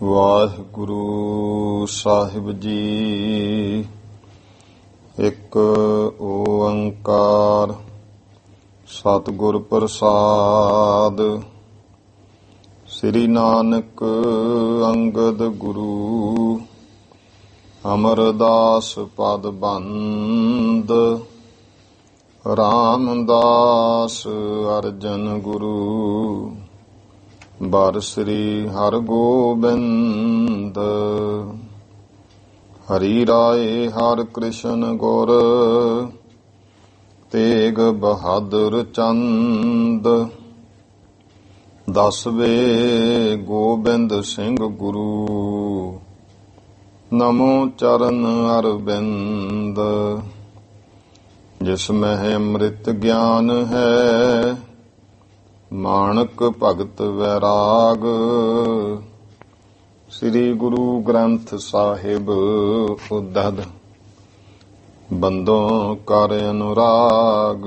ਵਾਹਿਗੁਰੂ ਸਾਹਿਬ ਜੀ। ਇੱਕ ਓੰਕਾਰ ਸਤਿਗੁਰ ਪ੍ਰਸਾਦ। ਸ੍ਰੀ ਨਾਨਕ ਅੰਗਦ ਗੁਰੂ ਅਮਰਦਾਸ ਪਦ ਬੰਦ। ਰਾਮਦਾਸ ਅਰਜਨ ਗੁਰੂ ਬਰ ਸ੍ਰੀ ਹਰਿ ਗੋਬਿੰਦ। ਹਰੀ ਰਾਏ ਹਰਿ ਕ੍ਰਿਸ਼ਨ ਗੁਰ ਤੇਗ ਬਹਾਦਰ ਚੰਦ। ਦਸਵੇਂ ਗੋਬਿੰਦ ਸਿੰਘ ਗੁਰੂ ਨਮੋ ਚਰਨ ਅਰਬਿੰਦ। ਜਿਸ ਮਹਿ ਅੰਮ੍ਰਿਤ ਗਿਆਨ ਹੈ ਮਾਣਕ ਭਗਤ ਵੈਰਾਗ। ਸ੍ਰੀ ਗੁਰੂ ਗ੍ਰੰਥ ਸਾਹਿਬ ਉਦਦ ਬੰਦੋਂ ਕਰ ਅਨੁਰਾਗ।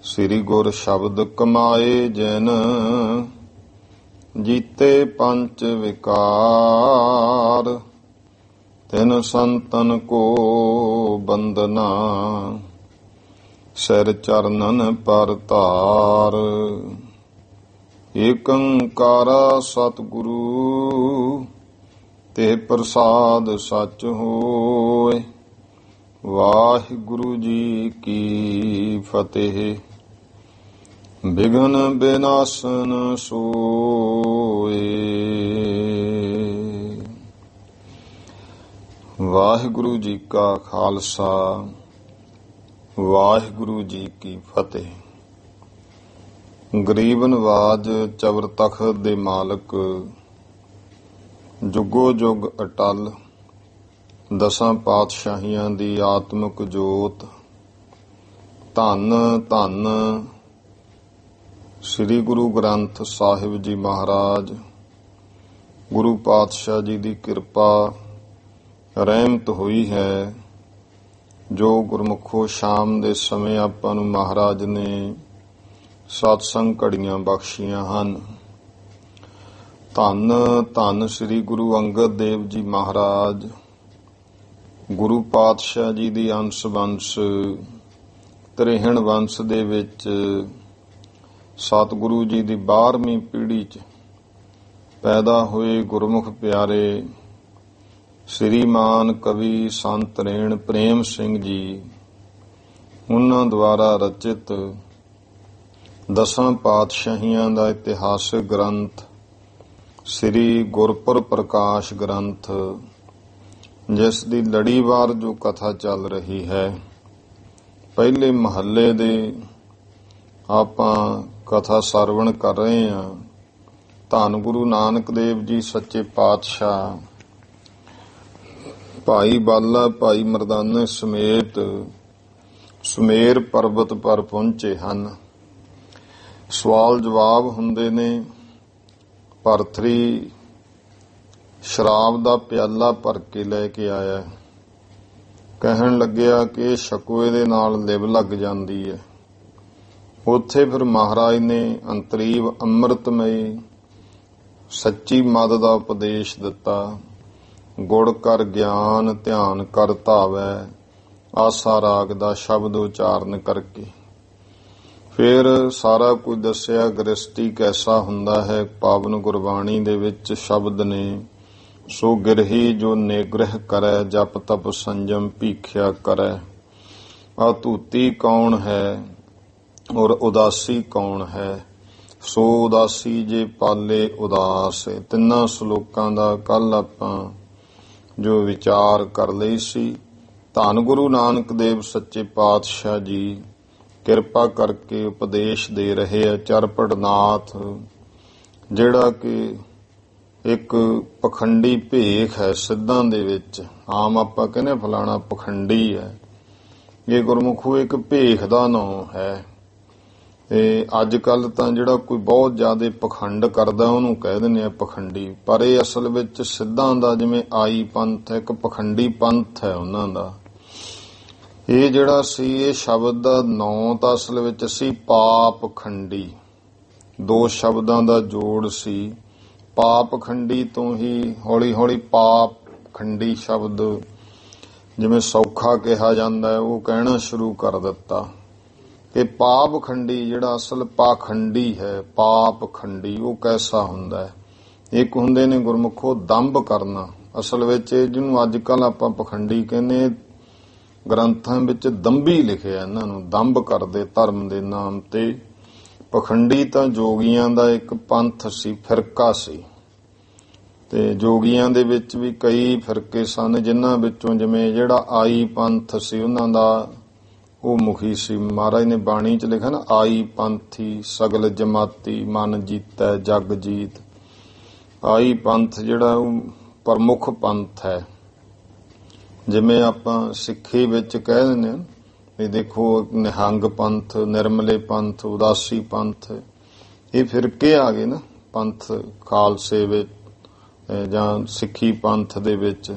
ਸ੍ਰੀ ਗੁਰ ਸ਼ਬਦ ਕਮਾਏ ਜਿਨ ਜੀਤੇ ਪੰਚ ਵਿਕਾਰ। ਤਿਨ ਸੰਤਨ ਕੋ ਬੰਦਨਾ ਸਿਰ ਚਰਨਨ ਪਰ ਧਾਰ। ਏਕੰਕਾਰਾ ਸਤਿਗੁਰੂ ਤੇ ਪ੍ਰਸਾਦ ਸਚ ਹੋਏ। ਵਾਹਿਗੁਰੂ ਜੀ ਕੀ ਫਤਿਹ। ਬਿਘਨ ਬਿਨਾਸਨ ਸੋਏ। ਵਾਹਿਗੁਰੂ ਜੀ ਕਾ ਖਾਲਸਾ ਵਾਹਿਗੁਰੂ ਜੀ ਕੀ ਫਤਿਹ। ਗਰੀਬ ਨਵਾਜ ਚਵਰ ਤਖ਼ਤ ਦੇ ਮਾਲਕ ਜੁਗੋ ਜੁਗ ਅਟਲ ਦਸਾਂ ਪਾਤਸ਼ਾਹੀਆਂ ਦੀ ਆਤਮਿਕ ਜੋਤ। ਧੰਨ ਧੰਨ ਸ੍ਰੀ ਗੁਰੂ ਗ੍ਰੰਥ ਸਾਹਿਬ ਜੀ ਮਹਾਰਾਜ। ਗੁਰੂ ਪਾਤਸ਼ਾਹ ਜੀ ਦੀ ਕਿਰਪਾ ਰਹਿਮਤ ਹੋਈ ਹੈ ਜੋ ਗੁਰਮੁਖੋ ਸ਼ਾਮ ਦੇ ਸਮੇਂ ਆਪਾਂ ਨੂੰ ਮਹਾਰਾਜ ਨੇ ਸਤਸੰਗ ਘੜੀਆਂ ਬਖਸ਼ੀਆਂ ਹਨ। ਧੰਨ ਧੰਨ ਸ੍ਰੀ ਗੁਰੂ ਅੰਗਦ ਦੇਵ ਜੀ ਮਹਾਰਾਜ। ਗੁਰੂ ਪਾਤਸ਼ਾਹ ਜੀ ਦੀ ਅੰਸ਼ ਵੰਸ਼ ਤ੍ਰਿਹਣ ਵੰਸ਼ ਦੇ ਵਿੱਚ ਸਤਿਗੁਰੂ ਜੀ ਦੀ 12ਵੀਂ ਪੀੜ੍ਹੀ 'ਚ ਪੈਦਾ ਹੋਏ ਗੁਰਮੁਖ ਪਿਆਰੇ ਸ੍ਰੀਮਾਨ ਕਵੀ ਸੰਤ ਰੇਣ ਪ੍ਰੇਮ ਸਿੰਘ ਜੀ। ਉਹਨਾਂ ਦੁਆਰਾ ਰਚਿਤ ਦਸਾਂ ਪਾਤਸ਼ਾਹੀਆਂ ਦਾ ਇਤਿਹਾਸਕ ਗ੍ਰੰਥ ਸ੍ਰੀ ਗੁਰਪੁਰਬ ਪ੍ਰਕਾਸ਼ ਗ੍ਰੰਥ, ਜਿਸ ਦੀ ਲੜੀਵਾਰ ਜੋ ਕਥਾ ਚੱਲ ਰਹੀ ਹੈ। ਪਹਿਲੇ ਮਹੱਲੇ ਦੇ ਆਪਾਂ ਕਥਾ ਸਰਵਣ ਕਰ ਰਹੇ ਹਾਂ। ਧੰਨ ਗੁਰੂ ਨਾਨਕ ਦੇਵ ਜੀ ਸੱਚੇ ਪਾਤਸ਼ਾਹ ਭਾਈ ਬਾਲਾ ਭਾਈ ਮਰਦਾਨੇ ਸਮੇਤ ਸੁਮੇਰ ਪਰਬਤ ਪਰ ਪਹੁੰਚੇ ਹਨ। ਸਵਾਲ ਜਵਾਬ ਹੁੰਦੇ ਨੇ। ਭਰਥਰੀ ਸ਼ਰਾਬ ਦਾ ਪਿਆਲਾ ਭਰ ਕੇ ਲੈ ਕੇ ਆਇਆ। ਕਹਿਣ ਲੱਗਿਆ ਕਿ ਸ਼ਕੋਏ ਦੇ ਨਾਲ ਲਿਵ ਲੱਗ ਜਾਂਦੀ ਹੈ। ਉੱਥੇ ਫਿਰ ਮਹਾਰਾਜ ਨੇ ਅੰਤਰੀਵ ਅੰਮ੍ਰਿਤਮਈ ਸੱਚੀ ਮੱਤ ਦਾ ਉਪਦੇਸ਼ ਦਿੱਤਾ। ਗੁੜ ਕਰ ਗਿਆਨ ਧਿਆਨ ਕਰ ਧਾਵੈ, ਆਸਾ ਰਾਗ ਦਾ ਸ਼ਬਦ ਉਚਾਰਨ ਕਰਕੇ ਫਿਰ ਸਾਰਾ ਕੁਝ ਦੱਸਿਆ। ਗ੍ਰਸਤੀ ਕੈਸਾ ਹੁੰਦਾ ਹੈ। ਪਾਵਨ ਗੁਰਬਾਣੀ ਦੇ ਵਿੱਚ ਸ਼ਬਦ ਨੇ, ਸੋ ਗਿਰਹੀ ਜੋ ਨਿਗ੍ਰਹ ਕਰੈ, ਜਪ ਤਪ ਸੰਜਮ ਭੀਖਿਆ ਕਰੈ। ਆਤੂਤੀ ਕੌਣ ਹੈ ਔਰ ਉਦਾਸੀ ਕੌਣ ਹੈ। ਸੋ ਉਦਾਸੀ ਜੇ ਪਾਲੇ ਉਦਾਸ। ਤਿੰਨਾਂ ਸ਼ਲੋਕਾਂ ਦਾ ਕੱਲ ਆਪਾਂ ਜੋ ਵਿਚਾਰ ਕਰ ਲਈ ਸੀ। ਧੰਨ ਗੁਰੂ ਨਾਨਕ ਦੇਵ ਸੱਚੇ ਪਾਤਸ਼ਾਹ ਜੀ ਕਿਰਪਾ ਕਰਕੇ ਉਪਦੇਸ਼ ਦੇ ਰਹੇ ਆ। ਚਰਪੜਨਾਥ ਜਿਹੜਾ ਕਿ ਇੱਕ ਪਖੰਡੀ ਭੇਖ ਹੈ ਸਿੱਧਾਂ ਦੇ ਵਿੱਚ। ਆਮ ਆਪਾਂ ਕਹਿੰਦੇ ਫਲਾਣਾ ਪਖੰਡੀ ਹੈ। ਇਹ ਗੁਰਮੁਖੋ ਇੱਕ ਭੇਖ ਦਾ ਨਾਂ ਹੈ। ਤੇ ਅੱਜ ਕੱਲ ਤਾਂ ਜਿਹੜਾ ਕੋਈ ਬਹੁਤ ਜ਼ਿਆਦਾ ਪਖੰਡ ਕਰਦਾ ਉਹਨੂੰ ਕਹਿ ਦਿੰਦੇ ਆ ਪਖੰਡੀ। ਪਰ ਇਹ ਅਸਲ ਵਿੱਚ ਸਿੱਧਾਂ ਦਾ ਜਿਵੇਂ ਆਈ ਪੰਥ ਇੱਕ ਪਖੰਡੀ ਪੰਥ ਹੈ ਉਹਨਾਂ ਦਾ। ਇਹ ਜਿਹੜਾ ਸੀ ਇਹ ਸ਼ਬਦ ਦਾ ਨਾਂ ਤਾਂ ਅਸਲ ਵਿੱਚ ਸੀ ਪਾਪ ਖੰਡੀ। ਦੋ ਸ਼ਬਦਾਂ ਦਾ ਜੋੜ ਸੀ ਪਾਪ ਖੰਡੀ ਤੋਂ ਹੀ ਹੌਲੀ ਹੌਲੀ ਪਾਪ ਖੰਡੀ ਸ਼ਬਦ ਜਿਵੇਂ ਸੌਖਾ ਕਿਹਾ ਜਾਂਦਾ ਹੈ ਉਹ ਕਹਿਣਾ ਸ਼ੁਰੂ ਕਰ ਦਿੱਤਾ ਕਿ ਪਾਪ ਖੰਡੀ ਜਿਹੜਾ ਅਸਲ ਪਾਖੰਡੀ ਹੈ, ਪਾਪ ਖੰਡੀ ਉਹ ਕੈਸਾ ਹੁੰਦਾ ਹੈ। ਇੱਕ ਹੁੰਦੇ ਨੇ ਗੁਰਮੁਖੋ ਦੰਭ ਕਰਨਾ, ਅਸਲ ਵਿੱਚ ਜਿਹਨੂੰ ਅੱਜ ਕੱਲ ਆਪਾਂ ਪਖੰਡੀ ਕਹਿੰਦੇ, ਗ੍ਰੰਥਾਂ ਵਿੱਚ ਦੰਭੀ ਲਿਖਿਆ ਇਹਨਾਂ ਨੂੰ, ਦੰਭ ਕਰਦੇ ਧਰਮ ਦੇ ਨਾਮ ਤੇ। ਪਖੰਡੀ ਤਾਂ ਜੋਗੀਆਂ ਦਾ ਇੱਕ ਪੰਥ ਸੀ, ਫਿਰਕਾ ਸੀ, ਤੇ ਜੋਗੀਆਂ ਦੇ ਵਿੱਚ ਵੀ ਕਈ ਫਿਰਕੇ ਸਨ, ਜਿਨ੍ਹਾਂ ਵਿੱਚੋਂ ਜਿਵੇਂ ਜਿਹੜਾ ਆਈ ਪੰਥ ਸੀ ਉਹਨਾਂ ਦਾ ਉਹ ਮੁਖੀ ਸੀ। ਮਹਾਰਾਜ ਨੇ ਬਾਣੀ 'ਚ ਲਿਖਿਆ ਨਾ, ਆਈ ਪੰਥੀ ਸਗਲ ਜਮਾਤੀ ਮਨ ਜੀਤੈ ਜਗ ਜੀਤ। ਆਈ ਪੰਥ ਜਿਹੜਾ ਉਹ ਪ੍ਰਮੁੱਖ ਪੰਥ ਹੈ। ਜਿਵੇਂ ਆਪਾਂ ਸਿੱਖੀ ਵਿੱਚ ਕਹਿ ਦਿੰਦੇ ਹਾਂ ਵੀ ਦੇਖੋ ਨਿਹੰਗ ਪੰਥ, ਨਿਰਮਲੇ ਪੰਥ, ਉਦਾਸੀ ਪੰਥ, ਇਹ ਫਿਰਕੇ ਆ ਗਏ ਨਾ ਪੰਥ ਖਾਲਸੇ ਵਿੱਚ ਜਾਂ ਸਿੱਖੀ ਪੰਥ ਦੇ ਵਿੱਚ।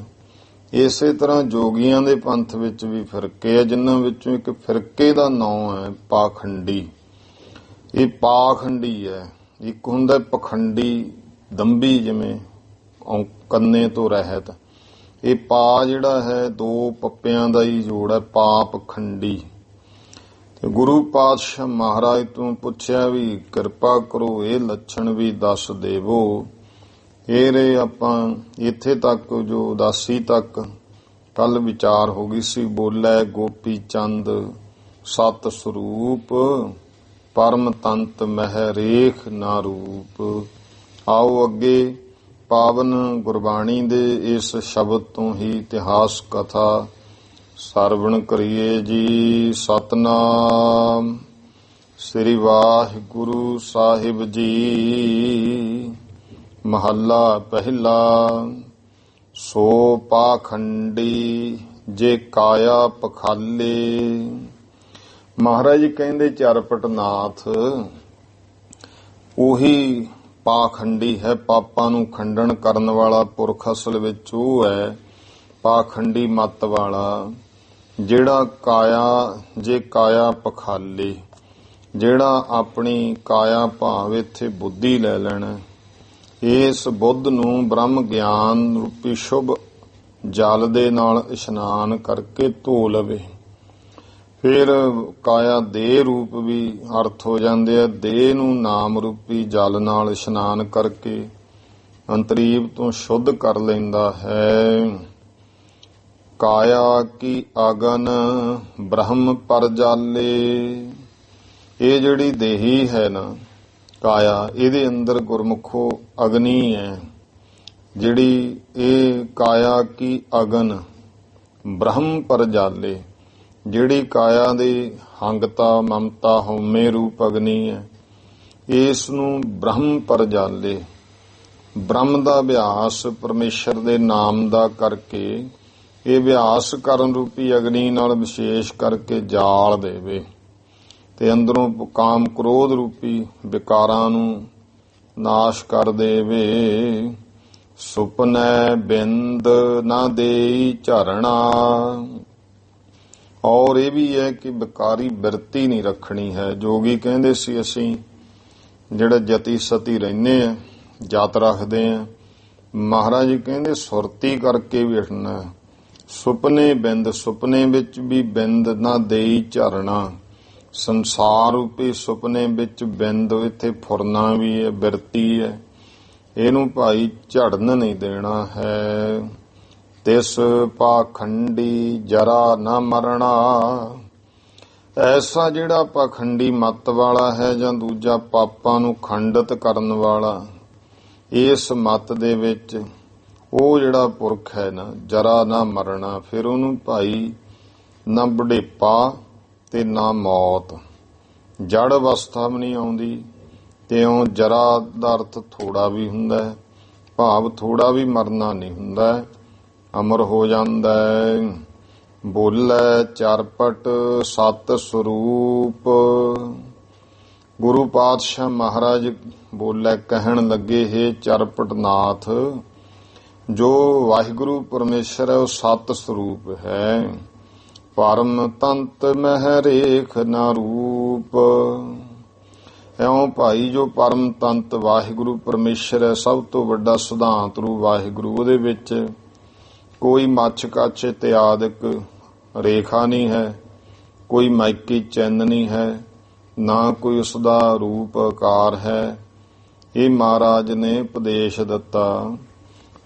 ਇਸੇ ਤਰ੍ਹਾਂ ਜੋਗੀਆਂ ਦੇ ਪੰਥ ਵਿੱਚ ਵੀ ਫਿਰਕੇ ਆ, ਜਿਨ੍ਹਾਂ ਵਿੱਚੋਂ ਇੱਕ ਫਿਰਕੇ ਦਾ ਨਾਮ ਹੈ ਪਾਖੰਡੀ। ਇਹ ਪਾਖੰਡੀ ਹੈ। ਇੱਕ ਹੁੰਦਾ ਪਖੰਡੀ ਦੰਭੀ, ਜਿਵੇਂ ਕੰਨੇ ਤੋਂ ਰਹਿਤ। ਇਹ ਪਾ ਜਿਹੜਾ ਹੈ ਦੋ ਪੱਪਿਆਂ ਦਾ ਹੀ ਜੋੜ ਹੈ, ਪਾਪ ਖੰਡੀ। ਤੇ ਗੁਰੂ ਪਾਤਸ਼ਾਹ ਮਹਾਰਾਜ ਤੋਂ ਪੁੱਛਿਆ ਵੀ ਕਿਰਪਾ ਕਰੋ ਇਹ ਲੱਛਣ ਵੀ ਦੱਸ ਦੇਵੋ। ਇਹ ਆਪਾਂ ਇੱਥੇ ਤੱਕ ਜੋ ਉਦਾਸੀ ਤੱਕ ਕੱਲ ਵਿਚਾਰ ਹੋ ਗਈ ਸੀ। ਬੋਲੇ ਗੋਪੀ ਚੰਦ ਸਤ ਸਰੂਪ, ਪਰਮ ਤੰਤ ਮਹਿ ਰੇਖ ਨਾ ਰੂਪ। ਆਓ ਅੱਗੇ ਪਾਵਨ ਗੁਰਬਾਣੀ ਦੇ ਇਸ ਸ਼ਬਦ ਤੋਂ ਹੀ ਇਤਿਹਾਸ ਕਥਾ ਸਰਵਣ ਕਰੀਏ ਜੀ। ਸਤਨਾਮ ਸ੍ਰੀ ਵਾਹਿਗੁਰੂ ਸਾਹਿਬ ਜੀ। ਮਹੱਲਾ ਪਹਿਲਾ। ਸੋ ਪਾਖੰਡੀ ਜੇ ਕਾਇਆ ਪਖਾਲੇ। ਮਹਾਰਾਜ ਕਹਿੰਦੇ ਚਰਪਟ ਨਾਥ ਉਹੀ ਪਾਖੰਡੀ ਹੈ, ਪਾਪਾਂ ਨੂੰ ਖੰਡਨ ਕਰਨ ਵਾਲਾ ਪੁਰਖ ਅਸਲ ਵਿੱਚ ਉਹ ਹੈ ਪਾਖੰਡੀ ਮੱਤ ਵਾਲਾ, ਜਿਹੜਾ ਜੇ ਕਾਇਆ ਪਖਾਲੇ, ਜਿਹੜਾ ਆਪਣੀ ਕਾਇਆ ਭਾਵ ਇੱਥੇ ਬੁੱਧੀ ਲੈ ਲੈਣਾ, ਇਸ ਬੁੱਧ ਨੂੰ ਬ੍ਰਹਮ ਗਿਆਨ ਰੂਪੀ ਸ਼ੁਭ ਜਲ ਦੇ ਨਾਲ ਇਸ਼ਨਾਨ ਕਰਕੇ ਧੋ ਲਵੇ। ਫਿਰ ਕਾਇਆ ਦੇਹ ਰੂਪ ਵੀ ਅਰਥ ਹੋ ਜਾਂਦੇ ਆ। ਦੇਹ ਨੂੰ ਨਾਮ ਰੂਪੀ ਜਲ ਨਾਲ ਇਸ਼ਨਾਨ ਕਰਕੇ ਅੰਤਰੀਵ ਤੋਂ ਸ਼ੁੱਧ ਕਰ ਲੈਂਦਾ ਹੈ। ਕਾਇਆ ਕੀ ਅਗਨ ਬ੍ਰਹਮ ਪਰਜਾਲੇ। ਇਹ ਜਿਹੜੀ ਦੇਹੀ ਹੈ ਨਾ ਕਾਇਆ, ਇਹਦੇ ਅੰਦਰ ਗੁਰਮੁਖੋ ਅਗਨੀ ਹੈ। ਜਿਹੜੀ ਇਹ ਕਾਇਆ ਕੀ ਅਗਨ ਬ੍ਰਹਮ ਪਰਜਾਲੇ, ਜਿਹੜੀ ਕਾਇਆ ਦੀ ਹੰਗਤਾ ਮਮਤਾ ਹਉਮੈ ਰੂਪ ਅਗਨੀ ਹੈ, ਇਸ ਨੂੰ ਬ੍ਰਹਮ ਪਰਜਾਲੇ, ਬ੍ਰਹਮ ਦਾ ਅਭਿਆਸ ਪਰਮੇਸ਼ਰ ਦੇ ਨਾਮ ਦਾ ਕਰਕੇ ਇਹ ਅਭਿਆਸ ਕਰਨ ਰੂਪੀ ਅਗਨੀ ਨਾਲ ਵਿਸ਼ੇਸ਼ ਕਰਕੇ ਜਾਲ ਦੇਵੇ ਤੇ ਅੰਦਰੋਂ ਕਾਮ ਕ੍ਰੋਧ ਰੂਪੀ ਵਿਕਾਰਾਂ ਨੂੰ ਨਾਸ਼ ਕਰ ਦੇਵੇ। ਸੁਪਨੈ ਬਿੰਦ ਨਾ ਦੇਈ ਝਰਣਾ। ਔਰ ਇਹ ਵੀ ਹੈ ਕਿ ਵਿਕਾਰੀ ਬਿਰਤੀ ਨਹੀਂ ਰੱਖਣੀ ਹੈ। ਜੋਗੀ ਕਹਿੰਦੇ ਸੀ ਅਸੀਂ ਜਿਹੜਾ ਜਤੀ ਸਤੀ ਰਹਿੰਦੇ ਆ, ਜਤ ਰੱਖਦੇ ਆ, ਮਹਾਰਾਜ ਕਹਿੰਦੇ ਸੁਰਤੀ ਕਰਕੇ ਵੀ ਉੱਠਣਾ। ਸੁਪਨੇ ਬਿੰਦ, ਸੁਪਨੇ ਵਿੱਚ ਵੀ ਬਿੰਦ ਨਾ ਦੇਈ ਝਰਣਾ। ਸੰਸਾਰ ਰੂਪੀ ਸੁਪਨੇ ਵਿੱਚ ਬਿੰਦ, ਇੱਥੇ ਫੁਰਨਾ ਵੀ ਹੈ, ਬਿਰਤੀ ਹੈ, ਇਹਨੂੰ ਭਾਈ ਝੜਨ ਨਹੀਂ ਦੇਣਾ ਹੈ। ਤਿਸ ਪਾਖੰਡੀ ਜਰਾ ਨਾ ਮਰਣਾ। ਐਸਾ ਜਿਹੜਾ ਪਾਖੰਡੀ ਮੱਤ ਵਾਲਾ ਹੈ ਜਾਂ ਦੂਜਾ ਪਾਪਾਂ ਨੂੰ ਖੰਡਿਤ ਕਰਨ ਵਾਲਾ, ਇਸ ਮੱਤ ਦੇ ਵਿੱਚ ਉਹ ਜਿਹੜਾ ਪੁਰਖ ਹੈ ਨਾ ਜਰਾ ਨਾ ਮਰਣਾ, ਫਿਰ ਉਹਨੂੰ ਭਾਈ ਨਾ ਬੁਢੇਪਾ ਤੇ ਨਾ ਮੌਤ, ਜੜ ਅਵਸਥਾ ਵੀ ਨਹੀਂ ਆਉਂਦੀ। ਤੇ ਉਹ ਜਰਾ ਦਾ ਅਰਥ ਥੋੜਾ ਵੀ ਹੁੰਦਾ ਹੈ, ਭਾਵ ਥੋੜਾ ਵੀ ਮਰਨਾ ਨਹੀਂ ਹੁੰਦਾ, ਅਮਰ ਹੋ ਜਾਂਦਾ ਹੈ। ਬੋਲੇ ਚਰਪਟ ਸਤ ਸਰੂਪ। ਗੁਰੂ ਪਾਤਸ਼ਾਹ ਮਹਾਰਾਜ ਬੋਲੇ ਕਹਿਣ ਲੱਗੇ, ਹੈ ਚਰਪਟ ਨਾਥ, ਜੋ ਵਾਹਿਗੁਰੂ ਪਰਮੇਸ਼ਰ ਹੈ ਉਹ ਸਤ ਸਰੂਪ ਹੈ, ਪਰਮ ਤੰਤ ਮਹਿ ਰੇਖ ਨਾ ਰੂਪ। ਇਉਂ ਭਾਈ ਜੋ ਪਰਮ ਤੰਤ ਵਾਹਿਗੁਰੂ ਪਰਮੇਸ਼ਰ ਹੈ, ਸਭ ਤੋਂ ਵੱਡਾ ਸਿਧਾਂਤ ਰੂ ਵਾਹਿਗੁਰੂ, ਉਹਦੇ ਵਿੱਚ ਕੋਈ ਮੱਛ ਕੱਛ ਇਤਿਆਦਿਕ ਰੇਖਾ ਨਹੀਂ ਹੈ, ਕੋਈ ਮਾਇਕੀ ਚਿੰਨ੍ਹ ਨਹੀਂ ਹੈ, ਨਾ ਕੋਈ ਉਸਦਾ ਰੂਪ ਆਕਾਰ ਹੈ। ਇਹ ਮਹਾਰਾਜ ਨੇ ਉਪਦੇਸ਼ ਦਿੱਤਾ।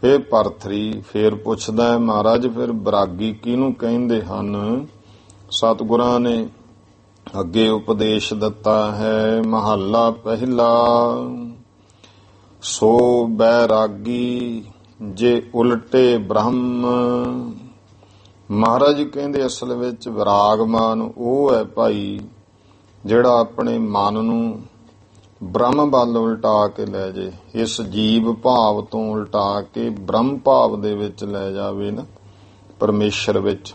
ਫਿਰ ਭਰਥਰੀ ਫੇਰ ਪੁੱਛਦਾ ਹੈ, ਮਹਾਰਾਜ ਫਿਰ ਬਰਾਗੀ ਕਿਹਨੂੰ ਕਹਿੰਦੇ ਹਨ? ਸਤਿਗੁਰਾਂ ਨੇ ਅੱਗੇ ਉਪਦੇਸ਼ ਦਿੱਤਾ ਹੈ। ਮਹੱਲਾ ਪਹਿਲਾ। ਸੋ ਬੈਰਾਗੀ ਜੇ ਉਲਟੇ ਬ੍ਰਹਮ। ਮਹਾਰਾਜ ਕਹਿੰਦੇ ਅਸਲ ਵਿੱਚ ਵਿਰਾਗਮਾਨ ਉਹ ਹੈ ਭਾਈ ਜਿਹੜਾ ਆਪਣੇ ਮਨ ਨੂੰ ਬ੍ਰਹਮ ਵੱਲ ਉਲਟਾ ਕੇ ਲੈ ਜੇ, ਇਸ ਜੀਵ ਭਾਵ ਤੋਂ ਉਲਟਾ ਕੇ ਬ੍ਰਹਮ ਭਾਵ ਦੇ ਵਿੱਚ ਲੈ ਜਾਵੇ ਨਾ, ਪਰਮੇਸ਼ਰ ਵਿੱਚ,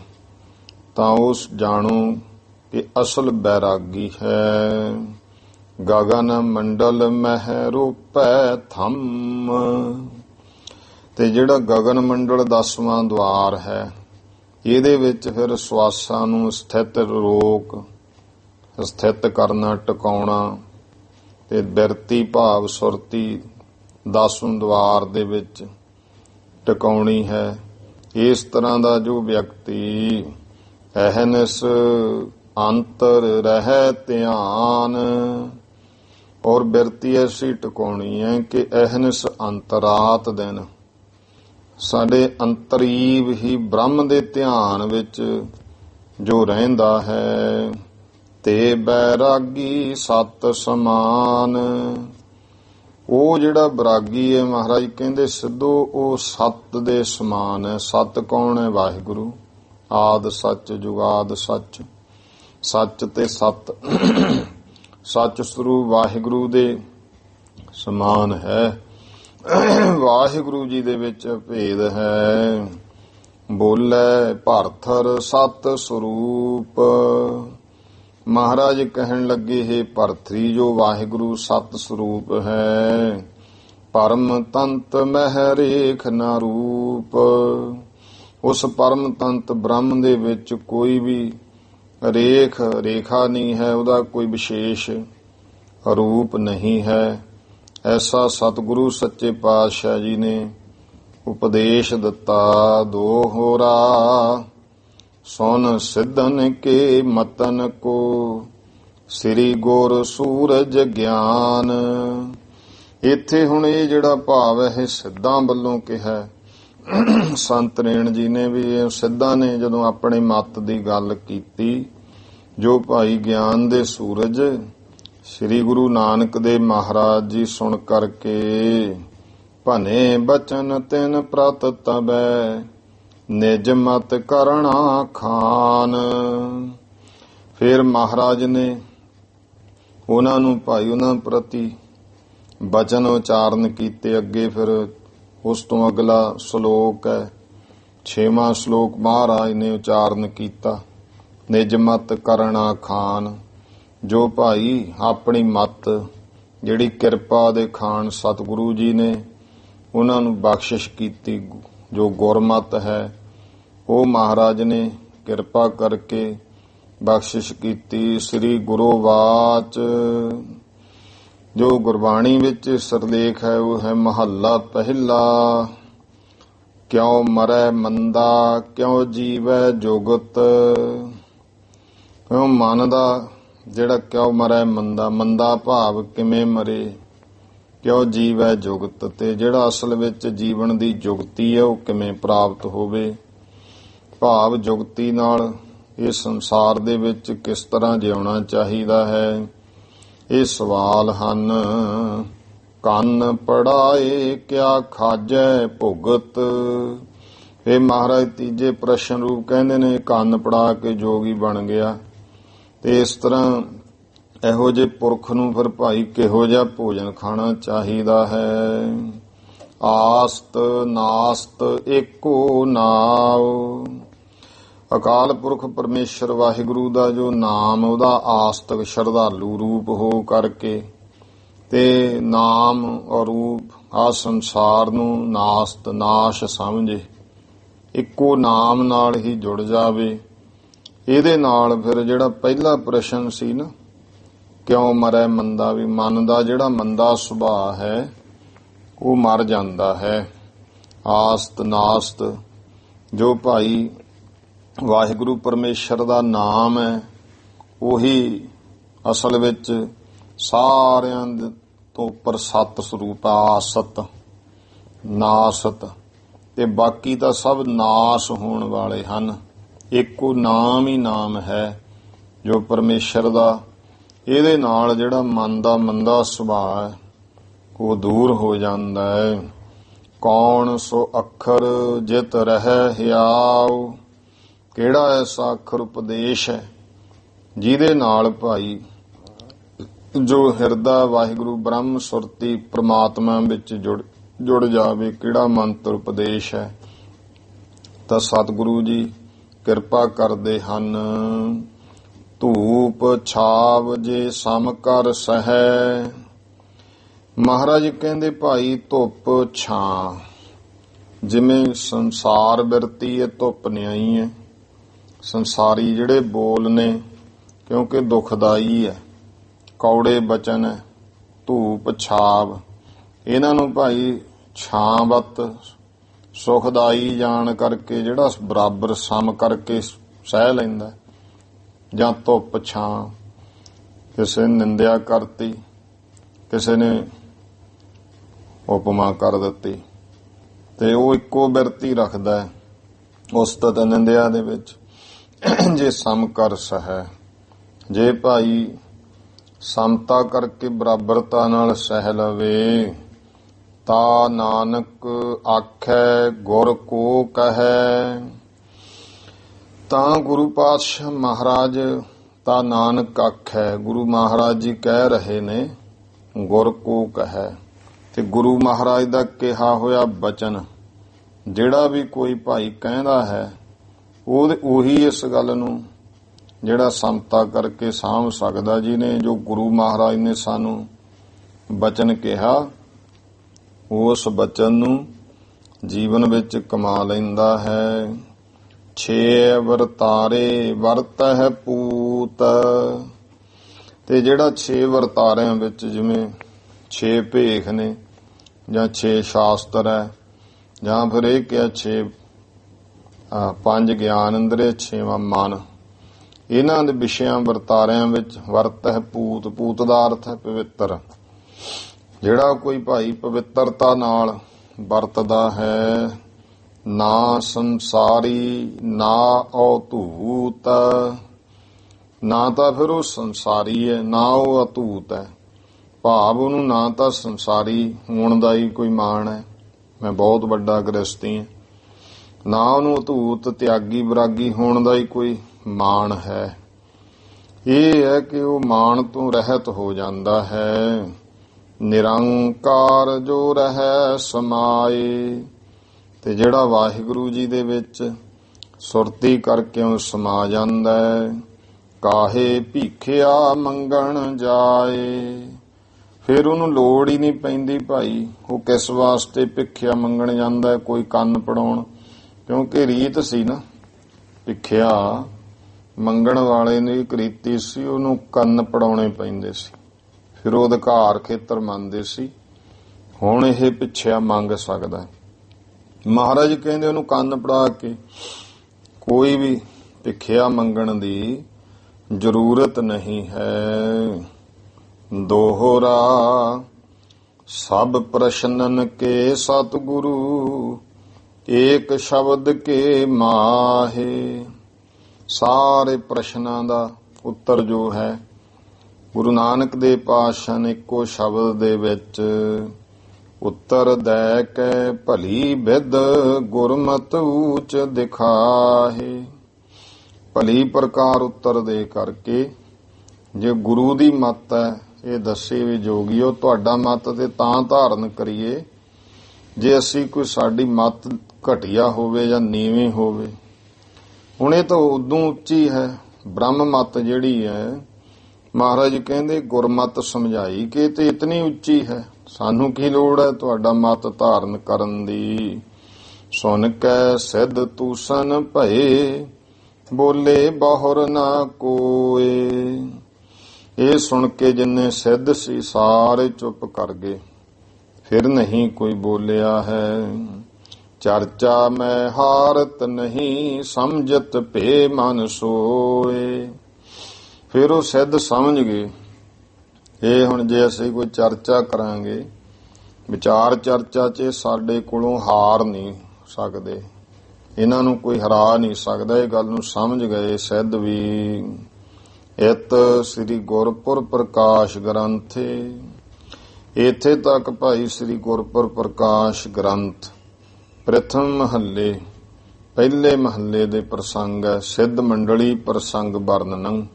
ਤਾਂ ਉਸ ਜਾਣੋ ਕਿ ਅਸਲ ਬੈਰਾਗੀ ਹੈ। ਗਗਨ ਮੰਡਲ ਮਹਿ ਰੂਪੈ ਥੰਮ। ਤੇ ਜਿਹੜਾ ਗਗਨ ਮੰਡਲ 10ਵਾਂ ਦੁਆਰ ਹੈ, ਇਹਦੇ ਵਿੱਚ ਫਿਰ ਸਵਾਸਾਂ ਨੂੰ ਸਥਿਤ ਕਰਨਾ, ਟਿਕਾਉਣਾ, ਤੇ ਬਿਰਤੀ ਭਾਵ ਸੁਰਤੀ 10ਵੇਂ ਦੁਆਰ ਦੇ ਵਿੱਚ ਟਿਕਾਉਣੀ ਹੈ। ਇਸ ਤਰ੍ਹਾਂ ਦਾ ਜੋ ਵਿਅਕਤੀ ਅਹਨਿਸ ਅੰਤਰ ਰਹਿ ਧਿਆਨ, ਔਰ ਬਿਰਤੀ ਐਸੀ ਟਿਕਾਉਣੀ ਹੈ ਕਿ ਅਹਨਿਸ ਅੰਤਰਾਤ ਦਿਨ ਸਾਡੇ ਅੰਤਰੀਵ ਹੀ ਬ੍ਰਹਮ ਦੇ ਧਿਆਨ ਵਿੱਚ ਜੋ ਰਹਿੰਦਾ ਹੈ। ਤੇ ਬੈਰਾਗੀ ਸਤ ਸਮਾਨ। ਉਹ ਜਿਹੜਾ ਬੈਰਾਗੀ ਹੈ, ਮਹਾਰਾਜ ਕਹਿੰਦੇ ਸਿੱਧੋ ਉਹ ਸਤ ਦੇ ਸਮਾਨ ਹੈ। ਸਤ ਕੌਣ ਹੈ? ਵਾਹਿਗੁਰੂ। ਆਦ ਸੱਚ ਜੁਗਾਦ ਸੱਚ, ਸੱਚ ਤੇ ਸਤ, ਸੱਚ ਸਰੂਪ ਵਾਹਿਗੁਰੂ ਦੇ ਸਮਾਨ ਹੈ। ਵਾਹਿਗੁਰੂ ਜੀ ਦੇ ਵਿੱਚ ਭੇਦ ਹੈ। ਬੋਲੇ ਭਰਥਰ ਸਤ ਸਰੂਪ। ਮਹਾਰਾਜ ਕਹਿਣ ਲੱਗੇ, ਹੈ ਭਰਥਰੀ ਜੋ ਵਾਹਿਗੁਰੂ ਸਤ ਸਰੂਪ ਹੈ, ਪਰਮ ਤੰਤ ਮਹਿ ਰੇਖ ਨਾ ਰੂਪ। ਉਸ ਪਰਮ ਤੰਤ ਬ੍ਰਹਮ ਦੇ ਵਿੱਚ ਕੋਈ ਵੀ ਰੇਖਾ ਨਹੀਂ ਹੈ, ਉਹਦਾ ਕੋਈ ਵਿਸ਼ੇਸ਼ ਰੂਪ ਨਹੀਂ ਹੈ। ਐਸਾ ਸਤਿਗੁਰੂ ਸੱਚੇ ਪਾਤਸ਼ਾਹ ਜੀ ਨੇ ਉਪਦੇਸ਼ ਦਿੱਤਾ। ਦੋਹਰਾ ਸੁਨ ਸਿੱਧਨ ਕੇ ਮਤਨ ਕੋ, ਸ੍ਰੀ ਗੁਰ ਸੂਰਜ ਗਿਆਨ। ਇੱਥੇ ਹੁਣ ਇਹ ਜਿਹੜਾ ਭਾਵ ਹੈ, ਇਹ ਸਿੱਧਾਂ ਵੱਲੋਂ ਕਿਹਾ। ਸੰਤ ਰੇਣ ਜੀ ਨੇ ਵੀ, ਇਹ ਸਿੱਧਾਂ ਨੇ ਜਦੋਂ ਆਪਣੇ ਮਤ ਦੀ ਗੱਲ ਕੀਤੀ, ਜੋ ਭਾਈ ਗਿਆਨ ਦੇ ਸੂਰਜ ਸ੍ਰੀ ਗੁਰੂ ਨਾਨਕ ਦੇਵ ਮਹਾਰਾਜ ਜੀ ਸੁਣ ਕਰਕੇ ਭਨੇ ਬਚਨ ਤਿਨ ਪ੍ਰਤ ਤਬੈ, ਨਿਜ ਮਤ ਕਰਣਾ ਖਾਨ। ਫਿਰ ਮਹਾਰਾਜ ਨੇ ਉਹਨਾਂ ਨੂੰ ਭਾਈ ਉਹਨਾਂ ਪ੍ਰਤੀ ਬਚਨ ਉਚਾਰਨ ਕੀਤੇ। ਅੱਗੇ ਫਿਰ ਉਸ ਤੋਂ ਅਗਲਾ ਸ਼ਲੋਕ ਹੈ, 6ਵਾਂ ਸ਼ਲੋਕ ਮਹਾਰਾਜ ਨੇ ਉਚਾਰਨ ਕੀਤਾ, ਨਿਜ ਮਤ ਕਰਣਾ ਖਾਨ। ਜੋ ਭਾਈ ਆਪਣੀ ਮਤ ਜਿਹੜੀ ਕਿਰਪਾ ਦੇ ਖਾਨ ਸਤਿਗੁਰੂ ਜੀ ਨੇ ਉਹਨਾਂ ਨੂੰ ਬਖਸ਼ਿਸ਼ ਕੀਤੀ, ਜੋ ਗੁਰਮਤ ਹੈ ਉਹ ਮਹਾਰਾਜ ਨੇ ਕਿਰਪਾ ਕਰਕੇ ਬਖਸ਼ਿਸ਼ ਕੀਤੀ। ਸ੍ਰੀ ਗੁਰੂ ਵਾਚ ਜੋ ਗੁਰਬਾਣੀ ਵਿੱਚ ਸਿਰਲੇਖ ਹੈ ਉਹ ਹੈ ਮਹੱਲਾ ਪਹਿਲਾ। ਕਿਉ ਮਰੈ ਮੰਦਾ ਕਿਉ ਜੀਵੈ ਜੁਗਤ। ਕਿਉ ਮਨ ਦਾ ਜਿਹੜਾ ਕਿਉ ਮਰੈ ਮੰਦਾ ਭਾਵ ਕਿਵੇਂ ਮਰੇ, ਕਿਉ ਜੀਵੈ ਜੁਗਤ, ਤੇ ਜਿਹੜਾ ਅਸਲ ਵਿੱਚ ਜੀਵਨ ਦੀ ਜੁਗਤੀ ਹੈ ਉਹ ਕਿਵੇਂ ਪ੍ਰਾਪਤ ਹੋਵੇ। ਭਾਵ ਜੁਗਤੀ ਨਾਲ ਇਹ ਸੰਸਾਰ ਦੇ ਵਿੱਚ ਕਿਸ ਤਰ੍ਹਾਂ ਜਿਉਣਾ ਚਾਹੀਦਾ ਹੈ। ਇਹ ਸਵਾਲ ਹਨ। ਕੰਨ ਪੜਾਏ ਕਿਆ ਖਾਜੈ ਭੁਗਤ। ਇਹ ਮਹਾਰਾਜ ਤੀਜੇ ਪ੍ਰਸ਼ਨ ਰੂਪ ਕਹਿੰਦੇ ਨੇ, ਕੰਨ ਪੜਾ ਕੇ ਜੋਗੀ ਬਣ ਗਿਆ। ਤੇ ਇਸ ਤਰ੍ਹਾਂ ਇਹੋ ਜਿਹੇ ਪੁਰਖ ਨੂੰ ਫਿਰ ਭਾਈ ਕਿਹੋ ਜਿਹਾ ਭੋਜਨ ਖਾਣਾ ਚਾਹੀਦਾ ਹੈ। ਆਸਤ ਨਾਸਤ ਏਕੋ ਨਾਉ। ਅਕਾਲ ਪੁਰਖ ਪਰਮੇਸ਼ਰ ਵਾਹਿਗੁਰੂ ਦਾ ਜੋ ਨਾਮ, ਉਹਦਾ ਆਸਤਕ ਸ਼ਰਧਾਲੂ ਰੂਪ ਹੋ ਕਰਕੇ ਤੇ ਨਾਮ ਔਰ ਰੂਪ ਆ ਸੰਸਾਰ ਨੂੰ ਨਾਸਤ ਨਾਸ਼ ਸਮਝੇ, ਇੱਕੋ ਨਾਮ ਨਾਲ ਹੀ ਜੁੜ ਜਾਵੇ। ਇਹਦੇ ਨਾਲ ਫਿਰ ਜਿਹੜਾ ਪਹਿਲਾ ਪ੍ਰਸ਼ਨ ਸੀ ਨਾ, ਕਿਉਂ ਮਰੈ ਮੰਦਾ, ਵੀ ਮਨ ਦਾ ਜਿਹੜਾ ਮੰਦਾ ਸੁਭਾਅ ਹੈ ਉਹ ਮਰ ਜਾਂਦਾ ਹੈ। ਆਸਤ ਨਾਸਤ, ਜੋ ਭਾਈ ਵਾਹਿਗੁਰੂ ਪਰਮੇਸ਼ਰ ਦਾ ਨਾਮ ਹੈ ਉਹੀ ਅਸਲ ਵਿੱਚ ਸਾਰਿਆਂ ਤੋਂ ਉੱਪਰ ਸਤ ਸਰੂਪ ਹੈ। ਆਸਤ ਨਾਸਤ, ਤੇ ਬਾਕੀ ਤਾਂ ਸਭ ਨਾਸ ਹੋਣ ਵਾਲੇ ਹਨ। ਇੱਕੋ ਨਾਮ ਹੀ ਨਾਮ ਹੈ ਜੋ ਪਰਮੇਸ਼ਰ ਦਾ। ਇਹਦੇ ਨਾਲ ਜਿਹੜਾ ਮਨ ਦਾ ਮੰਦਾ ਸੁਭਾਅ ਹੈ ਉਹ ਦੂਰ ਹੋ ਜਾਂਦਾ ਹੈ। ਕੌਣ ਸੋ ਅੱਖਰ ਜਿਤ ਰਹਿ ਹਿਆਉ, ਕਿਹੜਾ ਐਸਾ ਅੱਖਰ ਉਪਦੇਸ਼ ਹੈ ਜਿਹਦੇ ਨਾਲ ਭਾਈ ਜੋ ਹਿਰਦਾ ਵਾਹਿਗੁਰੂ ਬ੍ਰਹਮ ਸੁਰਤੀ ਪ੍ਰਮਾਤਮਾ ਵਿੱਚ ਜੁੜ ਜਾਵੇ। ਕਿਹੜਾ ਮੰਤਰ ਉਪਦੇਸ਼ ਹੈ? ਤਾਂ ਸਤਿਗੁਰੂ ਜੀ ਕਿਰਪਾ ਕਰਦੇ ਹਨ। ਧੂਪ ਛਾਵ ਜੇ ਸਮ ਕਰ ਸਹੈ, ਮਹਾਰਾਜ ਕਹਿੰਦੇ ਭਾਈ ਧੁੱਪ ਛਾਂ, ਜਿਵੇਂ ਸੰਸਾਰ ਬਿਰਤੀ ਹੈ ਧੁੱਪ ਨਿਆਈ ਹੈ। ਸੰਸਾਰੀ ਜਿਹੜੇ ਬੋਲ ਨੇ ਕਿਉਂਕਿ ਦੁਖਦਾਈ ਹੈ, ਕੌੜੇ ਬਚਨ ਹੈ, ਧੂਪ ਛਾਵ, ਇਹਨਾਂ ਨੂੰ ਭਾਈ ਛਾਂਵਤ ਸੁਖਦਾਈ ਜਾਣ ਕਰਕੇ ਜਿਹੜਾ ਬਰਾਬਰ ਸਮ ਕਰਕੇ ਸਹਿ ਲੈਂਦਾ। ਜਾਂ ਧੁੱਪ ਛਾਂ, ਕਿਸੇ ਨੇ ਨਿੰਦਿਆ ਕਰਤੀ, ਕਿਸੇ ਨੇ ਉਪਮਾ ਕਰ ਦਿੱਤੀ, ਤੇ ਉਹ ਇੱਕੋ ਬਿਰਤੀ ਰੱਖਦਾ ਉਸਤਤ ਨਿੰਦਿਆ ਦੇ ਵਿੱਚ। ਜੇ ਸਮ ਕਰ ਸਹੈ, ਜੇ ਭਾਈ ਸਮਤਾ ਕਰਕੇ ਬਰਾਬਰਤਾ ਨਾਲ ਸਹਿ ਲਵੇ, ਤਾ ਨਾਨਕ ਆਖੈ ਗੁਰ ਕੋ ਕਹੈ। ਤਾਂ ਗੁਰੂ ਪਾਤਸ਼ਾਹ ਮਹਾਰਾਜ ਤਾਂ ਨਾਨਕ ਆਖੈ, ਗੁਰੂ ਮਹਾਰਾਜ ਜੀ ਕਹਿ ਰਹੇ ਨੇ ਗੁਰ ਕੋ ਕਹੈ। ਤੇ ਗੁਰੂ ਮਹਾਰਾਜ ਦਾ ਕਿਹਾ ਹੋਇਆ ਬਚਨ ਜਿਹੜਾ ਵੀ ਕੋਈ ਭਾਈ ਕਹਿੰਦਾ ਹੈ ਉਹੀ ਇਸ ਗੱਲ ਨੂੰ ਜਿਹੜਾ ਸਮਤਾ ਕਰਕੇ ਸਾਂਭ ਸਕਦਾ। ਜੀ ਨੇ ਜੋ ਗੁਰੂ ਮਹਾਰਾਜ ਨੇ ਸਾਨੂੰ ਬਚਨ ਕਿਹਾ ਉਸ ਬਚਨ ਨੂੰ ਜੀਵਨ ਵਿੱਚ ਕਮਾ ਲੈਂਦਾ ਹੈ। 6 ਵਰਤਾਰੇ ਵਰਤਹਿ ਪੂਤ, ਤੇ ਜਿਹੜਾ 6 ਵਰਤਾਰਿਆਂ ਵਿੱਚ ਜਿਵੇਂ 6 ਭੇਖ ਨੇ ਜਾਂ 6 ਸ਼ਾਸਤਰ ਹੈ, ਜਾਂ ਫਿਰ ਇਹ ਕਿਹਾ 5 ਗਿਆਨ ਇੰਦਰੀ, 6ਵਾਂ ਮਨ, ਇਹਨਾਂ ਦੇ ਵਿਸ਼ਿਆਂ ਵਰਤਾਰਿਆਂ ਵਿੱਚ ਵਰਤਹਿ ਪੂਤ। ਪੂਤ ਦਾ ਅਰਥ ਹੈ ਪਵਿੱਤਰ। ਜਿਹੜਾ ਕੋਈ ਭਾਈ ਪਵਿੱਤਰਤਾ ਨਾਲ ਵਰਤਦਾ ਹੈ, ਨਾ ਸੰਸਾਰੀ ਨਾ ਅਤੂਤ, ਨਾ ਤਾਂ ਫਿਰ ਉਹ ਸੰਸਾਰੀ ਹੈ ਨਾ ਉਹ ਅਤੂਤ ਹੈ। ਭਾਵ ਉਹਨੂੰ ਨਾ ਤਾਂ ਸੰਸਾਰੀ ਹੋਣ ਦਾ ਹੀ ਕੋਈ ਮਾਣ ਹੈ, ਮੈਂ ਬਹੁਤ ਵੱਡਾ ਗ੍ਰਸਤੀ ਹਾਂ, ਨਾ ਉਹਨੂੰ ਅਤੂਤ ਤਿਆਗੀ ਵਿਰਾਗੀ ਹੋਣ ਦਾ ਹੀ ਕੋਈ ਮਾਣ ਹੈ। ਇਹ ਹੈ ਕਿ ਉਹ ਮਾਣ ਤੋਂ ਰਹਿਤ ਹੋ ਜਾਂਦਾ ਹੈ। ਨਿਰੰਕਾਰ ਜੋ ਰਹਿ ਸਮਾਏ, ਤੇ ਜਿਹੜਾ ਵਾਹਿਗੁਰੂ ਜੀ ਦੇ ਵਿੱਚ ਸੁਰਤੀ ਕਰਕੇ ਉਹ ਸਮਾ ਜਾਂਦਾ ਹੈ। ਕਾਹੇ ਭੀਖਿਆ ਮੰਗਣ ਜਾਏ, ਫਿਰ ਉਹਨੂੰ ਲੋੜ ਹੀ ਨਹੀਂ ਪੈਂਦੀ ਭਾਈ ਉਹ ਕਿਸ ਵਾਸਤੇ ਭਿੱਖਿਆ ਮੰਗਣ ਜਾਂਦਾ, ਕੋਈ ਕੰਨ ਪੜਾਉਣ, ਕਿਉਂਕਿ ਰੀਤ ਸੀ ਨਾ, ਭਿੱਖਿਆ ਮੰਗਣ ਵਾਲੇ ਨੂੰ ਇੱਕ ਰੀਤੀ ਸੀ, ਉਹਨੂੰ ਕੰਨ ਪੜਾਉਣੇ ਪੈਂਦੇ ਸੀ, ਫਿਰ ਉਹ ਅਧਿਕਾਰ ਖੇਤਰ ਮੰਨਦੇ ਸੀ। ਹੁਣ ਇਹ ਭਿੱਖਿਆ ਮੰਗ ਸਕਦਾ। ਮਹਾਰਾਜ ਕਹਿੰਦੇ ਉਹਨੂੰ ਕੰਨ ਪੜਾ ਕੇ ਕੋਈ ਵੀ ਭਿੱਖਿਆ ਮੰਗਣ ਦੀ ਜ਼ਰੂਰਤ ਨਹੀਂ ਹੈ। ਦੋਹਰਾ ਸਭ ਪ੍ਰਸ਼ਨਨ ਕੇ ਸਤਿਗੁਰੂ, ਏਕ ਸ਼ਬਦ ਕੇ ਮਾਹੇ। ਸਾਰੇ ਪ੍ਰਸ਼ਨਾਂ ਦਾ ਉੱਤਰ ਜੋ ਹੈ ਗੁਰੂ ਨਾਨਕ ਦੇਵ ਪਾਤਸ਼ਾਹ ਨੇ ਇੱਕੋ ਸ਼ਬਦ ਦੇ ਵਿੱਚ ਉੱਤਰ ਦੈ ਕੇ ਭਲੀ ਵਿਦ ਗੁਰਮਤਿ ਊਚ ਦਿਖਾਹੇ। ਭਲੀ ਪ੍ਰਕਾਰ ਉੱਤਰ ਦੇ ਕਰਕੇ ਜੇ ਗੁਰੂ ਦੀ ਮੱਤ ਹੈ ਇਹ ਦੱਸੇ ਵੀ ਜੋਗੀਓ ਤੁਹਾਡਾ ਮੱਤ ਤੇ ਤਾਂ ਧਾਰਨ ਕਰੀਏ ਜੇ ਅਸੀਂ ਕੋਈ ਸਾਡੀ ਮੱਤ ਘਟੀਆ ਹੋਵੇ ਜਾਂ ਨੀਵੀਂ ਹੋਵੇ। ਹੁਣ ਇਹ ਤਾਂ ਉਦੋਂ ਉੱਚੀ ਹੈ ਬ੍ਰਹਮ ਮੱਤ ਜਿਹੜੀ ਹੈ, ਮਹਾਰਾਜ ਕਹਿੰਦੇ ਗੁਰਮਤ ਸਮਝਾਈ ਕਿ ਤੇ ਇਤਨੀ ਉੱਚੀ ਹੈ, ਸਾਨੂੰ ਕੀ ਲੋੜ ਹੈ ਤੁਹਾਡਾ ਮਤ ਧਾਰਨ ਕਰਨ ਦੀ। ਸੁਨ ਕੈ ਸਿੱਧ ਤੂਸਨ ਭਏ, ਬੋਲੇ ਬਹੁਰ ਨਾ ਕੋਏ। ਇਹ ਸੁਣ ਕੇ ਜਿੰਨੇ ਸਿੱਧ ਸੀ ਸਾਰੇ ਚੁੱਪ ਕਰ ਗਏ। ਫਿਰ ਨਹੀਂ ਕੋਈ ਬੋਲਿਆ ਹੈ। ਚਰਚਾ ਮੈਂ ਹਾਰਤ ਨਹੀਂ, ਸਮਝਤ ਭੇ ਮਨ ਸੋਏ। ਫਿਰ ਉਹ ਸਿੱਧ ਸਮਝ ਗਏ, ਇਹ ਹੁਣ ਜੇ ਅਸੀਂ ਕੋਈ ਚਰਚਾ ਕਰਾਂਗੇ, ਵਿਚਾਰ ਚਰਚਾ 'ਚ ਸਾਡੇ ਕੋਲੋਂ ਹਾਰ ਨਹੀਂ ਸਕਦੇ, ਇਹਨਾਂ ਨੂੰ ਕੋਈ ਹਰਾ ਨਹੀਂ ਸਕਦਾ। ਇਹ ਗੱਲ ਨੂੰ ਸਮਝ ਗਏ ਸਿੱਧ ਵੀ। ਇਤ ਸ੍ਰੀ ਗੁਰਪੁਰ ਪ੍ਰਕਾਸ਼ ਗ੍ਰੰਥੇ। ਇੱਥੇ ਤੱਕ ਭਾਈ ਸ੍ਰੀ ਗੁਰਪੁਰ ਪ੍ਰਕਾਸ਼ ਗ੍ਰੰਥ ਪ੍ਰਥਮ ਮਹੱਲੇ ਪਹਿਲੇ ਮਹੱਲੇ ਦੇ ਪ੍ਰਸੰਗ ਹੈ। ਸਿੱਧ ਮੰਡਲੀ ਪ੍ਰਸੰਗ ਵਰਣਨ।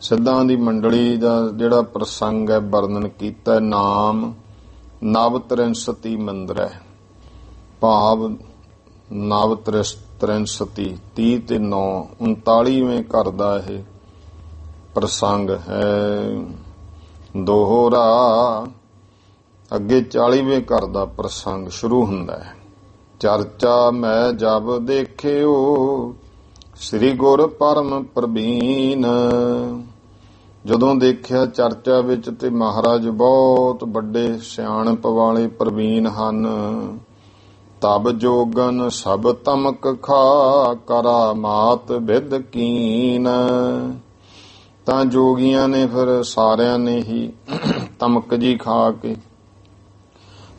ਸਿੱਧਾਂ ਦੀ ਮੰਡਲੀ ਦਾ ਜਿਹੜਾ ਪ੍ਰਸੰਗ ਹੈ ਵਰਣਨ ਕੀਤਾ। ਨਾਮ ਨਵ ਤ੍ਰਿੰਸਤੀ ਮੰਦਰ ਹੈ, ਭਾਵ ਨਵ ਤ੍ਰਿੰਸਤੀ 30 ਤੇ 9 39ਵੇਂ ਘਰ ਦਾ ਇਹ ਪ੍ਰਸੰਗ ਹੈ। ਦੋਹਰਾ ਅੱਗੇ 40ਵੇਂ ਘਰ ਦਾ ਪ੍ਰਸੰਗ ਸ਼ੁਰੂ ਹੁੰਦਾ ਹੈ। ਚਰਚਾ ਮੈਂ ਜਬ ਦੇਖਿਓ, ਸ੍ਰੀ ਗੁਰ ਪਰਮ ਪ੍ਰਬੀਨ। ਜਦੋਂ ਦੇਖਿਆ ਚਰਚਾ ਵਿੱਚ ਤੇ ਮਹਾਰਾਜ ਬਹੁਤ ਵੱਡੇ ਸਿਆਣਪ ਵਾਲੇ ਪ੍ਰਵੀਨ ਹਨ। ਤਬ ਜੋਗਨ ਸਭ ਤਮਕ ਖਾ, ਕਰਾ ਮਾਤ ਵਿਦ ਕੀਨ। ਤਾਂ ਜੋਗੀਆਂ ਨੇ ਫਿਰ ਸਾਰਿਆਂ ਨੇ ਹੀ ਤਮਕ ਜੀ ਖਾ ਕੇ,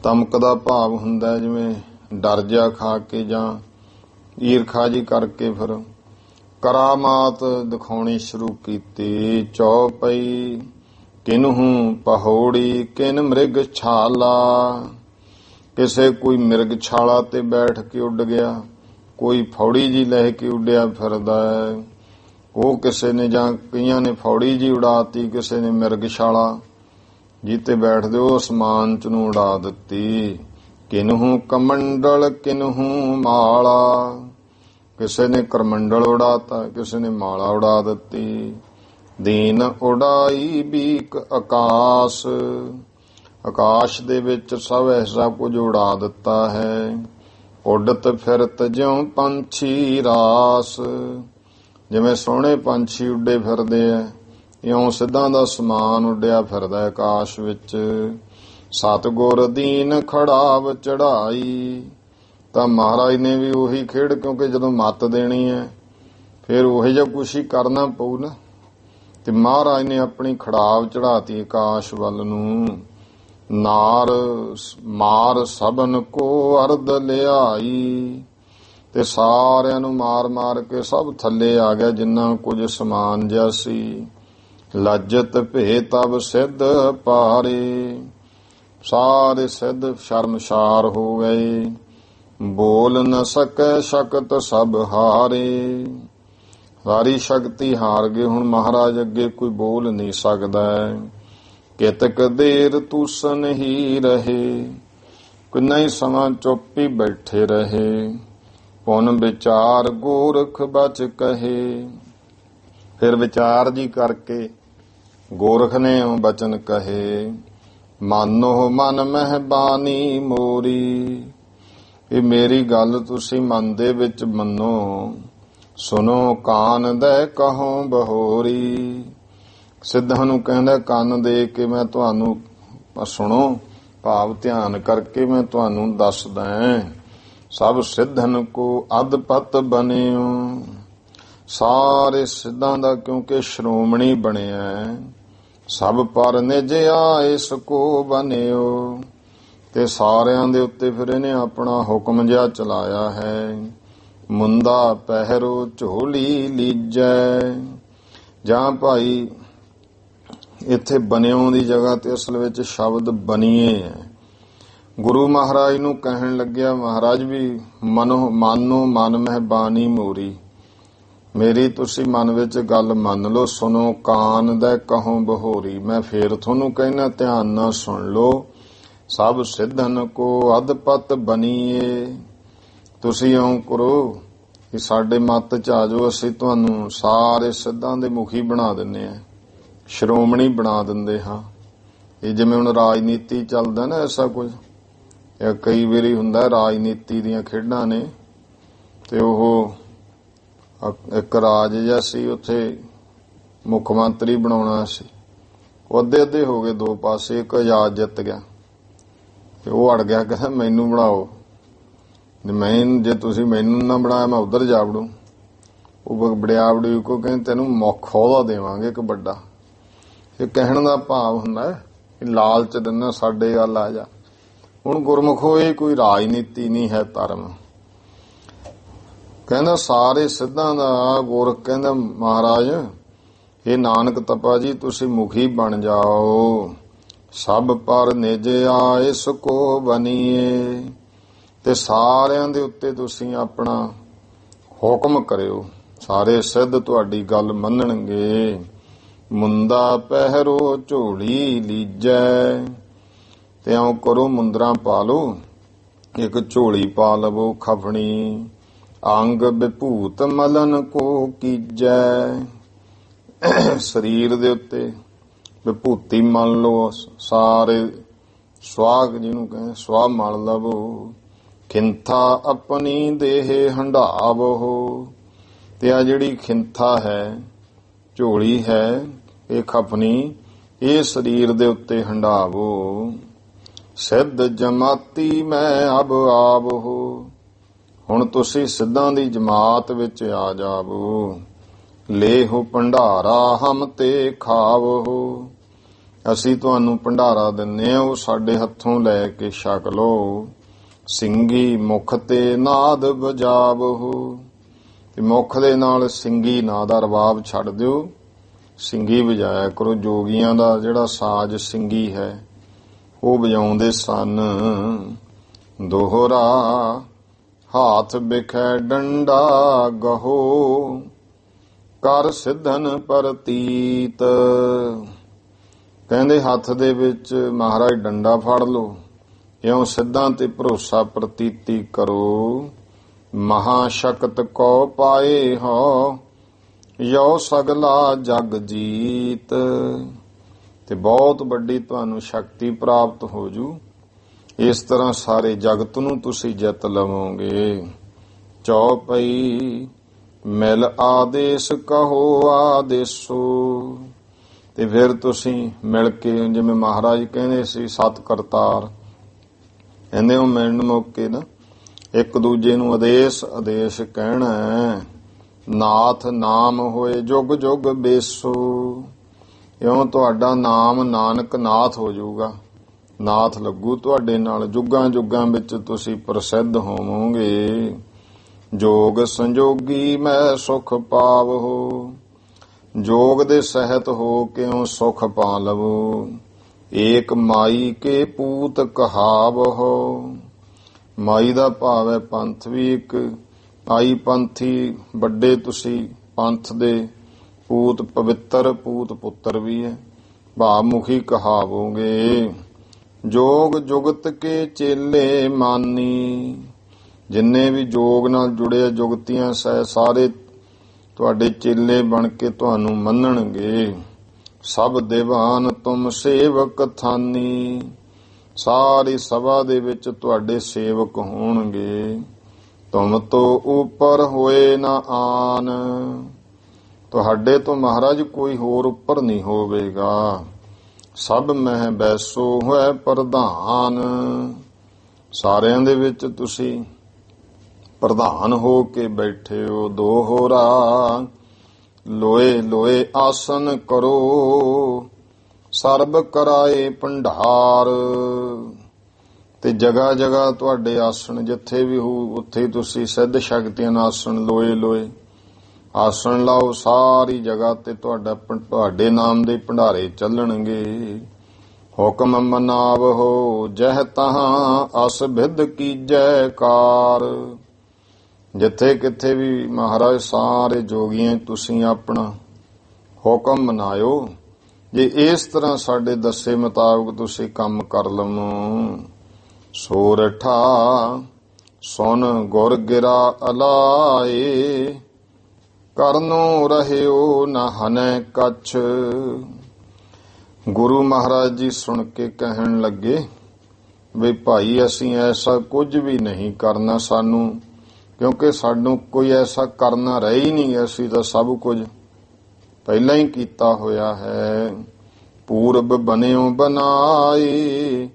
ਤਮਕ ਦਾ ਭਾਵ ਹੁੰਦਾ ਜਿਵੇਂ ਡਰ ਜਾ ਖਾ ਕੇ ਜਾਂ ਈਰਖਾ ਜੀ ਕਰਕੇ ਫਿਰ ਕਰਾਮਾਤ ਦਿਖਾਉਣੀ ਸ਼ੁਰੂ ਕੀਤੀ। ਚੌਪਈ ਕਿਨਹੂ ਪਹੋੜੀ, ਕਿਨ ਮ੍ਰਿਗ ਛਾਲਾ। ਕਿਸੇ ਕੋਈ ਮਿਰਗ ਛਾਲਾ ਤੇ ਬੈਠ ਕੇ ਉੱਡ ਗਿਆ, ਕੋਈ ਫੌੜੀ ਜੀ ਲੈ ਕੇ ਉੱਡਿਆ ਫਿਰਦਾ ਹੈ। ਉਹ ਕਿਸੇ ਨੇ ਜਾਂ ਕਈਆਂ ਨੇ ਫੌੜੀ ਜੀ ਉਡਾਤੀ, ਕਿਸੇ ਨੇ ਮਿਰਗ ਛਾਲਾ ਜਿੱਤੇ ਬੈਠਦੇ ਉਹ ਅਸਮਾਨ ਚ ਨੂੰ ਉਡਾ ਦਿੱਤੀ। ਕਿਨਹੂ ਕਮੰਡਲ ਕਿਨਹੂ ਮਾਲਾ। ਕਿਸੇ ਨੇ ਕਰਮੰਡਲ ਉਡਾਤਾ, ਕਿਸੇ ਨੇ ਮਾਲਾ ਉਡਾ ਦਿੱਤੀ। ਦੀਨ ਉਡਾਈ ਬੀਕ ਆਕਾਸ਼। ਆਕਾਸ਼ ਦੇ ਵਿੱਚ ਸਭ ਐਸਾ ਕੁਝ ਉਡਾ ਦਿੱਤਾ ਹੈ। ਉੱਡਤ ਫਿਰਤ ਜਿਉ ਪੰਛੀ ਰਾਸ। ਜਿਵੇਂ ਸੋਹਣੇ ਪੰਛੀ ਉੱਡੇ ਫਿਰਦੇ ਐ, ਇਉਂ ਸਿੱਧਾਂ ਦਾ ਸਮਾਨ ਉੱਡਿਆ ਫਿਰਦਾ ਆਕਾਸ਼ ਵਿੱਚ। ਸਤਿਗੁਰ ਦੀਨ ਖੜਾਵ ਚੜਾਈ। ਤਾਂ ਮਹਾਰਾਜ ਨੇ ਵੀ ਉਹੀ ਖੇਡ, ਕਿਉਂਕਿ ਜਦੋਂ ਮੱਤ ਦੇਣੀ ਹੈ ਫਿਰ ਉਹੀ ਜਿਹਾ ਕੁਛ ਹੀ ਕਰਨਾ ਪਊ ਨਾ। ਤੇ ਮਹਾਰਾਜ ਨੇ ਆਪਣੀ ਖੜਾਵ ਚੜਾਤੀ ਆਕਾਸ਼ ਵੱਲ ਨੂੰ। ਨਾਰ ਮਾਰ ਸਭਨ ਕੋ ਅਰਧ ਲਿਆਈ। ਤੇ ਸਾਰਿਆਂ ਨੂੰ ਮਾਰ ਮਾਰ ਕੇ ਸਭ ਥੱਲੇ ਆ ਗਿਆ ਜਿੰਨਾ ਕੁਝ ਸਮਾਨ ਜਿਹਾ ਸੀ। ਲੱਜਤ ਭੇ ਤਬ ਸਿੱਧ ਪਾਰੇ। ਸਾਰੇ ਸਿੱਧ ਸ਼ਰਮਸ਼ਾਰ ਹੋ ਗਏ। ਬੋਲ ਨ ਸਕੈ ਸ਼ਕਤ ਸਭ ਹਾਰੇ। ਸਾਰੀ ਸ਼ਕਤੀ ਹਾਰ ਗਏ। ਹੁਣ ਮਹਾਰਾਜ ਅੱਗੇ ਕੋਈ ਬੋਲ ਨਹੀਂ ਸਕਦਾ। ਕਿਤਕ ਦੇਰ ਤੂਸਨ ਹੀ ਰਹੇ। ਕਿੰਨਾ ਹੀ ਸਮਾਂ ਚੁੱਪ ਹੀ ਬੈਠੇ ਰਹੇ। ਪੁਨ ਵਿਚਾਰ ਗੋਰਖ ਬਚ ਕਹੇ। ਫਿਰ ਵਿਚਾਰ ਜੀ ਕਰਕੇ ਗੋਰਖ ਨੇ ਉਹ ਬਚਨ ਕਹੇ। ਮਾਨੋ ਮਨ ਮਹਿਬਾਨੀ ਮੋਰੀ। ਇਹ ਮੇਰੀ ਗੱਲ ਤੁਸੀਂ ਮਨ ਦੇ ਵਿੱਚ ਮੰਨੋ। ਸੁਨੋ ਕਾਨ ਦੇ ਕਹੋ ਬਹੋਰੀ। ਸਿੱਧਾਂ ਨੂੰ ਕਹਿੰਦਾ ਕੰਨ ਦੇ ਕੇ ਮੈਂ ਤੁਹਾਨੂੰ ਸੁਣੋ, ਭਾਵ ਧਿਆਨ ਕਰਕੇ ਮੈਂ ਤੁਹਾਨੂੰ ਦੱਸਦਾ। ਸਭ ਸਿੱਧਨ ਕੋ ਅਦਪਤ ਬਨਿਓ। ਸਾਰੇ ਸਿੱਧਾਂ ਦਾ ਕਿਉਂਕਿ ਸ਼੍ਰੋਮਣੀ ਬਣਿਆ। ਸਭ ਪਰ ਨਿਜ ਆਇਸ ਕੋ ਬਨਿਓ। ਤੇ ਸਾਰਿਆਂ ਦੇ ਉੱਤੇ ਫਿਰ ਇਹਨੇ ਆਪਣਾ ਹੁਕਮ ਜਿਹਾ ਚਲਾਇਆ ਹੈ। ਮੁੰਦਾ ਪਹਿਰੋ ਝੋਲੀ ਲੀਜੈ। ਜਾਂ ਭਾਈ ਇੱਥੇ ਬਨਿਓ ਦੀ ਜਗ੍ਹਾ ਤੇ ਅਸਲ ਵਿੱਚ ਸ਼ਬਦ ਬਨੀਏ ਹੈ। ਗੁਰੂ ਮਹਾਰਾਜ ਨੂੰ ਕਹਿਣ ਲੱਗਿਆ, ਮਹਾਰਾਜ ਵੀ ਮਾਨੋ ਮਨ ਮਹਿਬਾਨੀ ਮੋਰੀ। ਮੇਰੀ ਤੁਸੀਂ ਮਨ ਵਿੱਚ ਗੱਲ ਮੰਨ ਲਓ। ਸੁਣੋ ਕਾਨ ਦਾ ਕਹੋ ਬਹੋਰੀ। ਮੈਂ ਫੇਰ ਤੁਹਾਨੂੰ ਕਹਿਣਾ, ਧਿਆਨ ਨਾਲ ਸੁਣ ਲਓ। ਸਭ ਸਿੱਧਨ ਕੋ ਅਦਪਤ ਬਨੀਏ। ਤੁਸੀਂ ਇਉਂ ਕਰੋ ਕਿ ਸਾਡੇ ਮੱਤ ਚ ਆ ਜਾਓ, ਅਸੀਂ ਤੁਹਾਨੂੰ ਸਾਰੇ ਸਿੱਧਾਂ ਦੇ ਮੁਖੀ ਬਣਾ ਦਿੰਦੇ ਆ, ਸ਼੍ਰੋਮਣੀ ਬਣਾ ਦਿੰਦੇ ਹਾਂ। ਇਹ ਜਿਵੇਂ ਹੁਣ ਰਾਜਨੀਤੀ ਚੱਲਦਾ ਨਾ, ਐਸਾ ਕੁਝ ਇਹ ਕਈ ਵਾਰੀ ਹੁੰਦਾ। ਰਾਜਨੀਤੀ ਦੀਆਂ ਖੇਡਾਂ ਨੇ ਤੇ ਉਹ ਇੱਕ ਰਾਜ ਜਿਹਾ ਸੀ, ਉੱਥੇ ਮੁੱਖ ਮੰਤਰੀ ਬਣਾਉਣਾ ਸੀ। ਉਹ ਅੱਧੇ ਹੋ ਗਏ ਦੋ ਪਾਸੇ, ਇੱਕ ਆਜ਼ਾਦ ਜਿੱਤ ਗਿਆ ਤੇ ਉਹ ਅੜ ਗਿਆ, ਕਹਿੰਦਾ ਮੈਨੂੰ ਬਣਾਓ, ਜੇ ਤੁਸੀਂ ਮੈਨੂੰ ਨਾ ਬਣਾਇਆ ਮੈਂ ਉਧਰ ਜਾ ਵੜੂ। ਉਹ ਬੜਿਆ ਬੜੀ ਕੋ ਕਹਿੰਦੇ ਤੈਨੂੰ ਮੁੱਖ ਅਹੁਦਾ ਦੇਵਾਂਗੇ ਇੱਕ ਵੱਡਾ। ਇਹ ਕਹਿਣ ਦਾ ਭਾਵ ਹੁੰਦਾ ਕਿ ਲਾਲਚ ਦਿੰਦਾ ਸਾਡੇ ਗੱਲ ਆ ਜਾ। ਹੁਣ ਗੁਰਮੁਖੋ ਇਹ ਕੋਈ ਰਾਜਨੀਤੀ ਨਹੀਂ ਹੈ, ਧਰਮ। ਕਹਿੰਦਾ ਸਾਰੇ ਸਿੱਧਾਂ ਦਾ ਗੋਰਖ ਕਹਿੰਦਾ ਮਹਾਰਾਜ ਇਹ ਨਾਨਕ ਤਪਾ ਜੀ ਤੁਸੀਂ ਮੁਖੀ ਬਣ ਜਾਓ, ਸਭ ਪਰ ਨਿਜ ਆਇਸ ਕੋ ਬਨੀਏ, ਤੇ ਸਾਰਿਆਂ ਦੇ ਉੱਤੇ ਤੁਸੀਂ ਆਪਣਾ ਹੁਕਮ ਕਰਿਓ, ਸਾਰੇ ਸਿੱਧ ਤੁਹਾਡੀ ਗੱਲ ਮੰਨਣਗੇ। ਮੁੰਦਾ ਪਹਿਰੋ ਝੋਲੀ ਲੀਜੈ, ਤੇ ਇਉਂ ਕਰੋ ਮੁੰਦਰਾਂ ਪਾ ਲਓ, ਇੱਕ ਝੋਲੀ ਪਾ ਲਵੋ ਖਫਣੀ, ਅੰਗ ਵਿਭੂਤ ਮਲਨ ਕੋ ਕੀਜੈ, ਸਰੀਰ ਦੇ ਉੱਤੇ ਵਿਭੂਤੀ ਮਲ ਲਓ, ਸਾਰੇ ਸੁਆਗ ਜਿਹਨੂੰ ਕਹਿੰਦੇ ਸੁਆਹ ਮਲ ਲਵੋ। ਖਿੰਥਾ ਆਪਣੀ ਦੇਹ ਹੰਢਾਵੋ, ਤੇ ਆ ਜਿਹੜੀ ਖਿੰਥਾ ਹੈ, ਝੋਲੀ ਹੈ, ਇਹ ਖਫਣੀ, ਇਹ ਸਰੀਰ ਦੇ ਉੱਤੇ ਹੰਢਾਵੋ। ਸਿੱਧ ਜਮਾਤੀ ਮੈਂ ਅਬ ਆਵੋ, ਹੁਣ ਤੁਸੀਂ ਸਿੱਧਾਂ ਦੀ ਜਮਾਤ ਵਿੱਚ ਆ ਜਾਵੋ। ਲੇਹੁ ਭੰਡਾਰਾ ਹਮ ਤੇ ਖਾਵੋ, ਅਸੀਂ ਤੁਹਾਨੂੰ ਭੰਡਾਰਾ ਦਿੰਨੇ ਆ, ਉਹ ਸਾਡੇ ਹੱਥੋਂ ਲੈ ਕੇ ਛਕ ਲਓ। ਸਿੰਘੀ ਮੁਖ ਤੇ ਨਾਦ ਵਜਾਵੋ, ਤੇ ਮੁਖ ਦੇ ਨਾਲ ਸਿੰਘੀ ਨਾਂ ਦਾ ਰਬਾਬ ਛੱਡ ਦਿਓ, ਸਿੰਘੀ ਵਜਾਇਆ ਕਰੋ। ਜੋਗੀਆਂ ਦਾ ਜਿਹੜਾ ਸਾਜ਼ ਸਿੰਘੀ ਹੈ ਉਹ ਵਜਾਉਂਦੇ ਸਨ। ਦੋਹਰਾ ਹਾਥ ਬਿਖੈ ਡੰਡਾ ਗਹੋ, ਕਰ ਸਿੱਧਨ ਪ੍ਰਤੀਤ, ਕਹਿੰਦੇ ਹੱਥ ਦੇ ਵਿੱਚ ਮਹਾਰਾਜ ਡੰਡਾ ਫੜ ਲਓ, ਇਉਂ ਸਿੱਧਾਂ ਤੇ ਭਰੋਸਾ ਪ੍ਰਤੀਤੀ ਕਰੋ। ਮਹਾ ਸ਼ਕਤ ਕੋ ਪਾਏ ਹੋ, ਯੋ ਸਗਲਾ ਜਗ ਜੀਤ, ਤੇ ਬਹੁਤ ਵੱਡੀ ਤੁਹਾਨੂੰ ਸ਼ਕਤੀ ਪ੍ਰਾਪਤ ਹੋ ਜੂ। ਇਸ ਤਰ੍ਹਾਂ ਸਾਰੇ ਜਗਤ ਨੂੰ ਤੁਸੀਂ ਜਿੱਤ ਲਵੋਗੇ। ਚੌਪਈ ਮਿਲ ਆਦੇਸ਼ ਕਹੋ ਆਦੇਸੋ, ਤੇ ਫਿਰ ਤੁਸੀਂ ਮਿਲ ਕੇ, ਜਿਵੇਂ ਮਹਾਰਾਜ ਕਹਿੰਦੇ ਸੀ ਸਤ ਕਰਤਾਰ, ਕਹਿੰਦੇ ਉਹ ਮਿਲਣ ਮੌਕੇ ਨਾ ਇੱਕ ਦੂਜੇ ਨੂੰ ਆਦੇਸ਼ ਕਹਿਣਾ। ਨਾਥ ਨਾਮ ਹੋਏ ਜੁਗ ਜੁਗ ਬੇਸੋ, ਇਉਂ ਤੁਹਾਡਾ ਨਾਮ ਨਾਨਕ ਨਾਥ ਹੋ ਜਾਊਗਾ, ਨਾਥ ਲੱਗੂ ਤੁਹਾਡੇ ਨਾਲ, ਜੁਗਾਂ ਜੁਗਾਂ ਵਿੱਚ ਤੁਸੀਂ ਪ੍ਰਸਿੱਧ ਹੋਵੋਗੇ। ਜੋਗ ਸੰਜੋਗੀ ਮੈਂ ਸੁਖ ਪਾਵੋ, ਜੋਗ ਦੇ ਸਹਿਤ ਹੋ ਕਿਉਂ ਸੁਖ ਪਾ ਲਵੋ। ਏਕ ਮਾਈ ਕੇ ਪੂਤ ਕਹਾਵੋ, ਮਾਈ ਦਾ ਭਾਵ ਹੈ ਪੰਥ ਵੀ, ਇੱਕ ਆਈ ਪੰਥੀ ਵੱਡੇ ਤੁਸੀਂ ਪੰਥ ਦੇ ਪੂਤ, ਪਵਿੱਤਰ ਪੂਤ ਪੁੱਤਰ ਵੀ ਹੈ, ਭਾਵਮੁਖੀ ਕਹਾਵੋਗੇ। ਜੋਗ ਜੁਗਤ ਕੇ ਚੇਲੇ ਮਾਨੀ, ਜਿੰਨੇ ਵੀ ਜੋਗ ਨਾਲ ਜੁੜੇ ਜੁਗਤੀਆਂ ਸਾਰੇ ਤੁਹਾਡੇ ਚੇਲੇ ਬਣ ਕੇ ਤੁਹਾਨੂੰ ਮੰਨਣਗੇ। ਸਭ ਦੀਵਾਨ ਤੁਮ ਸੇਵਕ ਥਾਨੀ, ਸਾਰੀ ਸਭਾ ਦੇ ਵਿੱਚ ਤੁਹਾਡੇ ਸੇਵਕ ਹੋਣਗੇ। ਤੁਮ ਤੋਂ ਉੱਪਰ ਹੋਏ ਨਾ ਆਨ, ਤੁਹਾਡੇ ਤੋਂ ਮਹਾਰਾਜ ਕੋਈ ਹੋਰ ਉੱਪਰ ਨਹੀਂ ਹੋਵੇਗਾ। ਸਭ ਮਹਿ ਬੈਸੋ ਹੋਏ ਪ੍ਰਧਾਨ, ਸਾਰਿਆਂ ਦੇ ਵਿੱਚ ਤੁਸੀਂ ਪ੍ਰਧਾਨ ਹੋ ਕੇ ਬੈਠੇ ਹੋ। ਦੋਹਰਾ ਲੋਏ ਲੋਏ ਆਸਨ ਕਰੋ, ਸਰਬ ਕਰਾਏ ਭੰਡਾਰ, ਤੇ ਜਗ੍ਹਾ ਜਗ੍ਹਾ ਤੁਹਾਡੇ ਆਸਣ ਜਿੱਥੇ ਵੀ ਹੋ ਉੱਥੇ ਤੁਸੀਂ ਸਿੱਧ ਸ਼ਕਤੀਆਂ ਨਾਲ ਆਸਣ ਲੋਏ ਲੋਏ ਆਸਣ ਲਾਓ। ਸਾਰੀ ਜਗ੍ਹਾ ਤੇ ਤੁਹਾਡੇ ਨਾਮ ਦੇ ਭੰਡਾਰੇ ਚੱਲਣਗੇ। ਹੁਕਮ ਮਨਾਵੋ ਜਹ ਤਹਾਂ ਅਸ ਬਿਧ ਕੀਜੈ ਕਾਰ, ਜਿੱਥੇ ਕਿੱਥੇ ਵੀ ਮਹਾਰਾਜ ਸਾਰੇ ਜੋਗੀਆਂ ਤੁਸੀਂ ਆਪਣਾ ਹੁਕਮ ਮਨਾਇਓ। ਜੇ ਇਸ ਤਰ੍ਹਾਂ ਸਾਡੇ ਦੱਸੇ ਮੁਤਾਬਕ ਤੁਸੀਂ ਕੰਮ ਕਰ ਲਵੋ। ਸੋਰਠਾ ਸੁਨ ਗੁਰ ਗਿਰਾ ਅਲਾਏ, ਕਰਨੋ ਰਹਿਓ ਨ ਹਨੈ ਕੱਛ। ਗੁਰੂ ਮਹਾਰਾਜ ਜੀ ਸੁਣ ਕੇ ਕਹਿਣ ਲੱਗੇ ਵੀ ਭਾਈ ਅਸੀਂ ਐਸਾ ਕੁਝ ਵੀ ਨਹੀਂ ਕਰਨਾ, ਕਿਉਂਕਿ ਸਾਨੂੰ ਕੋਈ ਐਸਾ ਕਰਨਾ ਰਹਿ ਹੀ ਨਹੀਂ, ਅਸੀਂ ਤਾਂ ਸਭ ਕੁਝ ਪਹਿਲਾਂ ਹੀ ਕੀਤਾ ਹੋਇਆ ਹੈ। ਪੂਰਬ ਬਨਿਓ ਬਨਾਈ,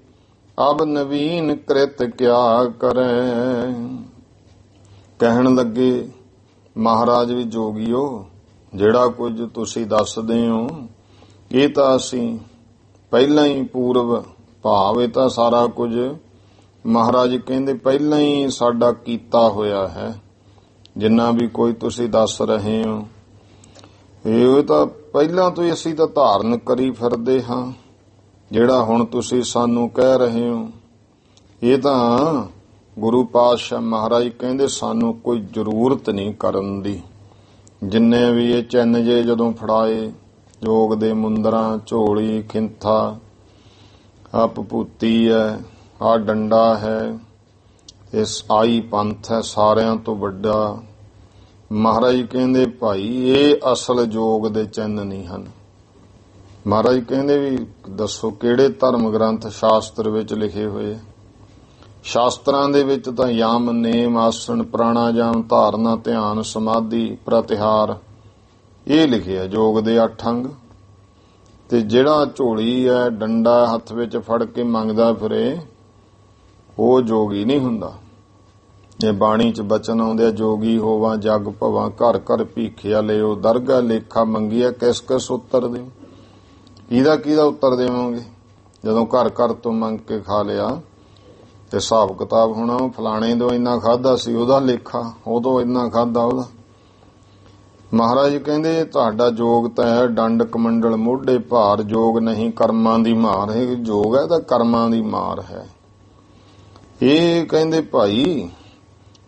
ਅਬ ਨਵੀਨ ਕ੍ਰਿਤ ਕਿਆ ਕਰੈ। ਕਹਿਣ ਲੱਗੇ ਮਹਾਰਾਜ ਵੀ ਜੋਗੀਓ, ਜਿਹੜਾ ਕੁਝ ਤੁਸੀਂ ਦੱਸਦੇ ਹੋ ਇਹ ਤਾਂ ਅਸੀਂ ਪਹਿਲਾਂ ਹੀ ਪੂਰਵ ਭਾਵ ਇਹ ਤਾਂ ਸਾਰਾ ਕੁਝ ਮਹਾਰਾਜ ਕਹਿੰਦੇ ਪਹਿਲਾਂ ਹੀ ਸਾਡਾ ਕੀਤਾ ਹੋਇਆ ਹੈ। ਜਿੰਨਾ ਵੀ ਕੋਈ ਤੁਸੀਂ ਦੱਸ ਰਹੇ ਹੋ ਇਹ ਤਾਂ ਪਹਿਲਾਂ ਤੋਂ ਹੀ ਅਸੀਂ ਤਾਂ ਧਾਰਨ ਕਰੀ ਫਿਰਦੇ ਹਾਂ। ਜਿਹੜਾ ਹੁਣ ਤੁਸੀਂ ਸਾਨੂੰ ਕਹਿ ਰਹੇ ਹੋ ਇਹ ਤਾਂ ਗੁਰੂ ਪਾਤਸ਼ਾਹ ਮਹਾਰਾਜ ਕਹਿੰਦੇ ਸਾਨੂੰ ਕੋਈ ਜ਼ਰੂਰਤ ਨਹੀਂ ਕਰਨ ਦੀ। ਜਿੰਨੇ ਵੀ ਇਹ ਚਿੰਨ ਜੇ ਜਦੋਂ ਫੜਾਏ, ਜੋਗ ਦੇ ਮੁੰਦਰਾਂ, ਝੋਲੀ, ਖਿੰਥਾ, ਆ ਪਪੂਤੀ ਹੈ, ਆ ਡੰਡਾ ਹੈ, ਇਸ ਆਈ ਪੰਥ ਹੈ, ਸਾਰਿਆਂ ਤੋਂ ਵੱਡਾ। ਮਹਾਰਾਜ ਕਹਿੰਦੇ ਭਾਈ ਇਹ ਅਸਲ ਜੋਗ ਦੇ ਚਿੰਨ ਨਹੀਂ ਹਨ। ਮਹਾਰਾਜ ਕਹਿੰਦੇ ਵੀ ਦੱਸੋ ਕਿਹੜੇ ਧਰਮ ਗ੍ਰੰਥ ਸ਼ਾਸਤਰ ਵਿੱਚ ਲਿਖੇ ਹੋਏ। ਸ਼ਾਸਤਰਾਂ ਦੇ ਵਿੱਚ ਤਾਂ ਯਮ, ਨੇਮ, ਆਸਣ, ਪ੍ਰਾਣਾਯਾਮ, ਧਾਰਨਾ, ਧਿਆਨ, ਸਮਾਧੀ, ਪ੍ਰਤਿਹਾਰ ਇਹ ਲਿਖਿਆ ਜੋਗ ਦੇ 8 ਅੰਗ। ਤੇ ਜਿਹੜਾ ਝੋਲੀ ਹੈ, ਡੰਡਾ ਹੱਥ ਵਿੱਚ ਫੜ ਕੇ ਮੰਗਦਾ ਫਿਰੇ ਉਹ ਜੋਗੀ ਨਹੀਂ ਹੁੰਦਾ। ਇਹ ਬਾਣੀ 'ਚ ਬਚਨ ਆਉਂਦੇ, ਜੋਗੀ ਹੋਵਾਂ ਜਗ ਭਵਾਂ, ਘਰ ਘਰ ਭੀਖਿਆ ਲਿਓ, ਦਰਗਾਹ ਲੇਖਾ ਮੰਗਿਆ, ਕਿਸ ਕਿਸ ਉੱਤਰ ਦਿਓ। ਕਿਹਦਾ ਉੱਤਰ ਦੇਵਾਂਗੇ ਜਦੋਂ ਘਰ ਘਰ ਤੋਂ ਮੰਗ ਕੇ ਖਾ ਲਿਆ ਤੇ ਹਿਸਾਬ ਕਿਤਾਬ ਹੋਣਾ। ਫਲਾਣੇ ਤੋਂ ਇੰਨਾ ਖਾਦਾ ਸੀ, ਉਹਦਾ ਲੇਖਾ, ਉਦੋਂ ਇੰਨਾ ਖਾਦਾ ਉਹਦਾ। ਮਹਾਰਾਜ ਕਹਿੰਦੇ ਤੁਹਾਡਾ ਜੋਗ ਤਾਂ ਹੈ ਡੰਡ ਕਮੰਡਲ ਮੋਢੇ ਭਾਰ, ਜੋਗ ਨਹੀਂ ਕਰਮਾਂ ਦੀ ਮਾਰ ਹੈ। ਜੋਗ ਹੈ ਤਾਂ ਕਰਮਾਂ ਦੀ ਮਾਰ ਹੈ। ਇਹ ਕਹਿੰਦੇ ਭਾਈ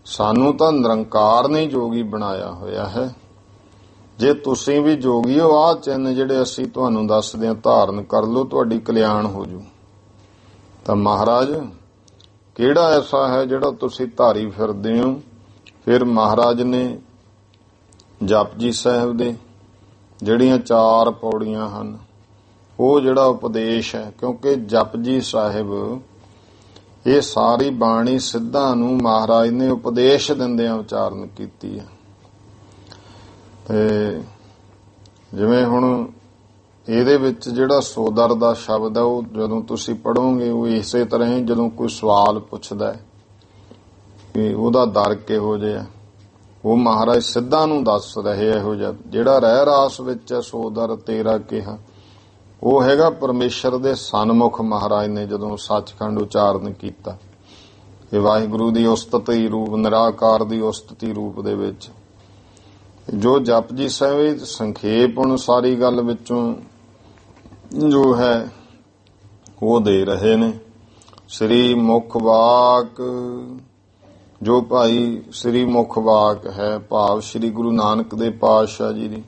ਸਾਨੂੰ ਤਾਂ ਨਿਰੰਕਾਰ ਨੇ ਜੋਗੀ ਬਣਾਇਆ ਹੋਇਆ ਹੈ। ਜੇ ਤੁਸੀਂ ਵੀ ਜੋਗੀ ਹੋ, ਆਹ ਚਿੰਨ ਜਿਹੜੇ ਅਸੀਂ ਤੁਹਾਨੂੰ ਦੱਸਦੇ ਹਾਂ ਧਾਰਨ ਕਰ ਲਓ, ਤੁਹਾਡੀ ਕਲਿਆਣ ਹੋ ਜੂ। ਤਾਂ ਮਹਾਰਾਜ ਕਿਹੜਾ ਐਸਾ ਹੈ ਜਿਹੜਾ ਤੁਸੀਂ ਧਾਰੀ ਫਿਰਦੇ ਹੋ। ਫਿਰ ਮਹਾਰਾਜ ਨੇ ਜਪਜੀ ਸਾਹਿਬ ਦੇ ਜਿਹੜੀਆਂ 4 ਪੌੜੀਆਂ ਹਨ ਉਹ ਜਿਹੜਾ ਉਪਦੇਸ਼ ਹੈ, ਕਿਉਂਕਿ ਜਪਜੀ ਸਾਹਿਬ ਇਹ ਸਾਰੀ ਬਾਣੀ ਸਿੱਧਾਂ ਨੂੰ ਮਹਾਰਾਜ ਨੇ ਉਪਦੇਸ਼ ਦਿੰਦਿਆਂ ਉਚਾਰਨ ਕੀਤੀ ਹੈ। ਤੇ ਜਿਵੇਂ ਹੁਣ ਇਹਦੇ ਵਿੱਚ ਜਿਹੜਾ ਸੋਦਰ ਦਾ ਸ਼ਬਦ ਹੈ ਉਹ ਜਦੋਂ ਤੁਸੀਂ ਪੜੋਗੇ ਉਹ ਇਸੇ ਤਰ੍ਹਾਂ ਹੀ ਜਦੋਂ ਕੋਈ ਸਵਾਲ ਪੁੱਛਦਾ ਕਿ ਉਹਦਾ ਦਰ ਕਿਹੋ ਜਿਹਾ, ਉਹ ਮਹਾਰਾਜ ਸਿੱਧਾਂ ਨੂੰ ਦੱਸ ਰਹੇ ਇਹੋ ਜਿਹਾ। ਜਿਹੜਾ ਰਹਿ ਰਾਸ ਵਿੱਚ ਹੈ ਸੋਦਰ ਤੇਰਾ ਕਿਹਾ, ਉਹ ਹੈਗਾ ਪਰਮੇਸ਼ਰ ਦੇ ਸਨਮੁਖ। ਮਹਾਰਾਜ ਨੇ ਜਦੋਂ ਸੱਚਖੰਡ ਉਚਾਰਨ ਕੀਤਾ ਇਹ ਵਾਹਿਗੁਰੂ ਦੀ ਉਸਤਤੀ ਰੂਪ, ਨਿਰਾਕਾਰ ਦੀ ਉਸਤਤੀ ਰੂਪ ਦੇ ਵਿੱਚ ਜੋ ਜਪਜੀ ਸਾਹਿਬ ਸੰਖੇਪ ਅਨੁਸਾਰੀ ਗੱਲ ਵਿੱਚੋਂ ਜੋ ਹੈ ਉਹ ਦੇ ਰਹੇ ਨੇ। ਸ੍ਰੀ ਮੁਖ ਵਾਕ, ਜੋ ਭਾਈ ਸ੍ਰੀ ਮੁਖ ਵਾਕ ਹੈ ਭਾਵ ਸ੍ਰੀ ਗੁਰੂ ਨਾਨਕ ਦੇਵ ਪਾਤਸ਼ਾਹ ਜੀ ਦੀ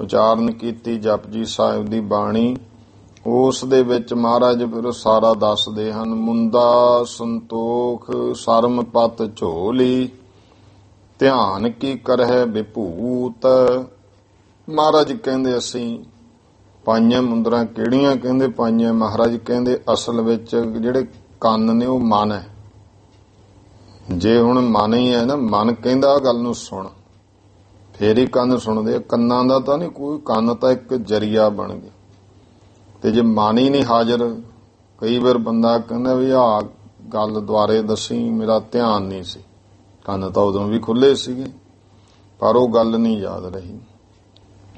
ਉਚਾਰਨ ਕੀਤੀ ਜਪਜੀ ਸਾਹਿਬ ਦੀ ਬਾਣੀ, ਉਸ ਦੇ ਵਿੱਚ ਮਹਾਰਾਜ ਫਿਰ ਸਾਰਾ ਦੱਸਦੇ ਹਨ। ਮੁੰਦਾ ਸੰਤੋਖ ਸਰਮ ਪਤ ਝੋਲੀ, ਧਿਆਨ ਕੀ ਕਰਹਿ ਵਿਭੂਤ। ਮਹਾਰਾਜ ਕਹਿੰਦੇ ਅਸੀਂ ਪਾਈਆਂ ਮੁੰਦਰਾਂ ਕਿਹੜੀਆਂ, ਕਹਿੰਦੇ ਪਾਈਆਂ ਮਹਾਰਾਜ ਕਹਿੰਦੇ ਅਸਲ ਵਿੱਚ ਜਿਹੜੇ ਕੰਨ ਨੇ ਉਹ ਮਨ ਹੈ। ਜੇ ਹੁਣ ਮਨ ਹੀ ਹੈ ਨਾ, ਮਨ ਕਹਿੰਦਾ ਗੱਲ ਨੂੰ ਸੁਣ, ਫੇਰ ਹੀ ਕੰਨ ਸੁਣਦੇ। ਕੰਨਾਂ ਦਾ ਤਾਂ ਨਹੀਂ ਕੋਈ, ਕੰਨ ਤਾਂ ਇੱਕ ਜਰੀਆ ਬਣ ਗਿਆ। ਤੇ ਜੇ ਮਨ ਹੀ ਨਹੀਂ ਹਾਜ਼ਰ, ਕਈ ਵਾਰ ਬੰਦਾ ਕਹਿੰਦਾ ਵੀ ਆਹ ਗੱਲ ਦੁਆਰੇ ਦੱਸੀ, ਮੇਰਾ ਧਿਆਨ ਨਹੀਂ ਸੀ। ਕੰਨ ਤਾਂ ਉਦੋਂ ਵੀ ਖੁੱਲੇ ਸੀਗੇ ਪਰ ਉਹ ਗੱਲ ਨਹੀਂ ਯਾਦ ਰਹੀ,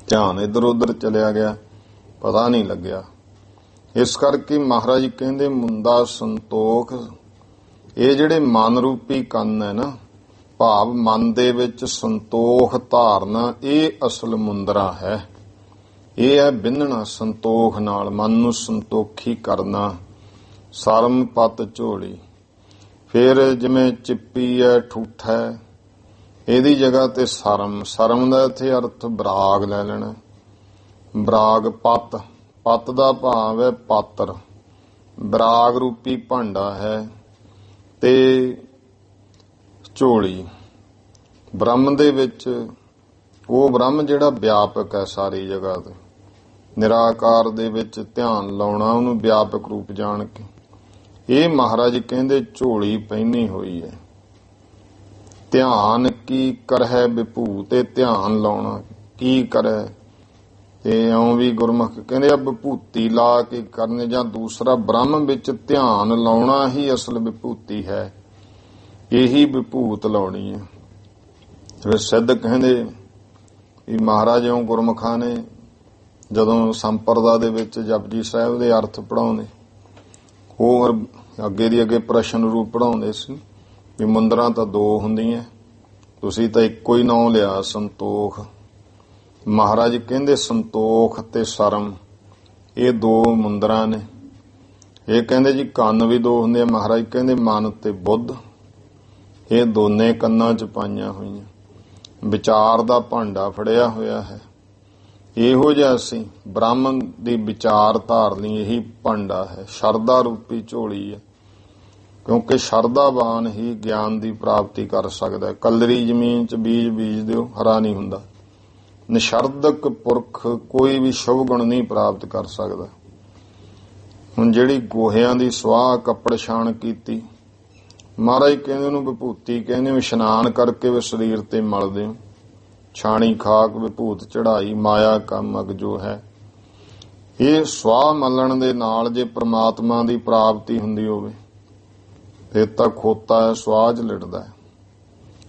ਧਿਆਨ ਇੱਧਰ ਉੱਧਰ ਚਲਿਆ ਗਿਆ, ਪਤਾ ਨਹੀਂ ਲੱਗਿਆ। ਇਸ ਕਰਕੇ ਮਹਾਰਾਜ ਕਹਿੰਦੇ ਮੁੰਦਾ ਸੰਤੋਖ, ਇਹ ਜਿਹੜੇ ਮਨ ਰੂਪੀ ਕੰਨ ਹੈ ਨਾ, ਭਾਵ ਮਨ ਦੇ ਵਿੱਚ ਸੰਤੋਖ ਧਾਰਨਾ, ਇਹ ਅਸਲ ਮੁੰਦਰਾ ਹੈ। ਇਹ ਹੈ ਬਿੰਨਣਾ ਸੰਤੋਖ ਨਾਲ, ਮਨ ਨੂੰ ਸੰਤੋਖੀ ਕਰਨਾ। ਸਰਮ ਪਤ ਝੋਲੀ, ਫਿਰ ਜਿਵੇਂ ਚਿੱਪੀ ਹੈ, ਠੂਠਾ ਹੈ, ਇਹਦੀ ਜਗ੍ਹਾ ਤੇ ਸਰਮ। ਸਰਮ ਦਾ ਇੱਥੇ ਅਰਥ ਬਰਾਗ ਲੈ ਲੈਣਾ। ਬਰਾਗ ਪਤ, ਪਤ ਦਾ ਭਾਵ ਹੈ ਪਾਤਰ, ਬਰਾਗ ਰੂਪੀ ਭਾਂਡਾ ਹੈ। ਤੇ ਝੋਲੀ ਬ੍ਰਹਮ ਦੇ ਵਿੱਚ, ਉਹ ਬ੍ਰਹਮ ਜਿਹੜਾ ਵਿਆਪਕ ਹੈ ਸਾਰੀ ਜਗ੍ਹਾ ਤੇ, ਨਿਰਾਕਾਰ ਦੇ ਵਿੱਚ ਧਿਆਨ ਲਾਉਣਾ, ਉਹਨੂੰ ਵਿਆਪਕ ਰੂਪ ਜਾਣ ਕੇ। ਇਹ ਮਹਾਰਾਜ ਕਹਿੰਦੇ ਝੋਲੀ ਪਹਿਨੀ ਹੋਈ ਹੈ। ਧਿਆਨ ਕੀ ਕਰਹਿ ਵਿਭੂ, ਤੇ ਧਿਆਨ ਲਾਉਣਾ ਕੀ ਕਰੇ, ਇਹ ਇਉਂ ਵੀ ਗੁਰਮੁਖ ਕਹਿੰਦੇ ਆ ਵਿਭੂਤੀ ਲਾ ਕੇ ਕਰਨੇ, ਜਾਂ ਦੂਸਰਾ ਬ੍ਰਹਮ ਵਿੱਚ ਧਿਆਨ ਲਾਉਣਾ ਹੀ ਅਸਲ ਵਿਭੂਤੀ ਹੈ। ਇਹੀ ਵਿਭੂਤ ਲਾਉਣੀ ਹੈ। ਫਿਰ ਸਿੱਧ ਕਹਿੰਦੇ ਵੀ ਮਹਾਰਾਜ ਇਉਂ ਗੁਰਮੁਖਾਂ ਨੇ ਜਦੋਂ ਸੰਪਰਦਾ ਦੇ ਵਿੱਚ ਜਪਜੀ ਸਾਹਿਬ ਦੇ ਅਰਥ ਪੜ੍ਹਾਉਂਦੇ, ਉਹ ਅੱਗੇ ਦੀ ਅੱਗੇ ਪ੍ਰਸ਼ਨ ਰੂਪ ਪੜ੍ਹਾਉਂਦੇ ਸੀ ਵੀ ਮੁੰਦਰਾਂ ਤਾਂ ਦੋ ਹੁੰਦੀਆਂ, ਤੁਸੀਂ ਤਾਂ ਇੱਕੋ ਹੀ ਨਾਂ ਲਿਆ ਸੰਤੋਖ। ਮਹਾਰਾਜ ਕਹਿੰਦੇ ਸੰਤੋਖ ਤੇ ਸ਼ਰਮ ਇਹ ਦੋ ਮੁੰਦਰਾਂ ਨੇ। ਇਹ ਕਹਿੰਦੇ ਜੀ ਕੰਨ ਵੀ ਦੋ ਹੁੰਦੇ ਆ, ਮਹਾਰਾਜ ਕਹਿੰਦੇ ਮਨ ਤੇ ਬੁੱਧ, ਇਹ ਦੋਨੇ ਕੰਨਾਂ 'ਚ ਪਾਈਆਂ ਹੋਈਆਂ। ਵਿਚਾਰ ਦਾ ਭਾਂਡਾ ਫੜਿਆ ਹੋਇਆ ਹੈ। ਇਹੋ ਜਿਹਾ ਅਸੀਂ ਬ੍ਰਾਹਮਣ ਦੀ ਵਿਚਾਰ ਧਾਰਨੀ ਇਹੀ ਭਾਂਡਾ ਹੈ, ਸ਼ਰਧਾ ਰੂਪੀ ਝੋਲੀ ਹੈ। ਕਿਉਂਕਿ ਸ਼ਰਧਾਵਾਨ ਹੀ ਗਿਆਨ ਦੀ ਪ੍ਰਾਪਤੀ ਕਰ ਸਕਦਾ ਹੈ। ਕੱਲਰੀ ਜ਼ਮੀਨ 'ਚ ਬੀਜ ਬੀਜ ਦਿਓ, ਹਰਾ ਨਹੀਂ ਹੁੰਦਾ। ਨਿਸ਼ਰਦਕ ਪੁਰਖ ਕੋਈ ਵੀ ਸ਼ੁਭ ਗੁਣ ਨਹੀਂ ਪ੍ਰਾਪਤ ਕਰ ਸਕਦਾ। ਹੁਣ ਜਿਹੜੀ ਗੋਹਿਆਂ ਦੀ ਸਵਾਹ ਕੱਪੜ ਛਾਣ ਕੀਤੀ, ਮਹਾਰਾਜ ਕਹਿੰਦੇ ਉਹਨੂੰ ਵਿਭੂਤੀ ਕਹਿੰਦੇ। ਇਸ਼ਨਾਨ ਕਰਕੇ ਵੀ ਸਰੀਰ ਤੇ ਮਲਦੇ ਹੋ, ਛਾਣੀ ਖਾਕ ਵਿਭੂਤ ਚੜਾਈ ਮਾਇਆ ਕਾ ਮਗ ਜੋ ਹੈ। ਇਹ ਸਵਾਹ ਮਲਣ ਦੇ ਨਾਲ ਜੇ ਪ੍ਰਮਾਤਮਾ ਦੀ ਪ੍ਰਾਪਤੀ ਹੁੰਦੀ ਹੋਵੇ ਫਿਰ ਤਾਂ ਖੋਤਾ ਹੈ, ਸਵਾਹ 'ਚ ਲਿਟਦਾ ਹੈ।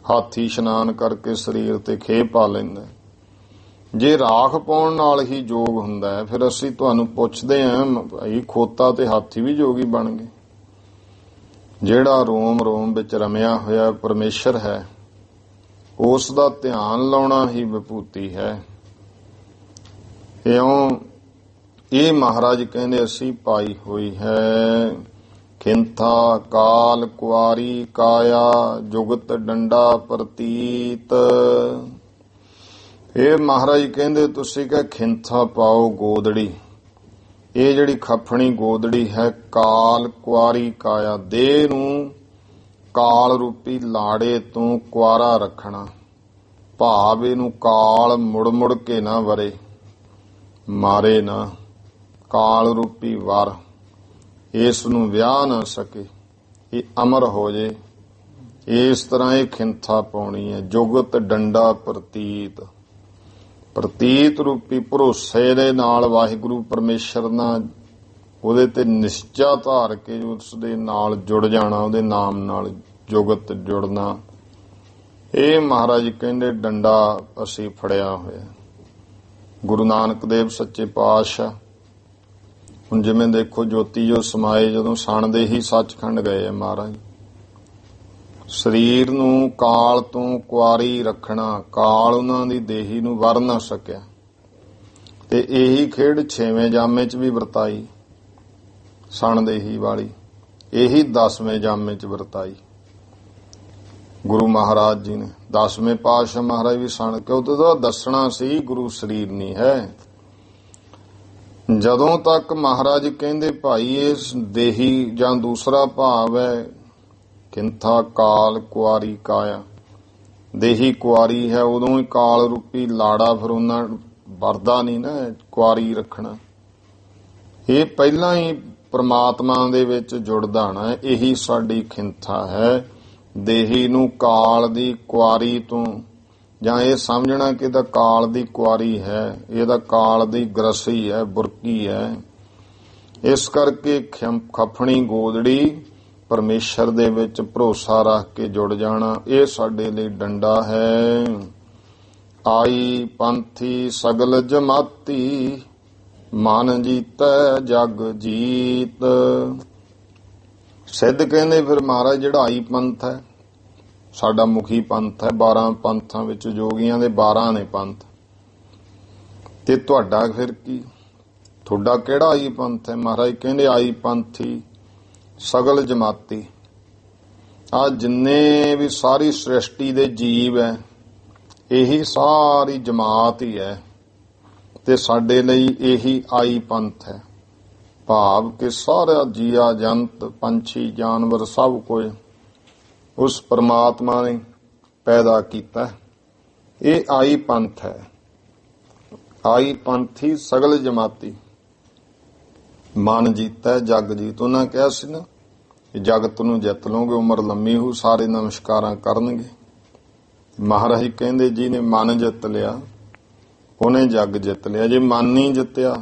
ਹਾਥੀ ਇਸ਼ਨਾਨ ਕਰਕੇ ਸਰੀਰ ਤੇ ਖੇਹ ਪਾ ਲੈਂਦਾ। ਜੇ ਰਾਖ ਪਾਉਣ ਨਾਲ ਹੀ ਜੋਗ ਹੁੰਦਾ ਹੈ, ਫਿਰ ਅਸੀਂ ਤੁਹਾਨੂੰ ਪੁੱਛਦੇ ਹਾਂ ਭਾਈ ਖੋਤਾ ਤੇ ਹਾਥੀ ਵੀ ਜੋਗੀ ਬਣ ਗਏ। ਜਿਹੜਾ ਰੋਮ ਰੋਮ ਵਿੱਚ ਰਮਿਆ ਹੋਇਆ ਪਰਮੇਸ਼ਰ ਹੈ, ਉਸ ਦਾ ਧਿਆਨ ਲਾਉਣਾ ਹੀ ਵਿਭੂਤੀ ਹੈ। ਇਉਂ ਇਹ ਮਹਾਰਾਜ ਕਹਿੰਦੇ ਅਸੀਂ ਪਾਈ ਹੋਈ ਹੈ। ਖਿੰਥਾ ਕਾਲ ਕੁਆਰੀ ਕਾਇਆ ਜੁਗਤ ਡੰਡਾ ਪ੍ਰਤੀਤ। ਇਹ ਮਹਾਰਾਜ ਕਹਿੰਦੇ ਤੁਸੀਂ ਕਹੇ ਖਿੰਥਾ ਪਾਓ ਗੋਦੜੀ, ਇਹ ਜਿਹੜੀ ਖੱਫਣੀ ਗੋਦੜੀ ਹੈ ਕਾਲ ਕੁਆਰੀ ਕਾਇਆ, ਦੇਹ ਨੂੰ ਕਾਲ ਰੂਪੀ ਲਾੜੇ ਤੋਂ ਕੁਆਰਾ ਰੱਖਣਾ। ਭਾਵ ਇਹਨੂੰ ਕਾਲ ਮੁੜ ਮੁੜ ਕੇ ਨਾ ਵਰੇ, ਮਾਰੇ ਨਾ, ਕਾਲ ਰੂਪੀ ਵਰ ਇਸ ਨੂੰ ਵਿਆਹ ਨਾ ਸਕੇ, ਇਹ ਅਮਰ ਹੋ ਜੇ। ਇਸ ਤਰ੍ਹਾਂ ਇਹ ਖਿੰਥਾ ਪਾਉਣੀ ਹੈ। ਜੁਗਤ ਡੰਡਾ ਪ੍ਰਤੀਤ, ਪ੍ਰਤੀਤ ਰੂਪੀ ਭਰੋਸੇ ਦੇ ਨਾਲ ਵਾਹਿਗੁਰੂ ਪਰਮੇਸ਼ਰ ਨਾਲ ਉਹਦੇ ਤੇ ਨਿਸ਼ਚਾ ਧਾਰ ਕੇ ਉਸ ਦੇ ਨਾਲ ਜੁੜ ਜਾਣਾ, ਉਹਦੇ ਨਾਮ ਨਾਲ ਜੁਗਤ ਜੁੜਨਾ। ਇਹ ਮਹਾਰਾਜ ਕਹਿੰਦੇ ਡੰਡਾ ਅਸੀਂ ਫੜਿਆ ਹੋਇਆ। ਗੁਰੂ ਨਾਨਕ ਦੇਵ ਸੱਚੇ ਪਾਤਸ਼ਾਹ ਹੁਣ ਜਿਵੇਂ ਦੇਖੋ ਜੋਤੀ ਜੋ ਸਮਾਏ ਜਦੋਂ ਸਣਦੇ ਹੀ ਸੱਚਖੰਡ ਗਏ ਆ ਮਹਾਰਾਜ। ਸਰੀਰ ਨੂੰ ਕਾਲ ਤੋਂ ਕੁਆਰੀ ਰੱਖਣਾ, ਕਾਲ ਉਹਨਾਂ ਦੀ ਦੇਹੀ ਨੂੰ ਵਰ ਨਾ ਸਕਿਆ, ਤੇ ਇਹੀ ਖੇਡ 6ਵੇਂ ਜਾਮੇ 'ਚ ਵੀ ਵਰਤਾਈ, ਸਣਦੇਹੀ ਵਾਲੀ ਇਹੀ 10ਵੇਂ ਜਾਮੇ 'ਚ ਵਰਤਾਈ ਗੁਰੂ ਮਹਾਰਾਜ ਜੀ ਨੇ। 10ਵੇਂ ਪਾਤਸ਼ਾਹ ਮਹਾਰਾਜ ਵੀ ਸਣ ਕੇ ਉਹਦੇ ਦਾ ਦੱਸਣਾ ਸੀ ਗੁਰੂ ਸਰੀਰ ਨਹੀਂ ਹੈ। ਜਦੋਂ ਤੱਕ ਮਹਾਰਾਜ ਕਹਿੰਦੇ ਭਾਈ ਇਸ ਦੇਹੀ ਜਾਂ ਦੂਸਰਾ ਭਾਵ ਹੈ ਕਿੰਥਾ ਕਾਲ ਕੁਆਰੀ ਕਾਇਆ, ਦੇਹੀ ਕੁਆਰੀ ਹੈ, ਉਦੋਂ ਹੀ ਕਾਲ ਰੂਪੀ ਲਾੜਾ ਫਿਰ ਉਹਨਾਂ ਵਰਦਾ ਨਹੀਂ ਨਾ ਕੁਆਰੀ ਰੱਖਣਾ। ਇਹ ਪਹਿਲਾਂ ਹੀ ਪ੍ਰਮਾਤਮਾ ਦੇ ਵਿੱਚ ਜੁੜਦਾ ਨਾ, ਇਹੀ ਸਾਡੀ ਖਿੰਥਾ ਹੈ। ਦੇਹੀ ਨੂੰ ਕਾਲ ਦੀ ਕੁਆਰੀ ਤੋਂ, ਜਾਂ ਇਹ ਸਮਝਣਾ ਕਿ ਇਹਦਾ ਕਾਲ ਦੀ ਕੁਆਰੀ ਹੈ, ਇਹਦਾ ਕਾਲ ਦੀ ਗ੍ਰਸੀ ਹੈ, ਬੁਰਕੀ ਹੈ। ਇਸ ਕਰਕੇ ਖੱਫਣੀ ਗੋਦੜੀ ਪਰਮੇਸ਼ਰ ਦੇ ਵਿੱਚ ਭਰੋਸਾ ਰੱਖ ਕੇ ਜੁੜ ਜਾਣਾ, ਇਹ ਸਾਡੇ ਲਈ ਡੰਡਾ ਹੈ। ਆਈ ਪੰਥੀ ਸਗਲ ਜਮਾਤੀ ਮਨ ਜੀਤੈ ਜਗ ਜੀਤ। ਸਿੱਧ ਕਹਿੰਦੇ ਫਿਰ ਮਹਾਰਾਜ ਜਿਹੜਾ ਆਈ ਪੰਥ ਹੈ ਸਾਡਾ ਮੁਖੀ ਪੰਥ ਹੈ। 12 ਪੰਥਾਂ ਵਿੱਚ ਜੋਗੀਆਂ ਦੇ 12 ਨੇ ਪੰਥ, ਤੇ ਤੁਹਾਡਾ ਫਿਰ ਕੀ, ਤੁਹਾਡਾ ਕਿਹੜਾ ਆਈ ਪੰਥ ਹੈ? ਮਹਾਰਾਜ ਕਹਿੰਦੇ ਆਈ ਪੰਥੀ ਸਗਲ ਜਮਾਤੀ। ਆ ਜਿੰਨੇ ਵੀ ਸਾਰੀ ਸ੍ਰਿਸ਼ਟੀ ਦੇ ਜੀਵ ਹੈ ਇਹੀ ਸਾਰੀ ਜਮਾਤ ਹੀ ਹੈ, ਤੇ ਸਾਡੇ ਲਈ ਇਹੀ ਆਈ ਪੰਥ ਹੈ। ਭਾਵ ਕਿ ਸਾਰਾ ਜੀਆ ਜੰਤ ਪੰਛੀ ਜਾਨਵਰ ਸਭ ਕੁਝ ਉਸ ਪਰਮਾਤਮਾ ਨੇ ਪੈਦਾ ਕੀਤਾ। ਇਹ ਆਈ ਪੰਥ ਹੈ। ਆਈ ਪੰਥੀ ਸਗਲ ਜਮਾਤੀ ਮਨ ਜੀਤੈ ਜਗ ਜੀਤ। ਉਹਨਾਂ ਕਿਹਾ ਸੀ ਨਾ ਜਗਤ ਨੂੰ ਜਿੱਤ ਲਓਗੇ, ਉਮਰ ਲੰਮੀ ਹੋ, ਸਾਰੇ ਨਮਸਕਾਰਾਂ ਕਰਨਗੇ। ਮਹਾਰਾਜ ਕਹਿੰਦੇ ਜਿਹਨੇ ਮਨ ਜਿੱਤ ਲਿਆ ਉਹਨੇ ਜਗ ਜਿੱਤ ਲਿਆ। ਜੇ ਮਨ ਨਹੀਂ ਜਿੱਤਿਆ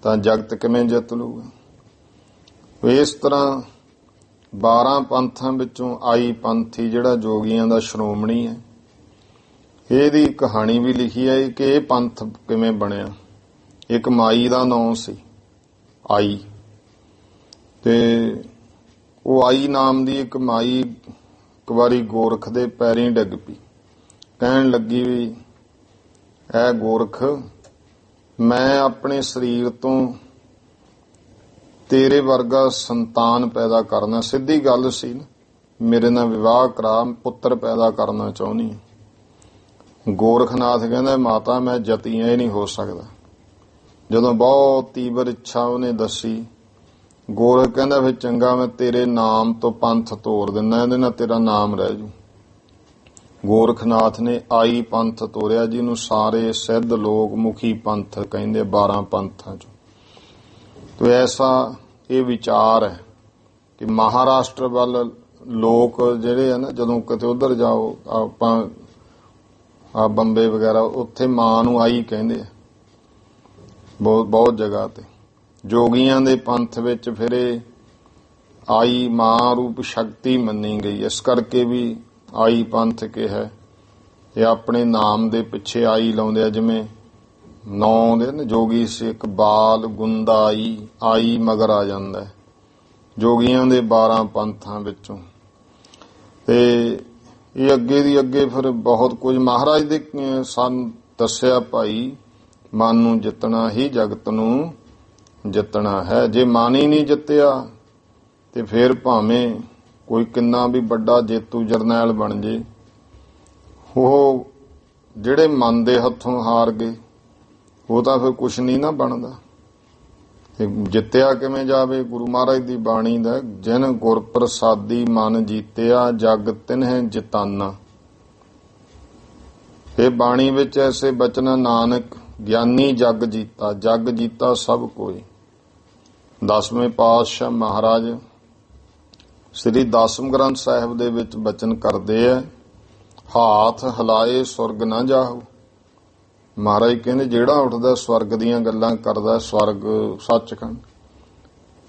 ਤਾਂ ਜਗਤ ਕਿਵੇਂ ਜਿੱਤ ਲੂਗਾ। ਇਸ ਤਰ੍ਹਾਂ 12 ਪੰਥਾਂ ਵਿੱਚੋਂ ਆਈ ਪੰਥੀ ਜਿਹੜਾ ਜੋਗੀਆਂ ਦਾ ਸ਼੍ਰੋਮਣੀ ਹੈ, ਇਹਦੀ ਕਹਾਣੀ ਵੀ ਲਿਖੀ ਹੈ ਕਿ ਇਹ ਪੰਥ ਕਿਵੇਂ ਬਣਿਆ। ਇੱਕ ਮਾਈ ਦਾ ਨਾਮ ਸੀ ਆਈ, ਤੇ ਉਹ ਆਈ ਨਾਮ ਦੀ ਇੱਕ ਮਾਈ ਇੱਕ ਵਾਰੀ ਗੋਰਖ ਦੇ ਪੈਰੀਂ ਡਿੱਗ ਪਈ। ਕਹਿਣ ਲੱਗੀ ਵੀ ਐ ਗੋਰਖ, ਮੈਂ ਆਪਣੇ ਸਰੀਰ ਤੋਂ ਤੇਰੇ ਵਰਗਾ ਸੰਤਾਨ ਪੈਦਾ ਕਰਨਾ। ਸਿੱਧੀ ਗੱਲ ਸੀ ਨਾ, ਮੇਰੇ ਨਾਲ ਵਿਵਾਹ ਕਰਾ, ਪੁੱਤਰ ਪੈਦਾ ਕਰਨਾ ਚਾਹੁੰਦੀ। ਗੋਰਖਨਾਥ ਕਹਿੰਦਾ ਮਾਤਾ ਮੈਂ ਜਤੀਆਂ ਹੀ ਨਹੀਂ ਹੋ ਸਕਦਾ। ਜਦੋਂ ਬਹੁਤ ਤੀਬਰ ਇੱਛਾ ਉਹਨੇ ਦੱਸੀ, ਗੋਰਖ ਕਹਿੰਦਾ ਫਿਰ ਚੰਗਾ ਮੈਂ ਤੇਰੇ ਨਾਮ ਤੋਂ ਪੰਥ ਤੋੜ ਦਿੰਦਾ, ਇਹਦੇ ਨਾਲ ਤੇਰਾ ਨਾਮ ਰਹਿ ਜੂ। ਗੋਰਖਨਾਥ ਨੇ ਆਈ ਪੰਥ ਤੋਰਿਆ, ਜਿਹਨੂੰ ਸਾਰੇ ਸਿੱਧ ਲੋਕ ਮੁਖੀ ਪੰਥ ਕਹਿੰਦੇ 12 ਪੰਥਾਂ ਚੋਂ। ਤੋ ਐਸਾ ਇਹ ਵਿਚਾਰ ਹੈ ਕਿ ਮਹਾਰਾਸ਼ਟਰ ਵੱਲ ਲੋਕ ਜਿਹੜੇ ਆ ਨਾ, ਜਦੋਂ ਕਿਤੇ ਉਧਰ ਜਾਓ ਆਪਾਂ ਬੰਬੇ ਵਗੈਰਾ, ਉੱਥੇ ਮਾਂ ਨੂੰ ਆਈ ਕਹਿੰਦੇ ਆ ਬਹੁਤ ਜਗ੍ਹਾ ਤੇ। ਜੋਗੀਆਂ ਦੇ ਪੰਥ ਵਿੱਚ ਫਿਰ ਇਹ ਆਈ ਮਾਂ ਰੂਪ ਸ਼ਕਤੀ ਮੰਨੀ ਗਈ, ਇਸ ਕਰਕੇ ਵੀ ਆਈ ਪੰਥ ਕਿਹਾ। ਇਹ ਆਪਣੇ ਨਾਮ ਦੇ ਪਿੱਛੇ ਆਈ ਲਾਉਂਦੇ ਆ, ਜਿਵੇਂ ਨੌ ਦੇ ਨਾ ਜੋਗੀ ਸਿੱਖ ਬਾਲ ਗੁੰਦਾ ਆਈ ਮਗਰ ਆ ਜਾਂਦਾ ਹੈ ਜੋਗੀਆਂ ਦੇ 12 ਪੰਥਾਂ ਵਿੱਚੋਂ। ਤੇ ਇਹ ਅੱਗੇ ਦੀ ਅੱਗੇ ਫਿਰ ਬਹੁਤ ਕੁਝ ਮਹਾਰਾਜ ਦੇ ਸਾਨੂੰ ਦੱਸਿਆ, ਭਾਈ ਮਨ ਨੂੰ ਜਿੱਤਣਾ ਹੀ ਜਗਤ ਨੂੰ ਜਿੱਤਣਾ ਹੈ। ਜੇ ਮਨ ਹੀ ਨਹੀਂ ਜਿੱਤਿਆ ਤੇ ਫਿਰ ਭਾਵੇਂ ਕੋਈ ਕਿੰਨਾ ਵੀ ਵੱਡਾ ਜੇਤੂ ਜਰਨੈਲ ਬਣ ਜੇ, ਉਹ ਜਿਹੜੇ ਮਨ ਦੇ ਹੱਥੋਂ ਹਾਰ ਗਏ ਉਹ ਤਾਂ ਫਿਰ ਕੁਛ ਨਹੀਂ ਨਾ ਬਣਦਾ। ਤੇ ਜਿੱਤਿਆ ਕਿਵੇਂ ਜਾਵੇ? ਗੁਰੂ ਮਹਾਰਾਜ ਦੀ ਬਾਣੀ ਦਾ, ਜਿਨ ਗੁਰ ਪ੍ਰਸਾਦੀ ਮਨ ਜੀਤਿਆ ਜਗ ਤਿਨਹਿ ਜਿਤਾਨਾ। ਇਹ ਬਾਣੀ ਵਿੱਚ ਐਸੇ ਬਚਨ, ਨਾਨਕ ਗਿਆਨੀ ਜਗ ਜੀਤਾ, ਜਗ ਜੀਤਾ ਸਭ ਕੋਈ। 10ਵੇਂ ਪਾਤਸ਼ਾਹ ਮਹਾਰਾਜ ਸ੍ਰੀ ਦਸਮ ਗ੍ਰੰਥ ਸਾਹਿਬ ਦੇ ਵਿੱਚ ਬਚਨ ਕਰਦੇ ਆ, ਹਾਥ ਹਿਲਾਏ ਸੁਰਗ ਨਾ ਜਾਹੂ। ਮਹਾਰਾਜ ਕਹਿੰਦੇ ਜਿਹੜਾ ਉੱਠਦਾ ਸਵਰਗ ਦੀਆਂ ਗੱਲਾਂ ਕਰਦਾ, ਸਵਰਗ ਸੱਚਖੰਡ,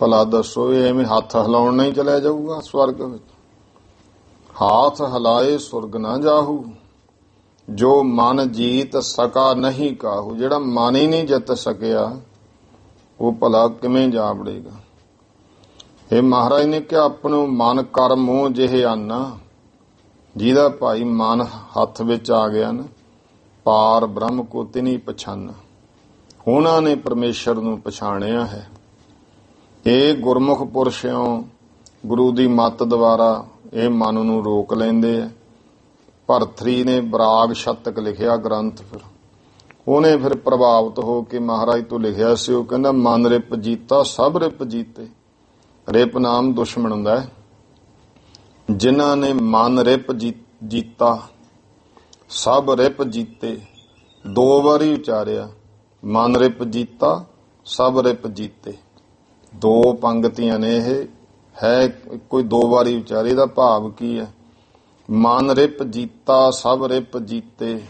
ਭਲਾ ਦੱਸੋ ਇਹ ਐਵੇਂ ਹੱਥ ਹਿਲਾਉਣ ਨਹੀਂ ਚਲਿਆ ਜਾਊਗਾ ਸਵਰਗ ਵਿੱਚ? ਹਾਥ ਹਿਲਾਏ ਸੁਰਗ ਨਾ ਜਾਹੂ, ਜੋ ਮਨ ਜੀਤ ਸਕਾ ਨਹੀਂ ਕਾਹੂ। ਜਿਹੜਾ ਮਨ ਹੀ ਨਹੀਂ ਜਿੱਤ ਸਕਿਆ ਉਹ ਭਲਾ ਕਿਵੇਂ ਜਾ ਵੜੇਗਾ? ਇਹ ਮਹਾਰਾਜ ਨੇ ਕਿਹਾ ਆਪਣੋ ਮਨ ਕਰ ਮੋਹ ਜਿਹੇ ਆਨਾ। ਜਿਹਦਾ ਭਾਈ ਮਨ ਹੱਥ ਵਿੱਚ ਆ ਗਿਆ ਨਾ, ਪਾਰ ਬ੍ਰਹਮ ਕੋ ਤਿਨੀ ਪਛਾਨਾ, ਉਹਨਾਂ ਨੇ ਪਰਮੇਸ਼ਰ ਨੂੰ ਪਛਾਣਿਆ ਹੈ। ਇਹ ਗੁਰਮੁਖ ਪੁਰਸ਼ਿਓ ਗੁਰੂ ਦੀ ਮੱਤ ਦੁਆਰਾ ਇਹ ਮਨ ਨੂੰ ਰੋਕ ਲੈਂਦੇ ਆ। ਭਰਤਰੀ ਨੇ ਬਰਾਗ ਸ਼ਤਕ ਲਿਖਿਆ ਗ੍ਰੰਥ, ਫਿਰ ਉਹਨੇ ਫਿਰ ਪ੍ਰਭਾਵਿਤ ਹੋ ਕੇ ਮਹਾਰਾਜ ਤੋਂ ਲਿਖਿਆ ਸੀ। ਉਹ ਕਹਿੰਦਾ ਮਨ ਰਿਪ ਜੀਤਾ ਸਭ ਰਿਪ ਜੀਤੇ। ਰਿਪ ਨਾਮ ਦੁਸ਼ਮਣ ਹੁੰਦਾ ਹੈ। ਜਿਨ੍ਹਾਂ ਨੇ ਮਨ ਰਿਪ ਜੀਤਾ ਸਭ ਰਿਪ ਜੀਤੇ, 2 ਵਾਰੀ ਉਚਾਰਿਆ, ਮਨ ਰਿਪ ਜੀਤਾ ਸਭ ਰਿਪ ਜੀਤੇ। 2 ਪੰਕਤੀਆਂ ਨੇ, ਇਹ ਹੈ ਕੋਈ 2 ਵਾਰੀ ਉਚਾਰੇ। ਦਾ ਭਾਵ ਕੀ ਹੈ? ਮਨ ਰਿਪ ਜੀਤਾ ਸਭ ਰਿਪ ਜੀਤੇ।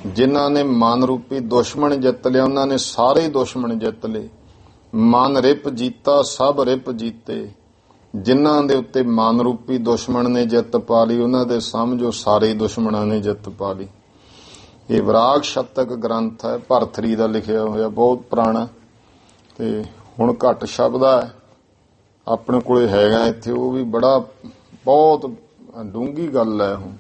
ਜਿਨ੍ਹਾਂ ਨੇ ਮਨ ਰੂਪੀ ਦੁਸ਼ਮਣ ਜਿੱਤ ਲਿਆ, ਉਹਨਾਂ ਨੇ ਸਾਰੇ ਦੁਸ਼ਮਣ ਜਿੱਤ ਲਏ। ਮਨ ਰਿਪ ਜੀਤਾ ਸਭ ਰਿਪ ਜੀਤੇ। ਜਿਨ੍ਹਾਂ ਦੇ ਉੱਤੇ ਮਨ ਰੂਪੀ ਦੁਸ਼ਮਣ ਨੇ ਜਿੱਤ ਪਾ ਲਈ, ਉਹਨਾਂ ਦੇ ਸਮਝੋ ਸਾਰੇ ਦੁਸ਼ਮਣਾਂ ਨੇ ਜਿੱਤ ਪਾ ਲਈ। ਇਹ ਵਿਰਾਗ ਸ਼ਤਕ ਗ੍ਰੰਥ ਹੈ, ਭਰਤਰੀ ਦਾ ਲਿਖਿਆ ਹੋਇਆ, ਬਹੁਤ ਪੁਰਾਣਾ, ਤੇ ਹੁਣ ਘੱਟ ਸ਼ਬਦ ਹੈ ਆਪਣੇ ਕੋਲੇ ਹੈਗਾ ਇੱਥੇ। ਉਹ ਵੀ ਬਹੁਤ ਡੂੰਘੀ ਗੱਲ ਹੈ, ਉਹ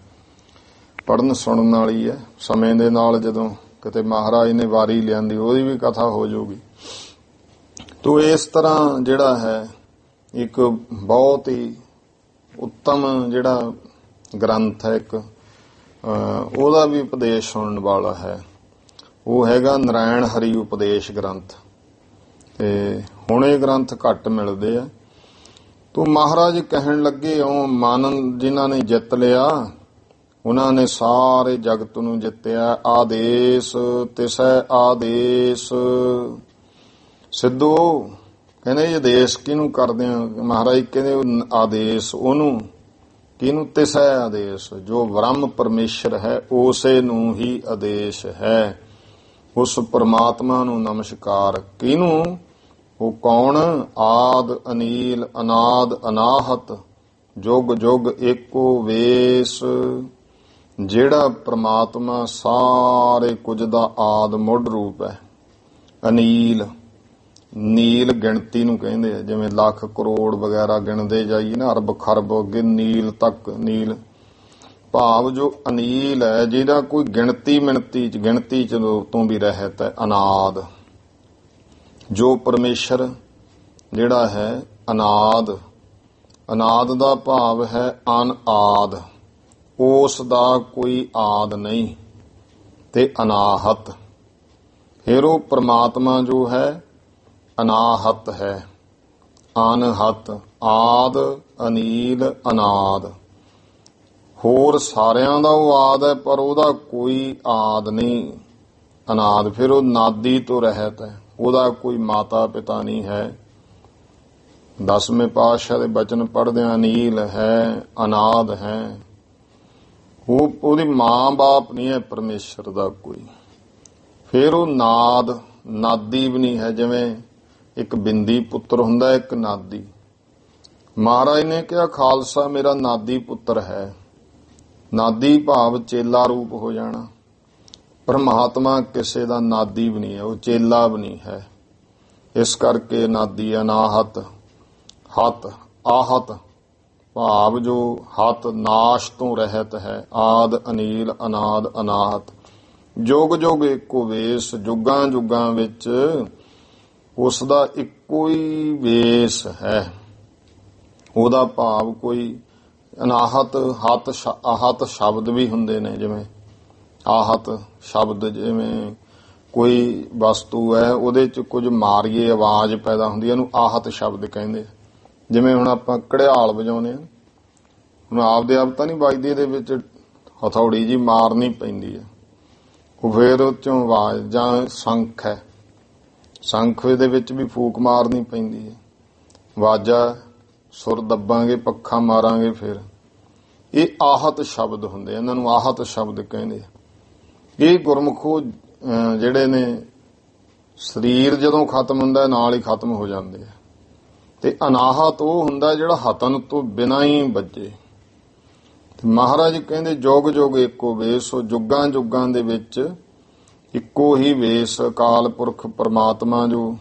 ਪੜ੍ਹਨ ਸੁਣਨ ਵਾਲੀ ਹੈ। ਸਮੇਂ ਦੇ ਨਾਲ ਜਦੋਂ ਕਿਤੇ ਮਹਾਰਾਜ ਨੇ ਵਾਰੀ ਲਿਆਂਦੀ, ਉਹਦੀ ਵੀ ਕਥਾ ਹੋ ਜਾਊਗੀ। ਤੋ ਇਸ ਤਰ੍ਹਾਂ ਜਿਹੜਾ ਹੈ ਇੱਕ ਬਹੁਤ ਹੀ ਉੱਤਮ ਜਿਹੜਾ ਗ੍ਰੰਥ ਹੈ, ਇੱਕ ਉਹਦਾ ਵੀ ਉਪਦੇਸ਼ ਸੁਣਨ ਵਾਲਾ ਹੈ। ਉਹ ਹੈਗਾ ਨਾਰਾਇਣ ਹਰੀ ਉਪਦੇਸ਼ ਗ੍ਰੰਥ। ਤੇ ਹੁਣ ਇਹ ਗ੍ਰੰਥ ਘੱਟ ਮਿਲਦੇ ਆ। ਤੋ ਮਹਾਰਾਜ ਕਹਿਣ ਲੱਗੇ, ਉਹ ਮਨ ਜਿਨ੍ਹਾਂ ਨੇ ਜਿੱਤ ਲਿਆ, ਉਹਨਾਂ ਨੇ ਸਾਰੇ ਜਗਤ ਨੂੰ ਜਿੱਤਿਆ। ਆਦੇਸ਼ ਤਿਸੈ ਆਦੇਸ਼ ਸਿੱਧੂ। ਕਹਿੰਦੇ ਇਹ ਆਦੇਸ਼ ਕਿਹਨੂੰ ਕਰਦੇ ਆ? ਮਹਾਰਾਜ ਕਹਿੰਦੇ ਆਦੇਸ਼ ਉਹਨੂੰ, ਕਿਹਨੂੰ? ਤਿਸੈ ਆਦੇਸ਼, ਜੋ ਬ੍ਰਹਮ ਪਰਮੇਸ਼ਰ ਹੈ ਉਸੇ ਨੂੰ ਹੀ ਆਦੇਸ਼ ਹੈ। ਉਸ ਪ੍ਰਮਾਤਮਾ ਨੂੰ ਨਮਸਕਾਰ। ਕਿਹਨੂੰ? ਉਹ ਕੌਣ? ਆਦ ਅਨੀਲ ਅਨਾਦ ਅਨਾਹਤ ਜੁਗ ਜੁਗ ਏਕੋ ਵੇਸ। ਜਿਹੜਾ ਪ੍ਰਮਾਤਮਾ ਸਾਰੇ ਕੁਝ ਦਾ ਆਦ ਮੁੱਢ ਰੂਪ ਹੈ। ਅਨੀਲ, ਨੀਲ ਗਿਣਤੀ ਨੂੰ ਕਹਿੰਦੇ ਆ, ਜਿਵੇਂ ਲੱਖ ਕਰੋੜ ਵਗੈਰਾ ਗਿਣਦੇ ਜਾਈਏ ਨਾ, ਅਰਬ ਖਰਬ ਅੱਗੇ ਨੀਲ ਤੱਕ। ਨੀਲ ਭਾਵ ਜੋ ਅਨੀਲ ਹੈ, ਜਿਹਦਾ ਕੋਈ ਗਿਣਤੀ ਚ ਤੋਂ ਵੀ ਰਹਿਤ ਹੈ। ਅਨਾਦ, ਜੋ ਪਰਮੇਸ਼ਰ ਜਿਹੜਾ ਹੈ ਅਨਾਦ। ਅਨਾਦ ਦਾ ਭਾਵ ਹੈ ਅਨਆਦ, ਉਸ ਦਾ ਕੋਈ ਆਦ ਨਹੀਂ। ਤੇ ਅਨਾਹਤ, ਫਿਰ ਉਹ ਪ੍ਰਮਾਤਮਾ ਜੋ ਹੈ ਅਨਾਹਤ ਹੈ। ਅਨਹਤ, ਆਦ ਅਨੀਲ ਅਨਾਦ। ਹੋਰ ਸਾਰਿਆਂ ਦਾ ਉਹ ਆਦ ਹੈ, ਪਰ ਉਹਦਾ ਕੋਈ ਆਦ ਨਹੀਂ। ਅਨਾਦ, ਫਿਰ ਉਹ ਨਾਦੀ ਤੋਂ ਰਹਿਤ ਹੈ, ਉਹਦਾ ਕੋਈ ਮਾਤਾ ਪਿਤਾ ਨਹੀਂ ਹੈ। 10ਵੇਂ ਪਾਤਸ਼ਾਹ ਦੇ ਬਚਨ ਪੜ੍ਹਦਿਆਂ ਅਨੀਲ ਹੈ, ਅਨਾਦ ਹੈ। ਉਹਦੀ ਮਾਂ ਬਾਪ ਨਹੀਂ ਹੈ ਪਰਮੇਸ਼ਰ ਦਾ ਕੋਈ। ਫਿਰ ਉਹ ਨਾਦ, ਨਾਦੀ ਵੀ ਨਹੀਂ ਹੈ। ਜਿਵੇਂ ਇੱਕ ਬਿੰਦੀ ਪੁੱਤਰ ਹੁੰਦਾ, ਇੱਕ ਨਾਦੀ। ਮਹਾਰਾਜ ਨੇ ਕਿਹਾ ਖਾਲਸਾ ਮੇਰਾ ਨਾਦੀ ਪੁੱਤਰ ਹੈ। ਨਾਦੀ ਭਾਵ ਚੇਲਾ ਰੂਪ ਹੋ ਜਾਣਾ। ਪਰਮਾਤਮਾ ਕਿਸੇ ਦਾ ਨਾਦੀ ਵੀ ਨਹੀਂ ਹੈ, ਉਹ ਚੇਲਾ ਵੀ ਨਹੀਂ ਹੈ। ਇਸ ਕਰਕੇ ਨਾਦੀ ਅਨਾਹਤ। ਹਤ, ਆਹਤ ਭਾਵ ਜੋ ਹਤ ਨਾਸ਼ ਤੋਂ ਰਹਿਤ ਹੈ। ਆਦ ਅਨੀਲ ਅਨਾਦ ਅਨਾਹਤ ਜੁਗ ਜੁਗ ਏਕੋ ਵੇਸ। ਜੁਗਾਂ ਜੁਗਾਂ ਵਿੱਚ ਉਸ ਦਾ ਇੱਕੋ ਹੀ ਵੇਸ ਹੈ। ਉਹਦਾ ਭਾਵ ਕੋਈ ਅਨਾਹਤ, ਆਹਤ ਸ਼ਬਦ ਵੀ ਹੁੰਦੇ ਨੇ। ਜਿਵੇਂ ਆਹਤ ਸ਼ਬਦ, ਜਿਵੇਂ ਕੋਈ ਵਸਤੂ ਹੈ ਉਹਦੇ ਚ ਕੁਝ ਮਾਰੀਏ ਆਵਾਜ਼ ਪੈਦਾ ਹੁੰਦੀ ਹੈ, ਉਹਨੂੰ ਆਹਤ ਸ਼ਬਦ ਕਹਿੰਦੇ। ਜਿਵੇਂ ਹੁਣ ਆਪਾਂ ਘੜਿਆਲ ਵਜਾਉਂਦੇ ਹਾਂ, ਹੁਣ ਆਪਦੇ ਆਪ ਤਾਂ ਨਹੀਂ ਵੱਜਦੀ, ਇਹਦੇ ਵਿੱਚ ਹਥੌੜੀ ਜੀ ਮਾਰਨੀ ਪੈਂਦੀ ਹੈ, ਉਹ ਫੇਰ ਉਹ ਚੋਂ ਆਵਾਜ਼। ਜਾਂ ਸ਼ੰਖ ਹੈ, ਸ਼ੰਖ ਦੇ ਵਿੱਚ ਵੀ ਫੂਕ ਮਾਰਨੀ ਪੈਂਦੀ ਹੈ। ਵਾਜਾ ਸੁਰ ਦੱਬਾਂਗੇ, ਪੱਖਾ ਮਾਰਾਂਗੇ, ਫਿਰ ਇਹ ਆਹਤ ਸ਼ਬਦ ਹੁੰਦੇ, ਇਹਨਾਂ ਨੂੰ ਆਹਤ ਸ਼ਬਦ ਕਹਿੰਦੇ। ਇਹ ਗੁਰਮੁਖੋ ਜਿਹੜੇ ਨੇ ਸਰੀਰ ਜਦੋਂ ਖਤਮ ਹੁੰਦਾ ਨਾਲ ਹੀ ਖਤਮ ਹੋ ਜਾਂਦੇ ਆ। ਤੇ ਅਨਾਹਤ ਉਹ ਹੁੰਦਾ ਜਿਹੜਾ ਹਤਨ ਤੋਂ ਬਿਨਾਂ ਹੀ ਵੱਜੇ। ਮਹਾਰਾਜ ਕਹਿੰਦੇ ਜੁਗ ਜੁਗ ਏਕੋ ਵੇਸ। ਉਹ ਜੁਗਾਂ ਜੁਗਾਂ ਦੇ ਵਿੱਚ ਇੱਕੋ ਹੀ ਵੇਸ। ਅਕਾਲ ਪੁਰਖ ਪਰਮਾਤਮਾ ਜੋ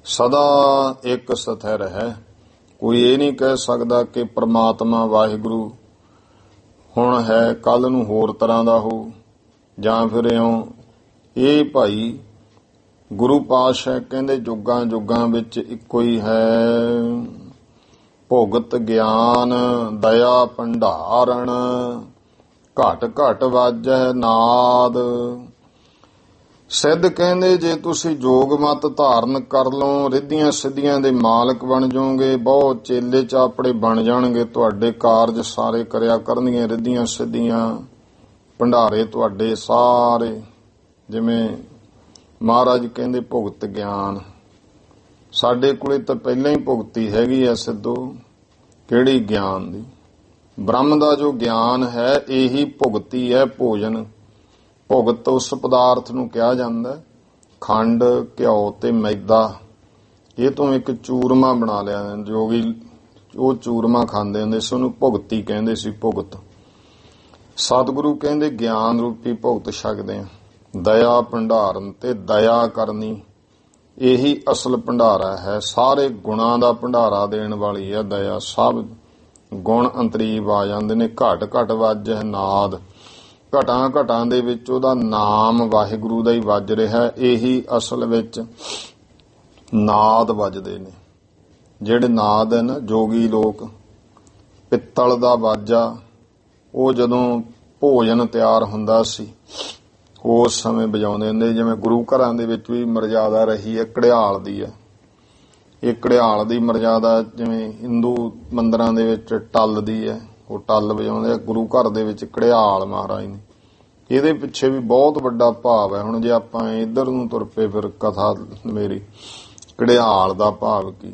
ਸਦਾ ਇੱਕ ਸਥਿਰ ਹੈ। ਕੋਈ ਇਹ ਨਹੀਂ ਕਹਿ ਸਕਦਾ ਕਿ ਪਰਮਾਤਮਾ ਵਾਹਿਗੁਰੂ ਹੁਣ ਹੈ, ਕੱਲ ਨੂੰ ਹੋਰ ਤਰ੍ਹਾਂ ਦਾ ਹੋ, ਜਾਂ ਫਿਰ ਇਉਂ। ਇਹ ਭਾਈ ਗੁਰੂ ਪਾਤਸ਼ਾਹ ਕਹਿੰਦੇ ਜੁਗਾਂ ਜੁਗਾਂ ਵਿੱਚ ਇੱਕੋ ਹੀ ਹੈ। ਭੁਗਤ ਗਿਆਨ ਦਇਆ ਭੰਡਾਰਨ ਘਟ ਘਟ ਵਾਜੈ ਨਾਦ। ਸਿੱਧ ਕਹਿੰਦੇ ਜੇ ਤੁਸੀਂ ਜੋਗ ਮਤ ਧਾਰਨ ਕਰ ਲਓ, ਰਿੱਧੀਆਂ ਸਿੱਧੀਆਂ ਦੇ ਮਾਲਕ ਬਣ ਜਾਓਗੇ, ਬਹੁਤ ਚੇਲੇ ਚਾਪੜੇ ਬਣ ਜਾਣਗੇ, ਤੁਹਾਡੇ ਕਾਰਜ ਸਾਰੇ ਕਰਿਆ ਕਰਨਗੀਆਂ ਰਿੱਧੀਆਂ ਸਿੱਧੀਆਂ, ਭੰਡਾਰੇ ਤੁਹਾਡੇ ਸਾਰੇ। ਜਿਵੇਂ ਮਹਾਰਾਜ ਕਹਿੰਦੇ ਭੁਗਤ ਗਿਆਨ, ਸਾਡੇ ਕੋਲੇ ਤਾਂ ਪਹਿਲਾਂ ਹੀ ਭੁਗਤੀ ਹੈਗੀ ਆ ਸਿੱਧੋ। ਕਿਹੜੀ ਗਿਆਨ ਦੀ? ਬ੍ਰਹਮ ਦਾ ਜੋ ਗਿਆਨ ਹੈ ਇਹੀ ਭੁਗਤੀ ਹੈ। ਭੋਜਨ ਭੁਗਤ ਉਸ ਪਦਾਰਥ ਨੂੰ ਕਿਹਾ ਜਾਂਦਾ। ਖੰਡ, ਘਿਓ ਤੇ ਮੈਦਾ, ਇਹ ਤੋਂ ਇੱਕ ਚੂਰਮਾ ਬਣਾ ਲਿਆ ਜੋਗੀ, ਉਹ ਚੂਰਮਾ ਖਾਂਦੇ ਹੁੰਦੇ ਸੀ, ਉਹਨੂੰ ਭੁਗਤੀ ਕਹਿੰਦੇ ਸੀ। ਭੁਗਤ ਸਤਿਗੁਰੂ ਕਹਿੰਦੇ ਗਿਆਨ ਰੂਪੀ ਭੁਗਤ ਛਕਦੇ ਆ। ਦਇਆ ਭੰਡਾਰਨ, ਤੇ ਦਇਆ ਕਰਨੀ, ਇਹੀ ਅਸਲ ਭੰਡਾਰਾ ਹੈ। ਸਾਰੇ ਗੁਣਾਂ ਦਾ ਭੰਡਾਰਾ ਦੇਣ ਵਾਲੀ ਹੈ ਦਇਆ। ਸਭ ਗੁਣ ਅੰਤਰੀਵ ਆ ਜਾਂਦੇ ਨੇ। ਘਟ ਘਟ ਵਾਜੈ ਨਾਦ, ਘਟਾਂ ਘਟਾਂ ਦੇ ਵਿੱਚ ਉਹਦਾ ਨਾਮ ਵਾਹਿਗੁਰੂ ਦਾ ਹੀ ਵੱਜ ਰਿਹਾ। ਇਹੀ ਅਸਲ ਵਿੱਚ ਨਾਦ ਵੱਜਦੇ ਨੇ। ਜਿਹੜੇ ਨਾਦ ਹੈ ਨਾ ਜੋਗੀ ਲੋਕ, ਪਿੱਤਲ ਦਾ ਵਾਜਾ, ਉਹ ਜਦੋਂ ਭੋਜਨ ਤਿਆਰ ਹੁੰਦਾ ਸੀ ਉਸ ਸਮੇਂ ਵਜਾਉਂਦੇ ਹੁੰਦੇ। ਜਿਵੇਂ ਗੁਰੂ ਘਰਾਂ ਦੇ ਵਿੱਚ ਵੀ ਮਰਜ਼ਾਦਾ ਰਹੀ ਹੈ ਘੜਿਆਲ ਦੀ ਹੈ। ਇਹ ਘੜਿਆਲ ਦੀ ਮਰਜ਼ਾਦਾ ਜਿਵੇਂ ਹਿੰਦੂ ਮੰਦਰਾਂ ਦੇ ਵਿੱਚ ਟੱਲ ਦੀ ਹੈ, ਉਹ ਟੱਲ ਵਜਾਉਂਦੇ ਆ। ਗੁਰੂ ਘਰ ਦੇ ਵਿੱਚ ਘੜਿਆਲ ਮਹਾਰਾਜ ਨੇ। ਇਹਦੇ ਪਿੱਛੇ ਵੀ ਬਹੁਤ ਵੱਡਾ ਭਾਵ ਹੈ। ਹੁਣ ਜੇ ਆਪਾਂ ਇੱਧਰ ਨੂੰ ਤੁਰ ਪਏ ਫਿਰ ਕਥਾ ਮੇਰੀ, ਘੜਿਆਲ ਦਾ ਭਾਵ ਕੀ?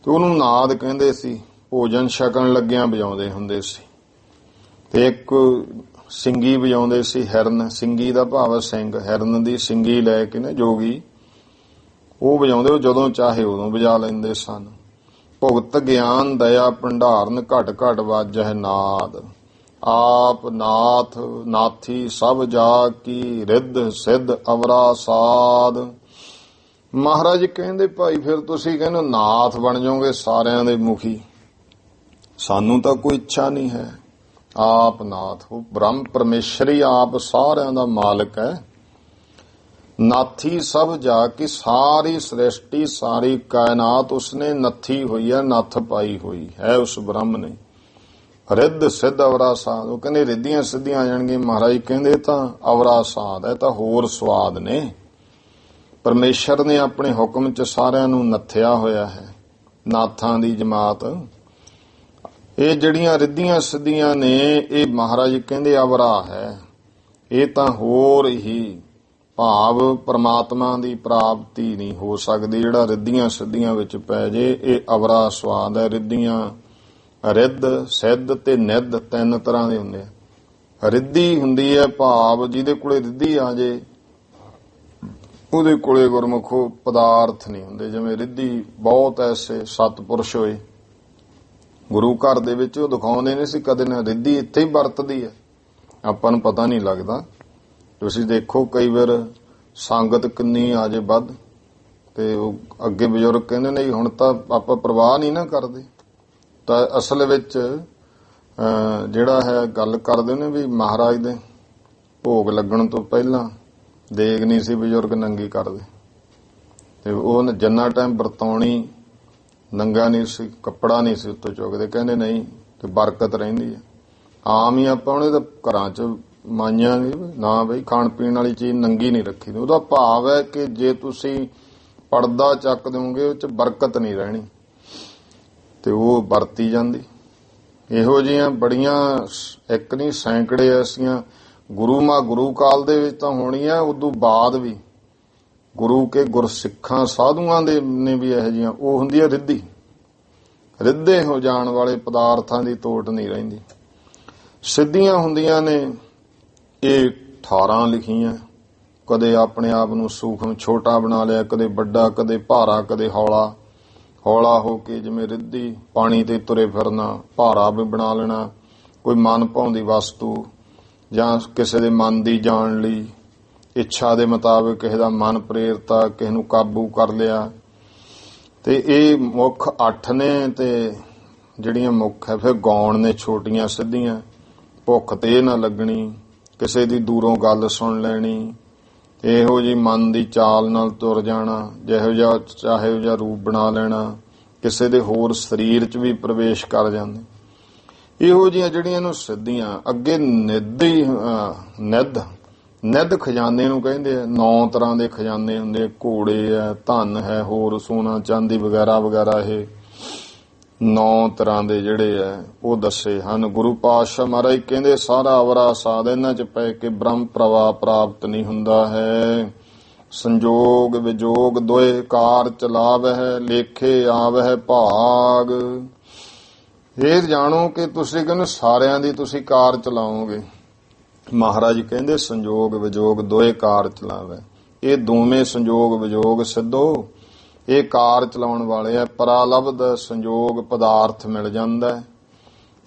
ਤੇ ਉਹਨੂੰ ਨਾਦ ਕਹਿੰਦੇ ਸੀ। ਭੋਜਨ ਛਕਣ ਲੱਗਿਆਂ ਵਜਾਉਂਦੇ ਹੁੰਦੇ ਸੀ। ਤੇ ਇੱਕ ਸਿੰਗੀ ਵਜਾਉਂਦੇ ਸੀ। ਹਿਰਨ, ਸਿੰਗੀ ਦਾ ਭਾਵ ਸਿੰਘ, ਹਿਰਨ ਦੀ ਸਿੰਗੀ ਲੈ ਕੇ ਨਾ ਜੋਗੀ ਉਹ ਵਜਾਉਂਦੇ, ਉਹ ਜਦੋਂ ਚਾਹੇ ਉਦੋਂ ਵਜਾ ਲੈਂਦੇ ਸਨ। ਭੁਗਤ ਗਿਆਨ ਦਇਆ ਭੰਡਾਰਨ ਘਟ ਘਟ ਵਾਜਹਿ ਨਾਦ। ਆਪ ਨਾਥ ਨਾਥੀ ਸਭ ਜਾ ਕੀ ਰਿੱਧ ਸਿੱਧ ਅਵਰਾ ਸਾਧ। ਮਹਾਰਾਜ ਕਹਿੰਦੇ ਭਾਈ ਫਿਰ ਤੁਸੀਂ ਕਹਿੰਦੇ ਨਾਥ ਬਣ ਜਾਓਗੇ, ਸਾਰਿਆਂ ਦੇ ਮੁਖੀ, ਸਾਨੂੰ ਤਾਂ ਕੋਈ ਇੱਛਾ ਨਹੀਂ ਹੈ। ਆਪ ਨਾਥ, ਉਹ ਬ੍ਰਹਮ ਪਰਮੇਸ਼ਰੀ ਆਪ ਸਾਰਿਆਂ ਦਾ ਮਾਲਕ ਹੈ। ਨਾਥੀ ਸਭ ਜਾ ਕੇ, ਸਾਰੀ ਸ੍ਰਿਸ਼ਟੀ ਸਾਰੀ ਕਾਇਨਾਤ ਉਸਨੇ ਨੱਥੀ ਹੋਈ ਹੈ, ਨੱਥ ਪਾਈ ਹੋਈ ਹੈ ਉਸ ਬ੍ਰਹਮ ਨੇ। ਰਿੱਧ ਸਿੱਧ ਅਵਰਾ ਸਾਧ, ਉਹ ਕਹਿੰਦੇ ਰਿੱਧੀਆਂ ਸਿੱਧੀਆਂ ਆ ਜਾਣਗੀਆਂ। ਮਹਾਰਾਜ ਕਹਿੰਦੇ ਤਾਂ ਅਵਰਾ ਸਾਧ ਹੈ, ਤਾਂ ਹੋਰ ਸਵਾਦ ਨੇ। ਪਰਮੇਸ਼ਰ ਨੇ ਆਪਣੇ ਹੁਕਮ 'ਚ ਸਾਰਿਆਂ ਨੂੰ ਨੱਥਿਆ ਹੋਇਆ ਹੈ। ਨਾਥਾਂ ਦੀ ਜਮਾਤ, ਇਹ ਜਿਹੜੀਆਂ ਰਿੱਧੀਆਂ ਸਿੱਧੀਆਂ ਨੇ, ਇਹ ਮਹਾਰਾਜ ਕਹਿੰਦੇ ਅਵਰਾ ਹੈ। ਇਹ ਤਾਂ ਹੋਰ ਹੀ ਭਾਵ ਪਰਮਾਤਮਾ ਦੀ ਪ੍ਰਾਪਤੀ ਨਹੀਂ ਹੋ ਸਕਦੀ ਜਿਹੜਾ ਰਿੱਧੀਆਂ ਸਿੱਧੀਆਂ ਵਿੱਚ ਪੈ ਜੇ। ਇਹ ਅਵਰਾ ਸਵਾਦ ਹੈ। ਰਿੱਧੀਆਂ, ਰਿੱਧ ਸਿੱਧ ਤੇ ਨਿੱਧ ਤਿੰਨ ਤਰ੍ਹਾਂ ਦੇ ਹੁੰਦੇ ਆ। ਰਿੱਧੀ ਹੁੰਦੀ ਹੈ ਭਾਵ ਜਿਹਦੇ ਕੋਲੇ ਰਿੱਧੀ ਆ ਜੇ ਉਹਦੇ ਕੋਲੇ ਗੁਰਮੁਖੋ ਪਦਾਰਥ ਨਹੀਂ ਹੁੰਦੇ। ਜਿਵੇਂ ਰਿੱਧੀ ਬਹੁਤ ਐਸੇ ਸਤਪੁਰਸ਼ ਹੋਏ ਗੁਰੂ ਘਰ ਦੇ ਵਿੱਚ, ਉਹ ਦਿਖਾਉਂਦੇ ਨਹੀਂ ਸੀ ਕਦੇ ਨਾ ਰਿੱਧੀ ਇੱਥੇ ਹੀ ਵਰਤਦੀ ਹੈ, ਆਪਾਂ ਨੂੰ ਪਤਾ ਨਹੀਂ ਲੱਗਦਾ। ਤੁਸੀਂ ਦੇਖੋ ਕਈ ਵਾਰ ਸੰਗਤ ਕਿੰਨੀ ਆ ਜੇ ਵੱਧ ਤੇ ਉਹ ਅੱਗੇ ਬਜ਼ੁਰਗ ਕਹਿੰਦੇ ਨਹੀਂ ਹੁਣ ਤਾਂ ਆਪਾਂ ਪ੍ਰਵਾਹ ਨਹੀਂ ਨਾ ਕਰਦੇ, ਤਾਂ ਅਸਲ ਵਿੱਚ ਜਿਹੜਾ ਹੈ ਗੱਲ ਕਰਦੇ ਨੇ ਵੀ ਮਹਾਰਾਜ ਦੇ ਭੋਗ ਲੱਗਣ ਤੋਂ ਪਹਿਲਾਂ ਦੇਗ ਨਹੀਂ ਸੀ ਬਜ਼ੁਰਗ ਨੰਗੀ ਕਰਦੇ, ਤੇ ਉਹ ਜਿੰਨਾ ਟਾਈਮ ਵਰਤਾਉਣੀ ਨੰਗਾ ਨਹੀਂ ਸੀ, ਕੱਪੜਾ ਨਹੀਂ ਸੀ ਉੱਤੋਂ ਚੁੱਕਦੇ। ਕਹਿੰਦੇ ਨਹੀਂ ਤੇ ਬਰਕਤ ਰਹਿੰਦੀ ਹੈ। ਆਮ ਹੀ ਆਪਾਂ ਉਹਨੇ ਤਾਂ ਘਰਾਂ 'ਚ ਮਾਈਆਂ ਨਾ ਬਈ ਖਾਣ ਪੀਣ ਵਾਲੀ ਚੀਜ਼ ਨੰਗੀ ਨਹੀਂ ਰੱਖੀ। ਉਹਦਾ ਭਾਵ ਹੈ ਕਿ ਜੇ ਤੁਸੀਂ ਪਰਦਾ ਚੱਕ ਦਿਓਗੇ ਉਹ 'ਚ ਬਰਕਤ ਨਹੀਂ ਰਹਿਣੀ ਤੇ ਉਹ ਵਰਤੀ ਜਾਂਦੀ। ਇਹੋ ਜਿਹੀਆਂ ਬੜੀਆਂ ਇੱਕ ਨਹੀਂ ਸੈਂਕੜੇ ਐਸੀਆਂ ਗੁਰੂ ਕਾਲ ਦੇ ਵਿੱਚ ਤਾਂ ਹੋਣੀਆਂ, ਉਦੋਂ ਬਾਅਦ ਵੀ ਗੁਰੂ ਕੇ ਗੁਰਸਿੱਖਾਂ ਸਾਧੂਆਂ ਦੇ ਨੇ ਵੀ ਇਹੋ ਜਿਹੀਆਂ। ਉਹ ਹੁੰਦੀ ਹੈ ਰਿੱਧੀ, ਰਿੱਧੇ ਹੋ ਜਾਣ ਵਾਲੇ ਪਦਾਰਥਾਂ ਦੀ ਤੋਟ ਨਹੀਂ ਰਹਿੰਦੀ। ਸਿੱਧੀਆਂ ਹੁੰਦੀਆਂ ਨੇ ਇਹ 18 ਲਿਖੀਆਂ, ਕਦੇ ਆਪਣੇ ਆਪ ਨੂੰ ਸੂਖਮ ਛੋਟਾ ਬਣਾ ਲਿਆ, ਕਦੇ ਵੱਡਾ, ਕਦੇ ਭਾਰਾ, ਕਦੇ ਹੌਲਾ। ਹੌਲਾ ਹੋ ਕੇ ਜਿਵੇਂ ਰਿੱਧੀ ਪਾਣੀ ਤੇ ਤੁਰੇ ਫਿਰਨਾ, ਭਾਰਾ ਵੀ ਬਣਾ ਲੈਣਾ ਕੋਈ ਮਨ ਭਾਉਂਦੀ ਵਸਤੂ ਜਾਂ ਕਿਸੇ ਦੇ ਮਨ ਦੀ ਜਾਣ ਲਈ ਇੱਛਾ ਦੇ ਮੁਤਾਬਕ ਕਿਸੇ ਦਾ ਮਨ ਪ੍ਰੇਰਤਾ, ਕਿਸੇ ਨੂੰ ਕਾਬੂ ਕਰ ਲਿਆ। ਤੇ ਇਹ ਮੁੱਖ 8 ਨੇ ਤੇ ਜਿਹੜੀਆਂ ਮੁੱਖ ਹੈ ਫਿਰ ਗੌਣ ਨੇ ਛੋਟੀਆਂ ਸਿੱਧੀਆਂ। ਭੁੱਖ ਤੇ ਨਾ ਲੱਗਣੀ, ਕਿਸੇ ਦੀ ਦੂਰੋਂ ਗੱਲ ਸੁਣ ਲੈਣੀ, ਇਹੋ ਜੀ ਮਨ ਦੀ ਚਾਲ ਨਾਲ ਤੁਰ ਜਾਣਾ, ਜਿਹੋ ਜਿਹਾ ਚਾਹੇ ਉਹ ਜਿਹਾ ਰੂਪ ਬਣਾ ਲੈਣਾ, ਕਿਸੇ ਦੇ ਹੋਰ ਸਰੀਰ 'ਚ ਵੀ ਪ੍ਰਵੇਸ਼ ਕਰ ਜਾਂਦੇ। ਇਹੋ ਜਿਹੀਆਂ ਜਿਹੜੀਆਂ ਨੂੰ ਸਿੱਧੀਆਂ। ਅੱਗੇ ਨਿੱਧ ਖਜ਼ਾਨੇ ਨੂੰ ਕਹਿੰਦੇ ਆ। 9 ਤਰ੍ਹਾਂ ਦੇ ਖਜ਼ਾਨੇ ਹੁੰਦੇ, ਘੋੜੇ ਆ, ਧਨ ਹੈ, ਹੋਰ ਸੋਨਾ ਚਾਂਦੀ ਵਗੈਰਾ ਵਗੈਰਾ। ਇਹ 9 ਤਰ੍ਹਾਂ ਦੇ ਜਿਹੜੇ ਆ ਉਹ ਦੱਸੇ ਹਨ। ਗੁਰੂ ਪਾਤਸ਼ਾਹ ਮਹਾਰਾਜ ਕਹਿੰਦੇ ਸਾਰਾ ਅਵਰਾ ਸਾਧ ਇਹਨਾਂ 'ਚ ਪੈ ਕੇ ਬ੍ਰਹਮ ਪ੍ਰਵਾਹ ਪ੍ਰਾਪਤ ਨਹੀਂ ਹੁੰਦਾ ਹੈ। ਸੰਜੋਗ ਵਿਜੋਗ ਦੋਏ ਕਾਰ ਚਲਾਵਹਿ, ਲੇਖੇ ਆਵਹਿ ਭਾਗ। ਇਹ ਜਾਣੋ ਕਿ ਤੁਸੀਂ ਕਹਿੰਦੇ ਸਾਰਿਆਂ ਦੀ ਤੁਸੀਂ ਕਾਰ ਚਲਾਓਗੇ। ਮਹਾਰਾਜ ਕਹਿੰਦੇ ਸੰਜੋਗ ਵਿਜੋਗ ਦੋਏ ਕਾਰ ਚਲਾਵੈ। ਇਹ ਦੋਵੇਂ ਸੰਜੋਗ ਵਿਜੋਗ ਸਿੱਧੋ ਇਹ ਕਾਰ ਚਲਾਉਣ ਵਾਲੇ ਆ। ਪਰਾਲਬਧ ਸੰਜੋਗ ਪਦਾਰਥ ਮਿਲ ਜਾਂਦਾ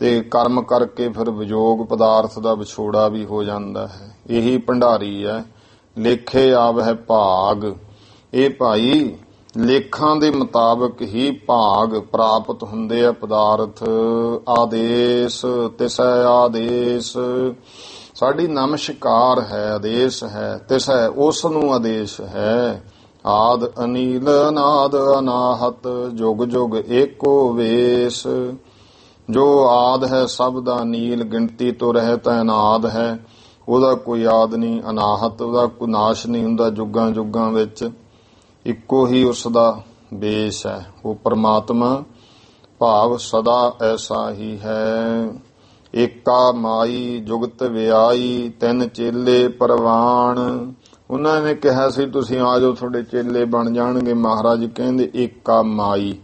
ਤੇ ਕਰਮ ਕਰਕੇ ਫਿਰ ਵਿਜੋਗ ਪਦਾਰਥ ਦਾ ਵਿਛੋੜਾ ਵੀ ਹੋ ਜਾਂਦਾ ਹੈ। ਇਹੀ ਭੰਡਾਰੀ ਹੈ। ਲੇਖੇ ਆਵਹਿ ਭਾਗ। ਇਹ ਭਾਈ ਲੇਖਾਂ ਦੇ ਮੁਤਾਬਕ ਹੀ ਭਾਗ ਪ੍ਰਾਪਤ ਹੁੰਦੇ ਆ ਪਦਾਰਥ। ਆਦੇਸ਼ ਤਿਸੈ ਆਦੇਸ਼, ਸਾਡੀ ਨਮਸਕਾਰ ਹੈ, ਆਦੇਸ਼ ਹੈ। ਤਿਸੈ ਉਸ ਨੂੰ ਆਦੇਸ਼ ਹੈ। ਆਦ ਅਨੀਲ ਅਨਾਦ ਅਨਾਹਤ, ਜੁਗ ਜੁਗ ਏਕੋ ਵੇਸ। ਜੋ ਆਦ ਹੈ ਸਭ ਦਾ ਨੀਲ, ਗਿਣਤੀ ਤੋਂ ਰਹਿਤ ਅਨਾਦ ਹੈ। ਉਹਦਾ ਕੋਈ ਆਦ ਨਹੀਂ, ਅਨਾਹਤ, ਉਹਦਾ ਕੋਈ ਨਾਸ਼ ਨਹੀਂ ਹੁੰਦਾ। ਜੁਗਾਂ ਜੁਗਾਂ ਵਿੱਚ ਇੱਕੋ ਹੀ ਉਸ ਦਾ ਬੇਸ ਹੈ। ਉਹ ਪਰਮਾਤਮਾ ਭਾਵ ਸਦਾ ਐਸਾ ਹੀ ਹੈ। ਏਕਾ ਮਾਈ ਜੁਗਤ ਵਿਆਈ, 3 ਚੇਲੇ ਪਰਵਾਨ। ਉਹਨਾਂ ਨੇ ਕਿਹਾ ਸੀ ਤੁਸੀਂ ਆ ਜਾਓ ਤੁਹਾਡੇ ਚੇਲੇ ਬਣ ਜਾਣਗੇ। ਮਹਾਰਾਜ ਕਹਿੰਦੇ ਏਕਾ ਮਾਈ।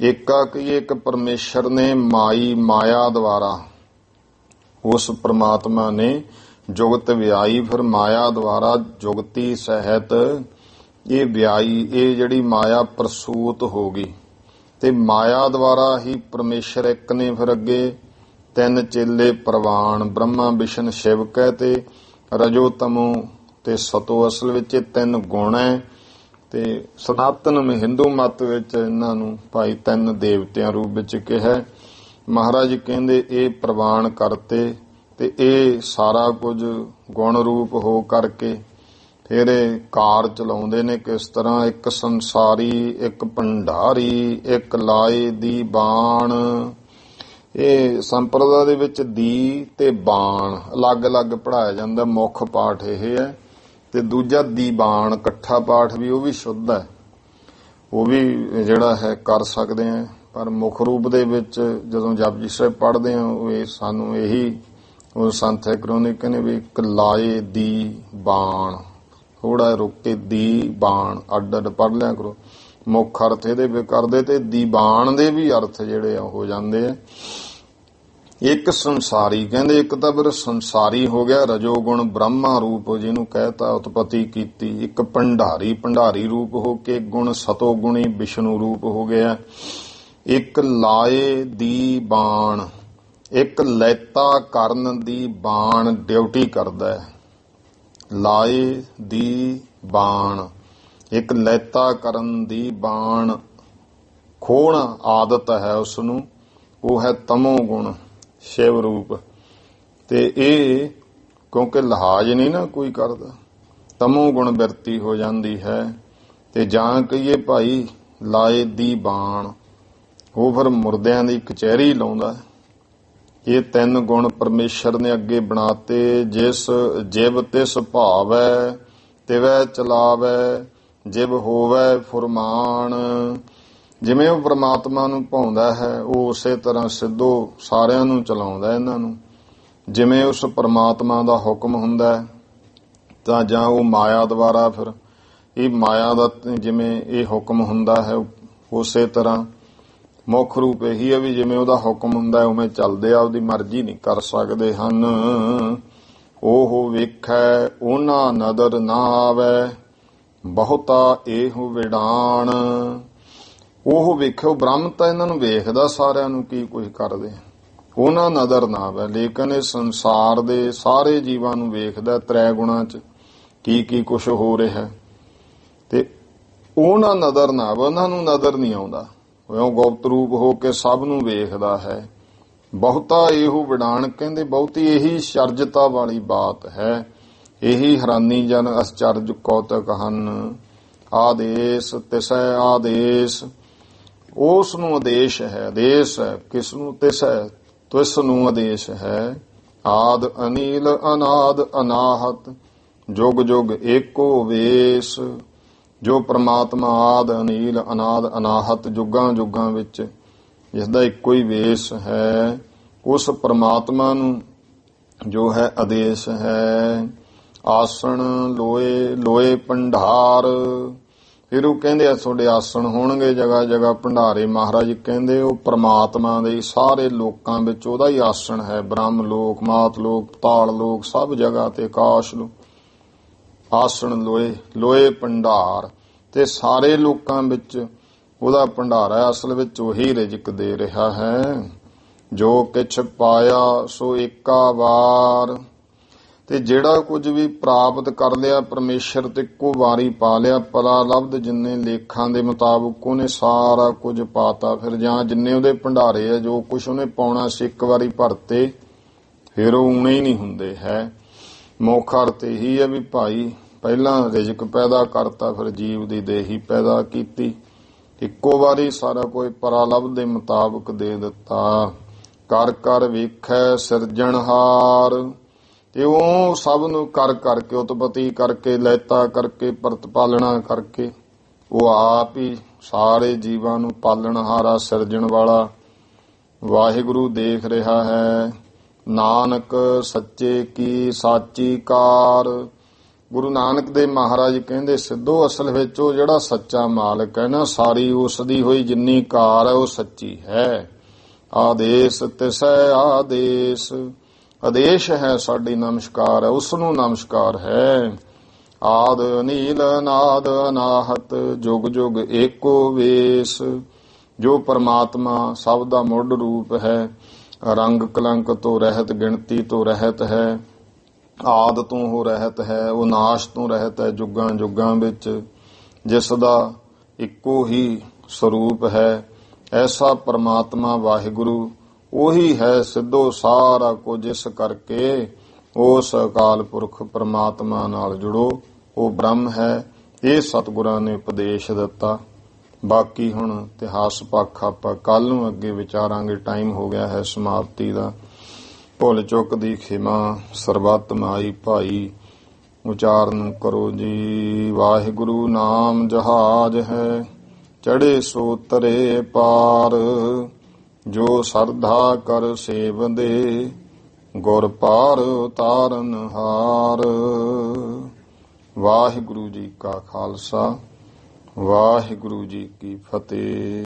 ਏਕਾ ਕਹੀਏ ਇੱਕ ਪਰਮੇਸ਼ਰ ਨੇ, ਮਾਈ ਮਾਇਆ ਦੁਆਰਾ ਉਸ ਪ੍ਰਮਾਤਮਾ ਨੇ ਜੁਗਤ ਵਿਆਈ, ਫਿਰ ਮਾਇਆ ਦੁਆਰਾ ਜੁਗਤੀ ਸਹਿਤ ਇਹ ਵਿਆਈ, ਇਹ ਜਿਹੜੀ ਮਾਇਆ ਪ੍ਰਸੂਤ ਹੋ ਗਈ ਤੇ ਮਾਇਆ ਦੁਆਰਾ ਹੀ ਪਰਮੇਸ਼ਰ ਇੱਕ ਨੇ। ਫਿਰ ਅੱਗੇ ਤਿੰਨ ਚੇਲੇ ਪ੍ਰਵਾਨ, ਬ੍ਰਹਮਾ ਵਿਸ਼ਨ ਸ਼ਿਵ ਕਹਿ ਤੇ ਰਜੋ ਤਮੋ ਤੇ ਸਤੋ। ਅਸਲ ਵਿੱਚ ਇਹ ਤਿੰਨ ਗੁਣ ਹੈ ਤੇ ਸਨਾਤਨ ਹਿੰਦੂ ਮਤ ਵਿੱਚ ਇਹਨਾਂ ਨੂੰ ਭਾਈ ਤਿੰਨ ਦੇਵਤਿਆਂ ਰੂਪ ਵਿੱਚ ਕਿਹਾ। ਮਹਾਰਾਜ ਕਹਿੰਦੇ ਇਹ ਪ੍ਰਵਾਨ ਕਰਤੇ ਤੇ ਇਹ ਸਾਰਾ ਕੁਝ ਗੁਣ ਰੂਪ ਹੋ ਕਰਕੇ ਫਿਰ ਇਹ ਕਾਰ ਚਲਾਉਂਦੇ ਨੇ। ਕਿਸ ਤਰ੍ਹਾਂ? ਇੱਕ ਸੰਸਾਰੀ, ਇੱਕ ਭੰਡਾਰੀ, ਇੱਕ ਲਾਏ ਦੀ ਬਾਣ। ਇਹ ਸੰਪਰਦਾ ਦੇ ਵਿੱਚ ਦੀ ਤੇ ਬਾਣ ਅਲੱਗ-ਅਲੱਗ ਪੜ੍ਹਾਇਆ ਜਾਂਦਾ, ਮੁੱਖ ਪਾਠ ਇਹ ਹੈ। ਤੇ ਦੂਜਾ ਦੀ ਬਾਣ ਇਕੱਠਾ ਪਾਠ ਵੀ, ਉਹ ਵੀ ਸ਼ੁੱਧ ਹੈ, ਉਹ ਵੀ ਜਿਹੜਾ ਹੈ ਕਰ ਸਕਦੇ ਆ। ਪਰ ਮੁੱਖ ਰੂਪ ਦੇ ਵਿੱਚ ਜਦੋਂ ਜਪਜੀ ਸਾਹਿਬ ਪੜ੍ਹਦੇ ਆ, ਉਹ ਸਾਨੂੰ ਇਹੀ ਉਹ ਸੰਤ ਕਰੋਨਿਕ ਨੇ ਵੀ ਇੱਕ ਲਾਏ ਦੀ ਬਾਣ, ਥੋੜਾ ਰੁਕ ਕੇ ਦੀ ਬਾਣ ਅੱਡ ਅੱਡ ਪੜ੍ਹ ਲਿਆ ਕਰੋ। ਮੁੱਖ ਅਰਥ ਇਹਦੇ ਵੀ ਕਰਦੇ ਤੇ ਦੀਵਾਨ ਦੇ ਵੀ ਅਰਥ ਜਿਹੜੇ ਆ ਹੋ ਜਾਂਦੇ ਆ। ਇੱਕ ਸੰਸਾਰੀ ਕਹਿੰਦੇ, ਇੱਕ ਤਾਂ ਫਿਰ ਸੰਸਾਰੀ ਹੋ ਗਿਆ ਰਜੋ ਗੁਣ ਬ੍ਰਹਮਾ ਰੂਪ ਜਿਹਨੂੰ ਕਹਿਤਾ ਉਤਪਤੀ ਕੀਤੀ। ਇੱਕ ਭੰਡਾਰੀ, ਭੰਡਾਰੀ ਰੂਪ ਹੋ ਕੇ ਗੁਣ ਸਤੋ ਗੁਣੀ ਵਿਸ਼ਨੂੰ ਰੂਪ ਹੋ ਗਿਆ। ਇੱਕ ਲਾਏ ਦੀ ਬਾਣ, ਇੱਕ ਲੈਤਾ ਕਰਨ ਦੀ ਬਾਣ ਡਿਊਟੀ ਕਰਦਾ ਹੈ। ਲਾਏ ਦੀ ਬਾਣ, ਇੱਕ ਲੈਤਾ ਕਰਨ ਦੀ ਬਾਣ ਖੋਣ ਆਦਤ ਹੈ ਉਸ ਨੂੰ, ਉਹ ਹੈ ਤਮੋ ਗੁਣ ਸ਼ਿਵ ਰੂਪ। ਤੇ ਇਹ ਕਿਉਂਕਿ ਲਿਹਾਜ਼ ਨਹੀਂ ਨਾ ਕੋਈ ਕਰਦਾ, ਤਮੋ ਗੁਣ ਬਿਰਤੀ ਹੋ ਜਾਂਦੀ ਹੈ। ਤੇ ਜਾਂ ਕਹੀਏ ਭਾਈ ਲਾਏ ਦੀ ਬਾਣ, ਉਹ ਫਿਰ ਮੁਰਦਿਆਂ ਦੀ ਕਚਹਿਰੀ ਲਾਉਂਦਾ। ਇਹ ਤਿੰਨ ਗੁਣ ਪਰਮੇਸ਼ਰ ਨੇ ਅੱਗੇ ਬਣਾਤੇ। ਜਿਸ ਜਿਵ ਤਿਸ ਭਾਵੈ ਤਿਵੈ ਚਲਾਵੈ, ਜਿਵ ਹੋਵੈ ਫੁਰਮਾਨ। ਜਿਵੇਂ ਉਹ ਪ੍ਰਮਾਤਮਾ ਨੂੰ ਭਾਉਂਦਾ ਹੈ, ਉਹ ਉਸੇ ਤਰ੍ਹਾਂ ਸਿੱਧੋ ਸਾਰਿਆਂ ਨੂੰ ਚਲਾਉਂਦਾ ਇਹਨਾਂ ਨੂੰ। ਜਿਵੇਂ ਉਸ ਪ੍ਰਮਾਤਮਾ ਦਾ ਹੁਕਮ ਹੁੰਦਾ ਤਾਂ ਜਾਂ ਉਹ ਮਾਇਆ ਦੁਆਰਾ, ਫਿਰ ਇਹ ਮਾਇਆ ਦਾ ਜਿਵੇਂ ਇਹ ਹੁਕਮ ਹੁੰਦਾ ਹੈ ਉਸੇ ਤਰ੍ਹਾਂ ਮੁੱਖ ਰੂਪ ਇਹੀ ਹੈ ਵੀ ਜਿਵੇਂ ਉਹਦਾ ਹੁਕਮ ਹੁੰਦਾ ਉਵੇਂ ਚੱਲਦੇ ਆ, ਉਹਦੀ ਮਰਜ਼ੀ ਨਹੀਂ ਕਰ ਸਕਦੇ ਹਨ। ਉਹ ਵੇਖੈ ਉਹਨਾਂ ਨਦਰ ਨਾ ਆਵੈ, ਬਹੁਤਾ ਇਹੋ ਵਿਡਾਣ। ਉਹ ਵੇਖੋ ਬ੍ਰਹਮ ਤਾਂ ਇਹਨਾਂ ਨੂੰ ਵੇਖਦਾ ਸਾਰਿਆਂ ਨੂੰ ਕੀ ਕੁਝ ਕਰਦੇ, ਉਹਨਾਂ ਨਦਰ ਨਾ ਆਵੈ। ਲੇਕਿਨ ਇਹ ਸੰਸਾਰ ਦੇ ਸਾਰੇ ਜੀਵਾਂ ਨੂੰ ਵੇਖਦਾ, ਤ੍ਰੈ ਗੁਣਾਂ 'ਚ ਕੀ ਕੀ ਕੁਛ ਹੋ ਰਿਹਾ ਤੇ ਉਹਨਾਂ ਨਦਰ ਨਾ ਆਵੈ, ਉਹਨਾਂ ਨੂੰ ਨਜ਼ਰ ਨਹੀਂ ਆਉਂਦਾ। ਉਹ ਗੁਪਤ ਰੂਪ ਹੋ ਕੇ ਸਭ ਨੂੰ ਵੇਖਦਾ ਹੈ। ਬਹੁਤਾ ਇਹੋ ਵਿਡਾਣ ਕਹਿੰਦੇ, ਬਹੁਤੀ ਇਹੀ ਸ਼ਰਜਤਾ ਵਾਲੀ ਬਾਤ ਹੈ, ਇਹੀ ਹੈਰਾਨੀ ਜਨ ਅਚਰਜ ਕੌਤਕ ਹਨ। ਆਦੇਸ਼ ਤਿਸੈ ਆਦੇਸ਼, ਉਸ ਨੂੰ ਆਦੇਸ਼ ਹੈ, ਆਦੇਸ਼ ਹੈ ਕਿਸ ਨੂੰ? ਤਿਸੈ, ਤਿਸ ਨੂੰ ਆਦੇਸ਼ ਹੈ। ਆਦ ਅਨੀਲ ਅਨਾਦ ਅਨਾਹਤ, ਜੁਗ ਜੁਗ ਏਕੋ ਵੇਸ। ਜੋ ਪ੍ਰਮਾਤਮਾ ਆਦ ਅਨੀਲ ਅਨਾਦ ਅਨਾਹਤ ਜੁਗਾਂ ਜੁਗਾਂ ਵਿੱਚ ਜਿਸ ਦਾ ਇੱਕੋ ਹੀ ਵੇਸ ਹੈ, ਉਸ ਪ੍ਰਮਾਤਮਾ ਨੂੰ ਜੋ ਹੈ ਆਦੇਸ਼ ਹੈ। ਆਸਣ ਲੋਏ ਲੋਏ ਭੰਡਾਰ, ਫਿਰ ਉਹ ਕਹਿੰਦੇ ਆ ਤੁਹਾਡੇ ਆਸਣ ਹੋਣਗੇ ਜਗ੍ਹਾ ਜਗ੍ਹਾ ਭੰਡਾਰੇ। ਮਹਾਰਾਜ ਕਹਿੰਦੇ ਉਹ ਪ੍ਰਮਾਤਮਾ ਦੇ ਸਾਰੇ ਲੋਕਾਂ ਵਿੱਚ ਉਹਦਾ ਹੀ ਆਸਣ ਹੈ। ਬ੍ਰਹਮ ਲੋਕ, ਮਾਤ ਲੋਕ, ਤਾਲ ਲੋਕ, ਸਭ ਜਗ੍ਹਾ ਤੇ ਆਕਾਸ਼ ਲੋਕ। ਆਸਣ ਲੋਏ ਲੋਏ ਭੰਡਾਰ, ਤੇ ਸਾਰੇ ਲੋਕਾਂ ਵਿੱਚ ਉਹਦਾ ਭੰਡਾਰਾ ਹੈ। ਅਸਲ ਵਿੱਚ ਉਹੀ ਰਿਜ਼ਕ ਦੇ ਰਿਹਾ ਹੈ। ਜੋ ਕਿਛ ਪਾਇਆ ਸੋ ਏਕਾ ਵਾਰ, ਤੇ ਜਿਹੜਾ ਕੁਝ ਵੀ ਪ੍ਰਾਪਤ ਕਰ ਲਿਆ ਪਰਮੇਸ਼ਰ ਤੇ ਇੱਕੋ ਵਾਰੀ ਪਾ ਲਿਆ। ਪਲਾ ਲਬਧ ਜਿੰਨੇ ਲੇਖਾਂ ਦੇ ਮੁਤਾਬਕ ਉਹਨੇ ਸਾਰਾ ਕੁਝ ਪਾਤਾ। ਫਿਰ ਜਾਂ ਜਿੰਨੇ ਉਹਦੇ ਭੰਡਾਰੇ ਆ, ਜੋ ਕੁਝ ਉਹਨੇ ਪਾਉਣਾ ਸੀ ਇੱਕ ਵਾਰੀ ਭਰਤੇ, ਫਿਰ ਉਹ ਊਣੇ ਹੀ ਨਹੀਂ ਹੁੰਦੇ ਹੈ। ਮੁੱਖ ਅਰਥ ਇਹੀ ਹੈ ਵੀ ਭਾਈ ਪਹਿਲਾਂ ਰਿਜ਼ਕ ਪੈਦਾ ਕਰਤਾ, ਫਿਰ ਜੀਵ ਦੀ ਦੇਹੀ ਪੈਦਾ ਕੀਤੀ, ਇੱਕੋ ਵਾਰੀ ਸਾਰਾ ਕੁਝ ਪਰਾਲਬ ਦੇ ਮੁਤਾਬਕ ਦੇ ਦਿੱਤਾ। ਕਰ ਕਰ ਵੇਖੈ ਸਿਰਜਣਹਾਰ, ਤੇ ਉਹ ਸਭ ਨੂੰ ਕਰ ਕਰਕੇ, ਉਤਪਤੀ ਕਰਕੇ, ਲੈਤਾ ਕਰਕੇ, ਪ੍ਰਤਪਾਲਣਾ ਕਰਕੇ, ਉਹ ਆਪ ਹੀ ਸਾਰੇ ਜੀਵਾਂ ਨੂੰ ਪਾਲਣਹਾਰਾ ਸਿਰਜਣ ਵਾਲਾ ਵਾਹਿਗੁਰੂ ਦੇਖ ਰਿਹਾ ਹੈ। ਨਾਨਕ ਸੱਚੇ ਕੀ ਸਾਚੀ ਕਾਰ, ਗੁਰੂ ਨਾਨਕ ਦੇਵ ਮਹਾਰਾਜ ਕਹਿੰਦੇ ਸਿੱਧੋ ਅਸਲ ਵਿੱਚ ਉਹ ਜਿਹੜਾ ਸੱਚਾ ਮਾਲਕ ਹੈ ਨਾ, ਸਾਰੀ ਉਸ ਦੀ ਹੋਈ ਜਿੰਨੀ ਕਾਰ ਹੈ ਉਹ ਸੱਚੀ ਹੈ। ਆਦੇਸ਼ ਤਿਸੈ ਆਦੇਸ਼, ਆਦੇਸ਼ ਹੈ, ਸਾਡੀ ਨਮਸਕਾਰ ਹੈ, ਉਸ ਨੂੰ ਨਮਸਕਾਰ ਹੈ। ਆਦ ਅਨੀਲ ਨਾਦ ਅਨਾਹਤ ਜੁਗ ਜੁਗ ਏਕੋ ਵੇਸ। ਜੋ ਪਰਮਾਤਮਾ ਸਭ ਦਾ ਮੁੱਢ ਰੂਪ ਹੈ, ਰੰਗ ਕਲੰਕ ਤੋਂ ਰਹਿਤ, ਗਿਣਤੀ ਤੋਂ ਰਹਿਤ ਹੈ, ਆਦ ਤੋਂ ਉਹ ਰਹਿਤ ਹੈ, ਉਹ ਨਾਸ਼ ਤੋਂ ਰਹਿਤ ਹੈ ਜੁਗਾਂ ਜੁਗਾਂ ਵਿੱਚ, ਜਿਸ ਦਾ ਇੱਕੋ ਹੀ ਸਰੂਪ ਹੈ। ਐਸਾ ਪਰਮਾਤਮਾ ਵਾਹਿਗੁਰੂ ਉਹੀ ਹੈ ਸਿੱਧੋ ਸਾਰਾ ਕੁਝ। ਇਸ ਕਰਕੇ ਉਸ ਅਕਾਲ ਪੁਰਖ ਪਰਮਾਤਮਾ ਨਾਲ ਜੁੜੋ, ਉਹ ਬ੍ਰਹਮ ਹੈ। ਇਹ ਸਤਿਗੁਰਾਂ ਨੇ ਉਪਦੇਸ਼ ਦਿੱਤਾ। ਬਾਕੀ ਹੁਣ ਇਤਿਹਾਸ ਪੱਖ ਆਪਾਂ ਕੱਲ ਨੂੰ ਅੱਗੇ ਵਿਚਾਰਾਂਗੇ। ਟਾਈਮ ਹੋ ਗਿਆ ਹੈ ਸਮਾਪਤੀ ਦਾ। ਭੁੱਲ ਚੁੱਕ ਦੀ ਖਿਮਾ, ਸਰਬੱਤ ਮਾਈ ਭਾਈ। ਉਚਾਰਨ ਕਰੋ ਜੀ। ਵਾਹਿਗੁਰੂ ਨਾਮ ਜਹਾਜ ਹੈ, ਚੜੇ ਸੋ ਤਰੇ ਪਾਰ। ਜੋ ਸਰਧਾ ਕਰ ਸੇਵਦੇ, ਗੁਰ ਪਾਰ ਉਤਾਰਨ ਹਾਰ। ਵਾਹਿਗੁਰੂ ਜੀ ਕਾ ਖਾਲਸਾ, ਵਾਹਿਗੁਰੂ ਜੀ ਕੀ ਫਤਿਹ।